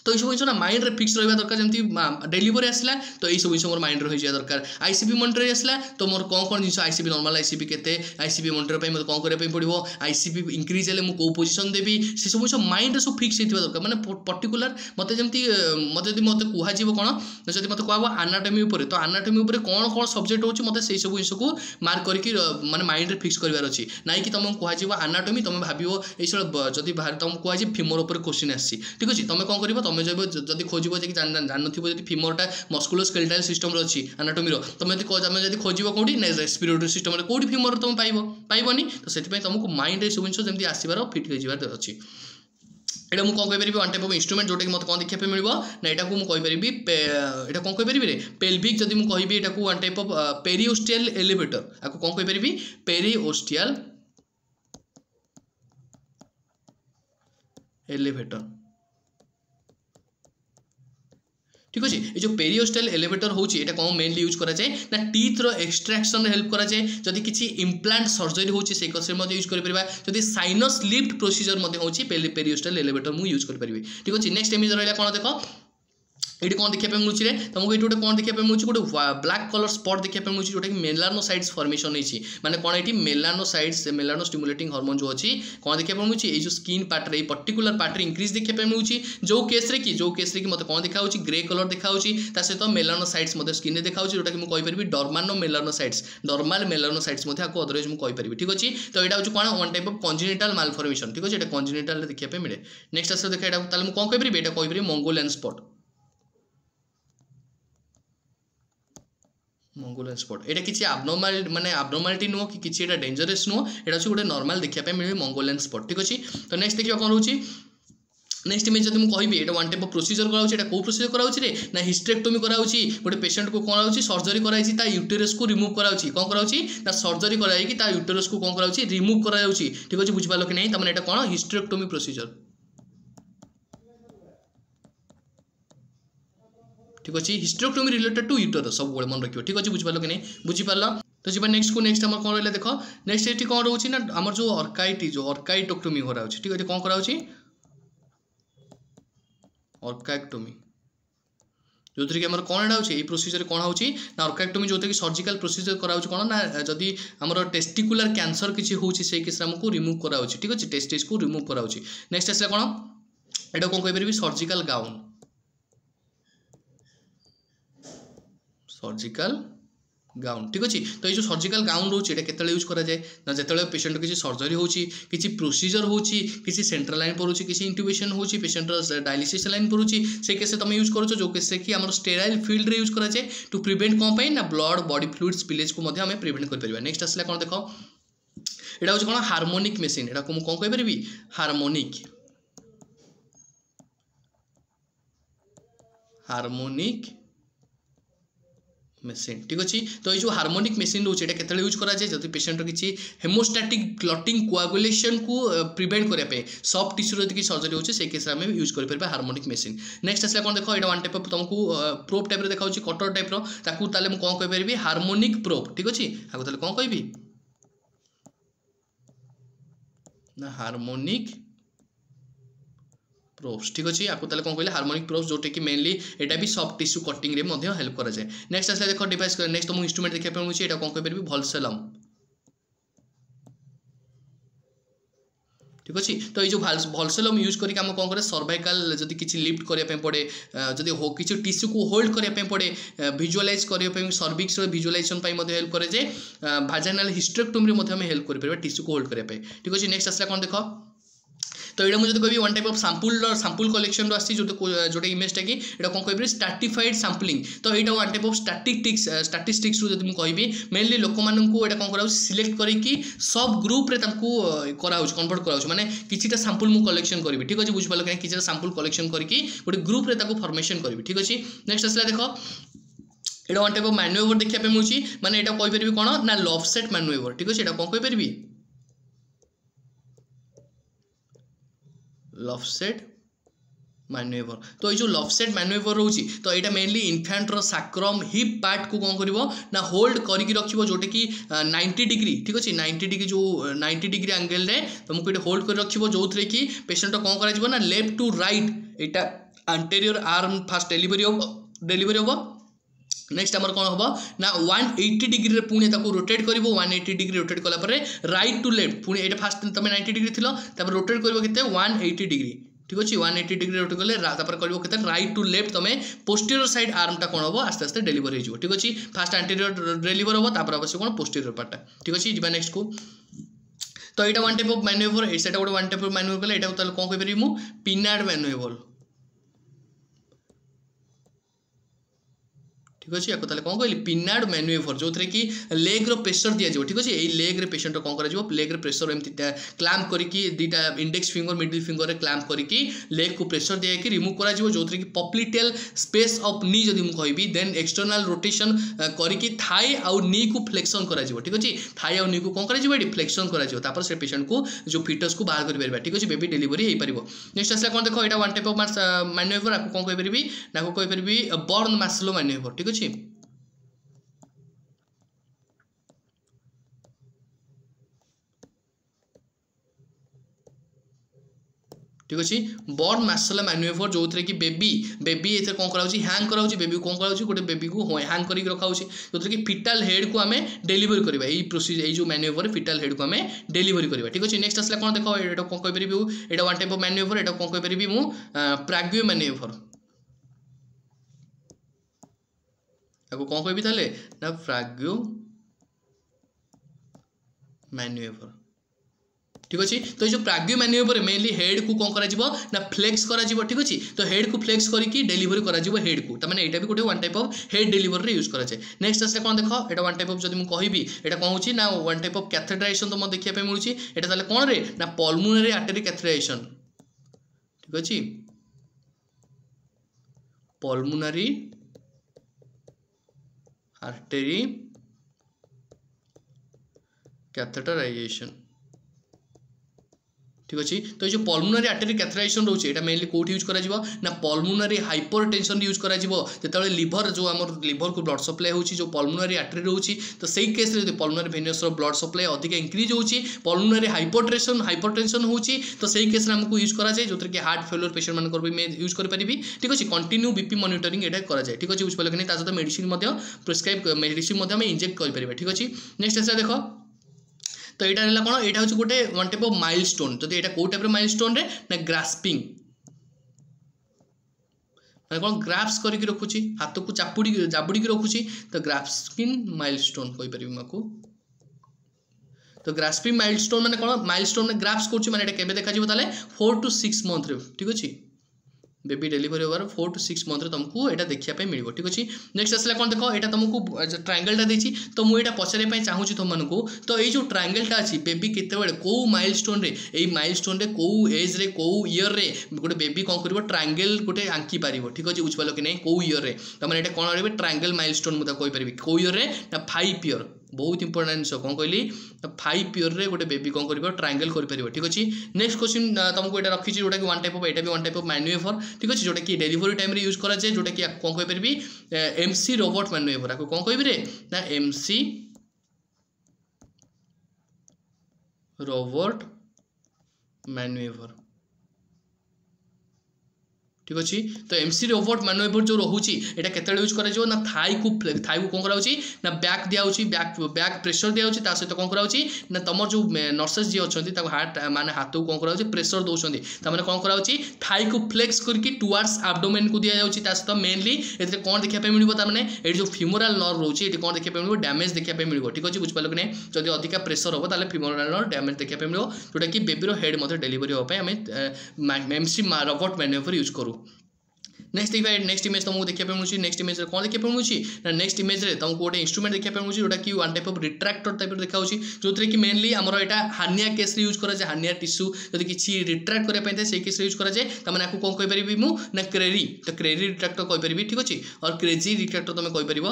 तो ये सब जिन ना माइंड रे फिक्स रहा दरकार जमी डेलीवरी आसला तो ये सब जिन मोर माइंड रही जाए दरकार आईसीपी मॉनिटर आसला तो मोर कौन कौन जिन आईसीपी नॉर्मल आईसीपी केते आईसीपी मॉनिटर पे मते कौन करबा पड़ो आईसीपी इंक्रीज हेले मु को पोजीशन देबी से सब जिन माइंड रे सब फिक्स होइतिबा दरकार माने पर्टिकुलर मते जमती मते जदि मते कुहा जीवो कोन जदि मते कुहा एनाटॉमी ऊपर तो एनाटॉमी ऊपर कौन कौन सब्जेक्ट होची मते से सब जिन को मार्क करके माने माइंड रे फिक्स करबार अछि नाइ कि तुम कुहा जीवो एनाटॉमी तुम भाबियो ए सब जदि बाहर तुम कुहा जी फीमर ऊपर क्वेश्चन आसी ठीक अछि तुम कोन करबो तुम जब खोजब जे जान नथिबो जदि फीमरटा मस्कुलोस्केलेटल सिस्टम रो अछि एनाटॉमी रो तुम जदि खोजब कोडी नै रेस्पिरेटरी सिस्टम रे कोडी फीमर तुम पाइबनी तो सेति तुमको माइंड रे सब जिन जमती आसीबार फिट हो जिबार अछि एटा मु कोन कहि वन टाइप ऑफ इंस्ट्रूमेंट जोटा कि मते कोन देखिया पे मिलबो ना एटा को मु कहि परिबी एटा कोन कहि परिबी रे पेल्विक जदि मु कहिबी एटा को वन टाइप ऑफ पेरिओस्टियल एलिवेटर आको कोन कहि परिबी पेरिओस्टियल एलिवेटर ठीक अच्छे ये जो पेरिओस्टाइल एलिवेटर होची एटा कौन मेनली यूज करा जाए ना टीथ रो एक्सट्रैक्शन हेल्प करा जाए जदि किछि इम्प्लांट सर्जरी होची से कसरे मध्ये यूज करि परिबा जदि साइनस लिफ्ट प्रोसीजर मध्ये होची पेरिओस्टाइल एलिवेटर मु यूज करि परिबी ठीक अछि नेक्स्ट इमेज रहला कोन देखो ये कौन देखा मिलूँ रे तुमको ये गोटे कौन देखा मिलूँ गोटे ब्लैक कलर स्पॉट देखा मिलूँ जोटा कि मेलानोसाइट्स फॉर्मेशन होती माने कौन ये मेलानोसाइट्स मेलानो स्टिमुलेटिंग हार्मोन जो अच्छी कौन देखा मिलूँ ये जो स्किन पार्ट रे पर्टिकुलर पार्ट रे इंक्रीज देखा मिलूँ जो केस रे कि मत कौन देखा ग्रे कलर देखा सहित मेलानोसाइट्स स्किन देखा जोटा कि मुझे कहीपरि डर्मानो मेलानोसाइट्स नॉर्मल मेलानोसाइट्स अदरवाइज मुझे कहीपरि ठीक अच्छे तो यहाँ हूँ कौन one type of congenital malformation ठीक अच्छे कंजेनिटल देखा मिले नेक्स्ट आस देखा यहाँ मुझे कौन कहीपरि यहाँ कहीपरि मंगोलियन स्पॉट मंगोलियन स्पॉट एटा किसी आबनॉर्मल माने आबनॉर्मालिटी नुह कि किसी एटा डेंजरस नुह एटा गोटे नॉर्मल देखा मिले मंगोलियन स्पॉट ठीक अच्छे तो नेक्स्ट देखिए कौन रोचे नेक्स्ट इमेज जब मुझे कहि वन टाइप ऑफ प्रोसीजर कराऊँ कौ प्रोसीजर कराऊँ ना हिस्टेक्टोमी कराऊँ गोटे पेशेंट को कौन कराऊँ सर्जरी कराई यूटेरस को रिमूव कराऊँ कौन कराऊँ ना सर्जरी कराई यूटेरस को कौन कराऊँ रिमूव कराऊँ ठीक अच्छे बुझिपाल कि नहीं तमें एटा कौन हिस्टेक्टोमी प्रोसीजर ठीक अच्छे हिस्टेक्टोमी रिलेटेड टू यूटेरस सब मन रखियो ठीक अच्छे बुझिपाल कि नहीं बुझिपाल तो जी नेक्स्ट को नेक्स्ट आम कौन रहा देख नेक्स्ट ये कौन रोचे ना आम जो अर्काइटोक्टोमी कराऊँ ठीक अच्छे कौन कराऊँ अर्काइक्टोमी जो थी आम कौन एटा ये प्रोसीजर कौन हो अर्काइक्टोमी जो कि सर्जिकल प्रोसीजर कराऊँ कौन ना जदि आम टेस्टिकुलर कैंसर किसी होची केस आमको रिमूव कराऊँ ठीक अच्छे टेस्टिस को रिमूव कराऊँ नेक्स्ट आसला कौन एटा कौन कहीपरि सर्जिकल गाउन सर्जिकल गाउन ठीक अच्छे तो ये जो सर्जिकल गाउन रोचे के यूज करा जाए ना जिते पेशेंट किसी सर्जरी हो प्रोसीजर हो किसी सेंट्रल लाइन पड़ू किसी इंट्यूबेशन हो पेशेंट डायलिसिस लाइन पड़ू से केस तुम यूज कर जो केस कि आम स्टेराइल फील्ड रे यूज करा जाए टू प्रिवेंट कौन पाई ना ब्लड बॉडी फ्लूइड स्पिलेज को आम प्रिवेंट कर नेक्स्ट आसला कौन देख यहाँ हूँ कौन हार्मोनिक मेसीन यहाँ को कौन कहीपरि हार्मोनिक मेसीन ठीक अच्छे तो ये जो हार्मोनिक मेसीन रोचे के यूज करा जाए जब पेशेंट किसी हेमोस्टैटिक क्लॉटिंग कोआगुलेशन को प्रिवेंट करने सॉफ्ट टिश्यू यदि सर्जरी होचे से केस में यूज कर हार्मोनिक मेसीन नेक्स्ट आसला कौन देख यहाँ वन टाइप तुमको प्रोब टाइप देखा कटर टाइप रखू कौन कहीपरि हार्मोनिक प्रोब ठीक अच्छे आगे कौन कहि ना हार्मोनिक प्रोब्स ठीक अच्छे आपको कौन कहले हार्मोनिक प्रोब्स जोटे कि मेनली एटा भी सॉफ्ट टिश्यू कटिंग रे मध्य हेल्प करा जाए नेक्स्ट आसला देखो डिवाइस नेक्स्ट तुम इंस्ट्रूमेंट देखा मिलूँ यहाँ कौन कहीपरि भलसेलम ठीक अच्छे तो ये जो भलसेलम यूज करके आम कौन करे सर्वाइकल जदि किसी लिफ्ट करने पड़े जदि किसी टिश्यू को होल्ड करने पड़े विजुअलाइज करने सर्विक्स विजुअलाइजेशन हेल्प करे जाए भाजाइनाल हिस्टेक्टोमी रे हेल्प कर टिश्यू को होल्ड करने ठीक अच्छे नेक्स्ट आसला कौन देख तो ये मुझे कह one type of sample collection आसी जोटा इमेजटा कि कौन कह स्ट्राटिफाइड सैंपलिंग तो यहाँ वन टाइप ऑफ स्टाटिस्टिक्स जब मुझे मेनली लोक मानू यहाँ कौन कर सिलेक्ट करके सब ग्रुप रे कराऊँ कन्वर्ट कराऊँ माने किछिटा सैंपल मुझे कलेक्शन करी ठीक अच्छे बुझिपाल कि किछिटा सैंपल कलेक्शन करके गोटे ग्रुप रे फॉर्मेशन करी ठीक अच्छे नेक्स्ट आसला देख यहाँ वन टाइप ऑफ मैनुएवर देखा मिलूँ माने यहाँ कहीपरि कौन ना लॉफसेट मैनुएवर ठीक अच्छे यहाँ कौन कहीपरि लॉफसेट मैनुएवर तो ये जो लॉफसेट मैनुएवर रोची तो यहाँ मेनली इन्फेंटर सैक्रम हिप पार्ट को कौन करिवो ना होल्ड करके रखिवो जोटे कि 90 डिग्री ठीक अच्छे 90 डिग्री जो 90 डिग्री एंगल रे तुमको ये होल्ड कर रखिवो जो कि पेशेंट कौन करा ना लेफ्ट टू राइट यहाँ anterior arm फास्ट डेलीवरी हम नेक्स्ट आमर कौन हम ना 180 डिग्री पुणी रोटेट कर 180 डिग्री रोटेट कलापर राइट टू लेफ्ट पुणी ये फास्ट तुम 90 डिग्री थी रोटेट कर 180 डिग्री ठीक अच्छे 180 डिग्री रोटेट कले कर राइट टू लेफ्ट तुम पोस्टीरियर साइड आर्मटा कौन हम आस्ते आस्ते डेलीवरी हो ठीक अच्छे फास्ट एंटीरियर डेलीवर हम अवश्य कौन पोस्टीरियर पार्टा ठीक अच्छे जी नेक्स्ट को तो यहाँ वन टाइप ऑफ मैन्युवर एटा गोटे वन टाइप ऑफ मैन्युवर कले यहाँ कौन कहीपरि मु पिनाड मैन्युवर ठीक अच्छे या कौन कहली पिनाड मैन्युवर जो थे कि लेग रो प्रेशर दिया ठीक अच्छे यही लेग रे पेशेंट कौन कर लेग रे प्रेशर एमती क्लैम्प करके दुईटा इंडेक्स फिंगर मिडिल फिंगर रे क्लैम्प करके लेग को प्रेशर दिया रिमूव करा जो थे कि पॉप्लिटेल स्पेस ऑफ नी जदि मु कहबी देन एक्सटर्नल रोटेशन करके थाई आउ नी को फ्लेक्शन करा ठीक अच्छे थाई आउ नी को कौन कर फ्लेक्शन करा से पेशेंट को जो फिटस को बाहर कर पार ठीक अच्छे बेबी डेलीवरी हो पार नेक्स्ट आसला कौन देख यहाँ वन टाइप ऑफ मैन्युवर आपको कौन कहीपरि ना कहीपरि बर्न मास्लो मैन्युवर ठीक अच्छे ठीक अच्छे बर्न मार्शल मैन्युवर जो थे कि बेबी ये कौन कराऊँ हैंग कराऊँ बेबी कौन कराऊँ गोटे बेबी को हैंग करके रखा जो थे कि फिटाल हेड को आम डेलीवरी करवा यही प्रोसीजर जो मैन्युवर फिटाल हेड को आम डेलीवरी करवा ठीक अच्छे नेक्स्ट आसला कौन देख ये कौन कहीपरि यहाँ वन टाइप ऑफ मैन्युवर यहाँ कौन कहीपरि मु प्राग्यो मैन्युवर आपको कौन कह ना प्राग्यो मैन्युवर ठीक अच्छे तो ये प्राग्यो मैन्युवर मेनली हेड को कौन करा फ्लेक्स करा ठीक अच्छे तो हेड को फ्लेक्स करके डेलीवरी करा हेड को तमें यहाँ भी गोटे one type of head delivery use कराए नेक्स्ट आसला कौन देख यहाँ वन टाइप ऑफ जब मुझे कहबी यहाँ कौन हो ना वन टाइप ऑफ कैथेटराइजेशन तो देखा मिलूँ यहाँ कौन रे ना पल्मोनरी आर्टरी कैथेटराइजेशन ठीक अच्छे पल्मोनरी आर्टरी कैथेटराइजेशन ठीक अच्छे तो ये पल्मोनरी आर्टरी कैथेटराइजेशन रोचे यहाँ मेनली कौट यूज करा ना पल्मोनरी हाइपरटेंशन यूज करा जो लिभर जो आम लिभर को ब्लड सप्लाई होची जो पल्मोनरी आर्टरी रोची तो सही केस रे पल्मोनरी वेनस ब्लड सप्लाई अधिक इंक्रीज होची पल्मोनरी हाइपरटेंशन होची तो सही केस हमको यूज करा जो कि हार्ट फेलियर पेशेंट मान यूज कर पारिबी ठीक अच्छे कंटिन्यू बीपी मॉनिटरिंग एटा करा जाए ठीक अच्छे बुझिपारे कि नहीं सहित मेडिसिन प्रिस्क्राइब मेडिसिन इंजेक्ट कर पारिबे ठीक अच्छे नेक्स्ट आसा देख तो यहाँ है कौन यहाँ हूँ गोटे वन टाइप ऑफ माइलस्टोन तो यहाँ कौ टाइप माइलस्टोन रे ना ग्रास्पिंग मैं कौन ग्राफ्स करके रखुची हाथ को जाबुड़ी रखुची तो ग्रास्पिंग माइलस्टोन कहीपर आपको तो ग्रास्पिंग माइलस्टोन मैंने कौन माइलस्टोन में ग्राफ्स कर केबे देखा 4 to 6 मंथ ठीक अच्छे बेबी डेलीवरी होवर 4 to 6 मंथ तुमको यहाँ देखा मिल ठीक अच्छे नेक्स्ट आसला कौन देख यहाँ तुमको ट्रायंगलटा देती तो मुझे पचारे चाहूँगी तुमको तो ये जो ट्रायंगलटा अच्छी बेबी केते कौ माइलस्टोन रे यही माइलस्टोन रे कौ एज रे कौ ईयर रे गोटे बेबी कौन कर ट्रायंगल गोटे आंकी पार ठीक अच्छे बुझिपार कि नहीं कौ ईयर रे तुम यहाँ कौन करेंगे ट्रायंगल माइलस्टोन मुझे कहीपरि कौ ईयर रे ना 5 ईयर बहुत इंपोर्टेंट जिन कौन कहली 5 ईयर रे गोटे बेबी कौन कर ट्रायंगल कर ठीक अच्छे नेक्स्ट क्वेश्चन तुमको यहाँ रखी जोटा कि वन टाइप ऑफ यहाँ भी वन टाइप ऑफ मैन्युवर ठीक अच्छे जोटा कि डेलीवरी टाइम रे यूज कराए जोटा कि कौन कहीपरि एमसी रोबोट मैन्युवर आपको कौन कह रे ना एमसी रोबोट मैन्युवर ठीक अच्छे तो एमसी रोबोट मैन्युवर जो रोचे यहाँ केत यूज कर ना थाई को कौन कराऊँ ना बैक दिया बैक प्रेशर दिया सहित कौन कराऊँ ना तुम जो नर्सेस जी अच्छा हार्ट माने हाथ को कौन कराऊँ प्रेशर दौरान तमें कौन कराऊँ थाई को फ्लेक्स करके टुवार्ड्स एब्डोमेन को दिया सहित मेनली ये कौन देखा मिल मैंने ये जो फिमोराल नर्व रोचे ये कौन देखा मिल डैमेज देखा मिल ठीक अच्छे बुझिपार कि नहीं जब अधिक प्रेशर हम तो फिमोराल नर्व डैमेज देखा मिल जोटा कि बेबीर हेड डेलीवरी होगापी आम एमसी रोबोट मैन्युवर यूज करूँ नेक्स्ट इमेज तुमको देखा मिलूँ नेक्स्ट इमेज कौन देखा मिलूँ ना नेक्स्ट इमेज तुमको गोटे इंस्ट्रूमेंट देखा मिलूँ जोटा कि one type of retractor type देखा जो थे कि मेनली आमर यहाँ हार्निया केस यूज कराए हार्निया टिश्यू जब किसी रिट्रैक्ट करने से केस यूज कराए तो मैंने कौन कहीपरि ना क्रेरी तो क्रेरी रिट्रैक्टर कहीपरि ठीक अच्छे और क्रेजी रिट्रैक्टर तुम कहीपर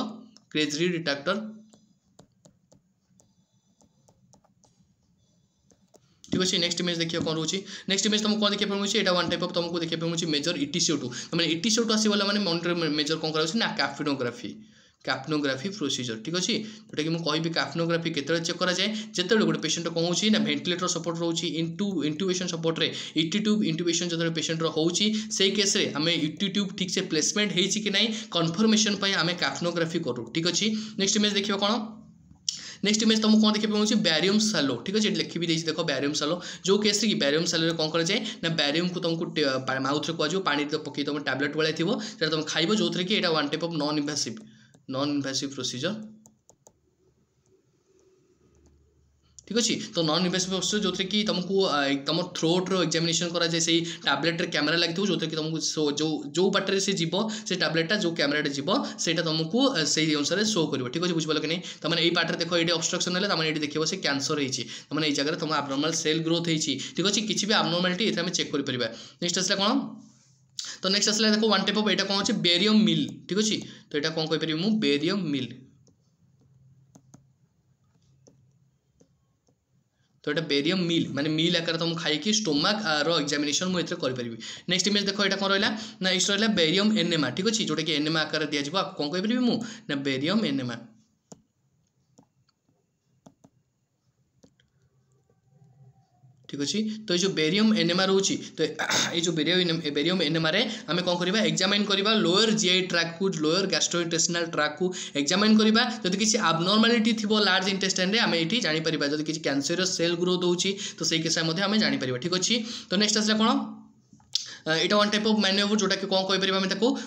क्रेजी रिट्रैक्टर ठीक अच्छे नेक्स्ट इमेज देखिए कौन रोचे नेक्स्ट इमेज तुमको कौन देखा मिलूँ यहाँ वन टाइप ऑफ तुमको देखा मिलूँ मेजर इटिसिओ 2 तो मैंने इटिसिओ 2 आसगला मैंने मेजर कौन कराऊँ ना कैफिनोग्राफी कैप्नोग्राफी प्रोसीजर ठीक अच्छे जोटा कि मुझे कैप्नोग्राफी केतले चेक करा जाए जिते गोटे पेशेंट कौन हो वेंटिलेटर सपोर्ट रोचे इंट्यूबेशन सपोर्ट रे इटी ट्यूब इंट्यूबेशन जो पेशेंट रोचे से केस रे आम इटी ट्यूब ठीक से प्लेसमेंट होती कि नहीं कन्फर्मेशन आम कैप्नोग्राफी करूँ ठीक अच्छे नेक्स्ट इमेज देखिए कौन नेक्स्ट इमेज तुमको कौन देखिए पाऊँ बैरियम सालो ठीक अच्छे लिखी भी देख बैरियम सालो जो केस कि बैरियम सालो कौन कराए ना बैरियम को तुमको माउथ में कहुँ पानी पकई तुम टैबलेट भाई थी तुम खाइब जो कि यहाँ one type of non invasive procedure ठीक अच्छे तो नॉन इन्वेसिव प्रोसीजर जो कि तुमको तुम थ्रोट रो एग्जामिनेशन करा जाए से टैबलेट रे कैमरा लगी जो कि तुमको जो बाटर से जीव से टैबलेटा जो कैमरा जीव से तुमको से अनुसार शो कर ठीक अच्छे बुझे कि नहीं तुम ये पार्ट देख ये ऑब्स्ट्रक्शन है तुम ये देखो से कैंसर होती तुम ये जगह तुम एब्नॉर्मल सेल ग्रोथ होती ठीक अच्छे किसी भी एब्नॉर्मलिटी ये चेक कर नेक्स्ट आसला कौन तो नेक्स्ट आसला देखो वन टाइप ऑफ यहाँ कौन अच्छे बेरियम मिल ठीक अच्छे तो यहाँ कौन कहीपर मुझे बेरियम मिल तो ये बेरियम मिल माने मिल आकार तुम खाई स्टोमाक रो एग्जामिनेशन मुझे करी नेक्स्ट इमेज देखो यहाँ कौन रहा ना नेक्स्ट रहा बेरियम एनेमा ठीक अच्छे जोटा कि एनेमा आकार दिज्व कौन कहीपर मुझे बेरियम एनेमा ठीक अच्छे तो ये बेरियम एनेमा रोची तो ये जो बेरियम एनेमा रे आम कौन करवा एग्जामिन करवा लोअर जीआई ट्रैक को लोअर गैस्ट्रोइंटेस्टिनल ट्रैक को एग्जामिन करवा जब किसी एब्नॉर्मलिटी थी लार्ज इंटेस्टाइन रे आम ये जापर जब किसी कैंसरस सेल ग्रोथ होची तो से केस आम जापर ठीक अच्छे तो नेक्स्ट आसला कौन यहाँ वन टाइप ऑफ मैन्युवर जोटा कि कौन कहीपर आम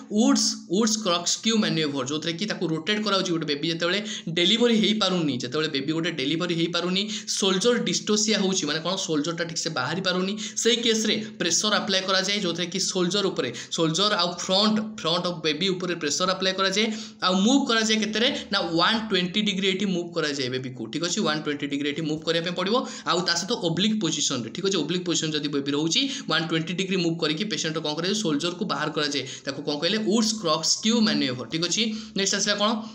वुड्स क्रॉक्सक्यू मैन्युवर जो कि रोटेट कराऊँ गोटे बेबी जो डेलीवरी हो पारुनी जो बेबी गोटे डेलीवरी हो पारुनी सोल्जर डिस्टोसिया हो कौन सोल्जरटा ठीक से बाहरी पारुनी से केस रे प्रेशर अप्लाई करा जाए जो कि सोल्जर उपरे सोल्जर आउ फ्रंट ऑफ बेबी उपरे प्रेशर अप्लाई करा जाए आउ मूव करा जाए केते ना 120 डिग्री ये मूव करा जाए बेबी को ठीक अच्छे 120 डिग्री ये मूव करने पड़ो आउ ता सहित ओब्लिक पोजिशन ठीक अच्छे ओब्लिक पोजिशन जब बेबी रोचे 120 डिग्री मूव करके पेशेंट कौन करे सोल्जर को बाहर करा जाए ताको कौन कहले वुड्स क्रॉक्सक्यू मैन्युवर ठीक अच्छे नेक्स्ट आसला कौन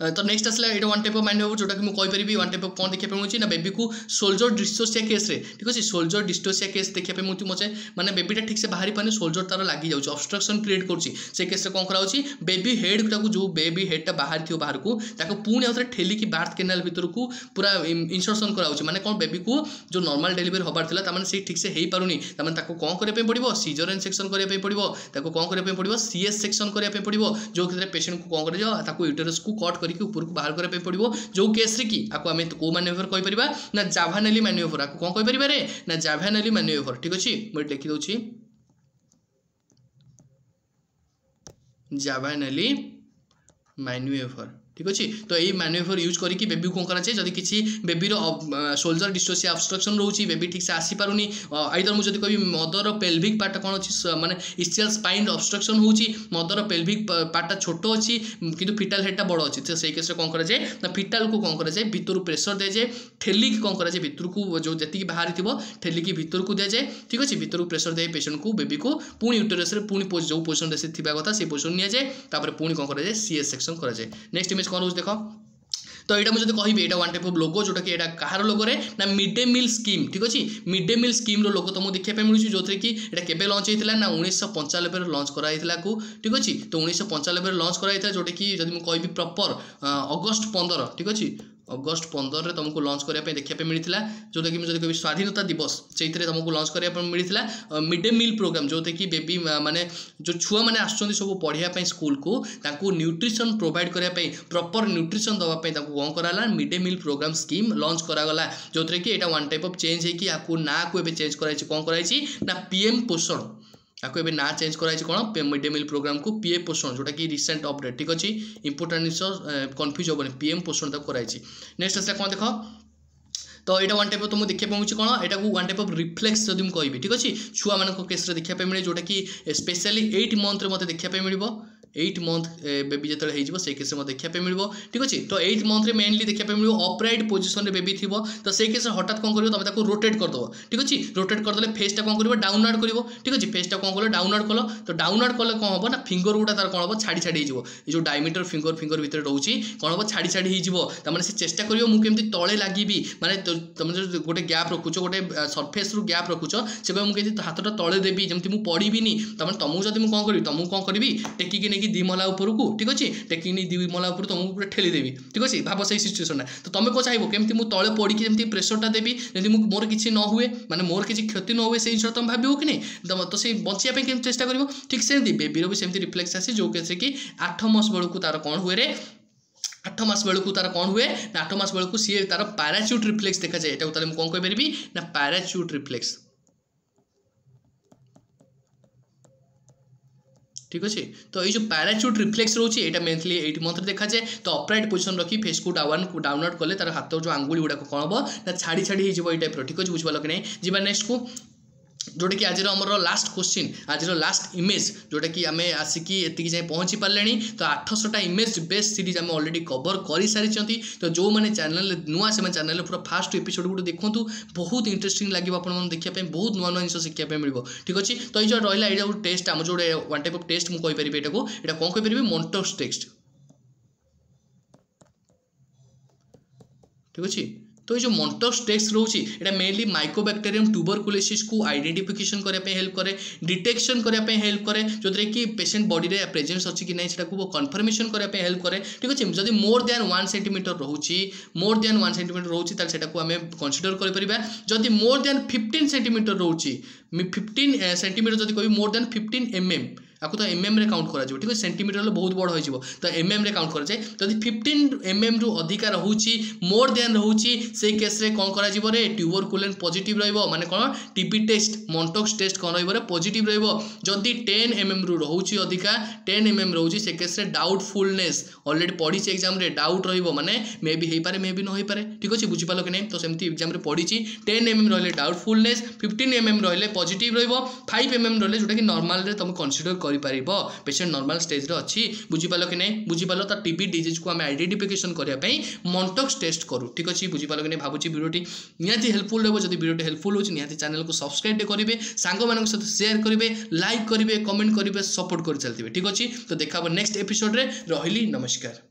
तो नेक्स्ट आसला ये वन टाइप ऑफ मैन्युवर जोटा कि मुझे कहीपरि वन टाइप ऑफ कौन देखा मिलूँ ना बेबी को सोल्जर डिस्टोसिया केस रे ठीक अच्छे सोल्जर डिस्टोसिया केस देखा मिलती मुझे माने बेबीटा ठीक से बाहरी पानी सोल्जर तार लगी जाऊँ ऑब्स्ट्रक्शन क्रिएट कर केस कौन कराऊँ बेबी हेड टाक जो बेबी हेडटा बाहर थी बाहर को पुणी आउ ठेलिकी बार्थ केनाल भर को पूरा इंसर्शन कराऊँ माने कौन बेबी को जो नॉर्मल डेलीवरी हबार था से ठीक से हो पारुनी कौन करने पड़ो सीजरियन सेक्शन करने पड़ो कौन करने पड़ो सीएस सेक्शन करने पड़ो जो पेशेंट को कौन कर यूटेरस को कट करके ऊपर को बाहर करने पड़ो जो केस रे कि आम को मैन्युवर कहीपर ना जाभानेली मैन्युवर आपको कौन कहीपर रे ना जाभानेली मैन्युवर ठीक अच्छे मुझे लिखी दूसरी जाभानेली मैन्युवर ठीक अच्छे तो यही मैन्युवर यूज करके बेबी कौन कराए जब किसी बेबीर सोल्जर डिस्टोसिया ऑब्स्ट्रक्शन रोची बेबी ठीक से आसी पारुनी आइदर मुझे कह मदर पेल्विक पार्ट कौन अच्छी माने इस्चियल स्पाइन ऑब्स्ट्रक्शन होची मदर पेल्विक पार्टा छोट अच्छी किंतु फिटाल हेडटा बड़ अच्छी तो से केस कौन कराए ना फिटाल को कौन कराए भितर प्रेशर दि जाए ठेलिकी कौन कराए भितर को जो जी बाहरी थी ठेलिकी भितर को दि जाए ठीक अच्छे भितर प्रेशर दिए पेशेंट को बेबी को पुणी यूटेरस पुणी जो पोजिशन से थी कथा से पोजिशन नि जाए पुणी कौन कराए सीएस सेक्शन कराए नेक्स्ट इमेज कौन रोज देख तो यहाँ मुझे कहि ये वन टाइप ऑफ लोगो जोटा कि कहार लोगो रे ना मिड डे मील स्कीम ठीक अच्छे मिड डे मील स्कीम लोगो तुमको देखा मिलूँ जो कि यहाँ केवे लंच होता ना 1995 लंच कराइला ठीक अच्छे तो 1995 लंच कराइला जोटा कि जब मुझे कहि प्रॉपर अगस्ट 15 ठीक अच्छे अगस्ट 15 रे तुमको लंच करने देखा मिलता जोटा कि मुझे कभी स्वाधीनता दिवस से तुमको लंच करने मिलता मिड डे मील प्रोग्राम जो कि बेबी माने जो छुआ मैंने आसुँच सब पढ़ाई स्कूल को न्यूट्रिशन प्रोवाइड करने प्रॉपर न्यूट्रिशन दवाई कौन कराला mid day meal program scheme lunch करागला जो कि यहाँ वन टाइप ऑफ चेंज है ना को चेंज कराई कौन कराई ना पीएम पोषण आपको ना चेंज कराई कौन मिड डे मील प्रोग्राम को पीए पोषण जोटा कि रिसेंट अपडेट ठीक अच्छे इंपोर्टाट जिस कन्फ्यूज हेनी पीएम पोषण कराई नेक्स्ट आसला कौन देख तो यहाँ वन टाइप तुमको देखा मिलूँ कौन यहाँ वन टाइप ऑफ रिफ्लेक्स जब मुझे कहि ठीक अच्छे छुआ मान केस देखा मिले जोटा कि स्पेशली 8 मंथ मत देखा मिल 8 मंथ बेबी जो से केस में देखा मिल ठीक अच्छे तो 8 मंथ मेनली देखा मिल अपराइट पोजिशन रे बेबी थी तो से केस हठात कौन कर तुम रोटेट करदेव ठीक अच्छे रोटेट करदे फेसटा कौन कर डाउनवर्ड कर ठीक अच्छे फेसटा कौन कल डाउनवर्ड कल तो डाउनवर्ड कले कौन हम ना फिंगर गुड़ा तार कौन हम छाड़ी छाड़ी हो जो डायमीटर फिंगर भितर रोचे कौन हम छाड़ी छाड़ी हो से चेष्टा कर मुझे तले लगी माने तुम जो गोटे गैप रखुच गोटे सरफेस रु गैप रखुच से कह मुझे हाथटा तले देवी जमी मुझे पड़ीनी तुमको जब मुझे कौन करी तुमको कौन करी टेकिकी नहीं 2 महला ऊपर को ठीक अच्छे टेकिक नहीं 2 महला ऊपर तुमको पूरा ठेलीदेवी ठीक अच्छे भाव से सिचुएसन तो तुम कौन चाहिए केमती मुझे तले पड़ी जमी प्रेसरटा देवी जमी मोर किसी न हुए माने मोर किसी क्षति न हुए से जिन तुम भाव कि नहीं तो से बचापी केम चेष्टा कर ठीक सेमती बेबीर भी सेमती रिफ्लेक्स आसे जो कैसे कि 8 मास बेलू तार कौन हुए रे 8 मास बेलू तार कौन हुए ना 8 मास बेलू सी तार पैराच्यूट रिफ्लेक्स देखा जाए यहाँ कौन कहीपरि ना पैराच्यूट रिफ्लेक्स ठीक अच्छे तो ये जो पैराच्यूट रिफ्लेक्स रोचे ये मेनली 8 मंथ देखा जाए तो अपराइट पोजिशन रखी फेस को डाउनवर्ड कले तार हाथ जो आंगुली गुड़ाक कौन हम ना छाड़ी छाड़ी हो टाइप ठीक अच्छे बुझे कि नहीं जी नेक्स्ट को जोटा कि आज आमर लास्ट क्वेश्चन आज लास्ट इमेज जोटा कि आम आसिकी एति जाए पहुँची पारे तो 800टा इमेज बेस्ड सीरीज आम अलरेडी कवर कर सारी तो जो मैंने चैनल नुआ से चैनल पूरा फास्ट एपिसोड गुट देखूँ बहुत इंटरेस्टिंग लगे आपको देखिए बहुत नुआ नुआ जिन शिक्षा मिल ठीक अच्छे तो ये रहा ये टेस्ट आम जो वन टाइप ऑफ टेस्ट मुझे कहीपरि यहाँ कौन कहीपरि मॉन्टोस टेस्ट ठीक अच्छे तो ये जो मॉन्टोस टेस्ट रोचे यहाँ मेनली माइकोबैक्टेरियम ट्यूबरकुलोसिस को आइडेंटिफिकेशन करने हेल्प करे डिटेक्शन करने हेल्प करे जो कि पेशेंट बॉडी रे प्रेजेंस अच्छी कि नहीं वो कन्फर्मेशन करने हेल्प करे ठीक अच्छे जब मोर देन 1 सेंटीमीटर रोचे मोर देन 1 सेंटीमीटर रोचे आम कनसीडर कर मोर देन 15 सेंटीमीटर रोचे 15 सेंटीमीटर जब कह मोर देन 15 mm आपको तो एमएम रे काउंट करा ठीक है सेंटीमीटर बहुत बड़ हो तो एमएम रे काउंट कराए जब 15 mm रु अधिका रोचे मोर देन रोचे से केस रे कौन करा रे ट्यूबरकुलेन पॉजिटिव रहिबो माने कौन टीबी टेस्ट मॉन्टोस टेस्ट कौन रहिबो रे पॉजिटिव रहिबो जदि 10 mm रु रोचे अधिका 10 mm रोचे से केस रे डाउटफुलनेस ऑलरेडी पढ़ी एग्जाम रे डाउट रहिबो माने मे भी हेई पारे मे भी न होई पारे ठीक अछि बुझि पालो कि नहीं तो सेमती एग्जाम रे पढ़ी 10 mm रहले डाउटफुलनेस 15 mm रहले पॉजिटिव रहिबो 5 mm रहले जोटा कि नॉर्मल रे तुम कंसीडर पेशेंट नॉर्मल स्टेज रे अच्छी बुझीपाल कि नहीं बुझीपाल तो टीबी डिजीज को आम आइडेंटिफिकेशन करने मॉन्टोस टेस्ट करूँ ठीक अच्छे बुझीपाल कि नहीं भावुँ वीडियोटी निहाती हेल्पफुल रहा जब वीडियोटी हेल्पफुल हो निहाती चैनल को सब्सक्राइब करेंगे सांग मान सहित शेयर करेंगे लाइक करेंगे कमेंट करेंगे सपोर्ट कर चलते ठीक अच्छे तो देखा नेक्स्ट एपिसोड रे रही नमस्कार।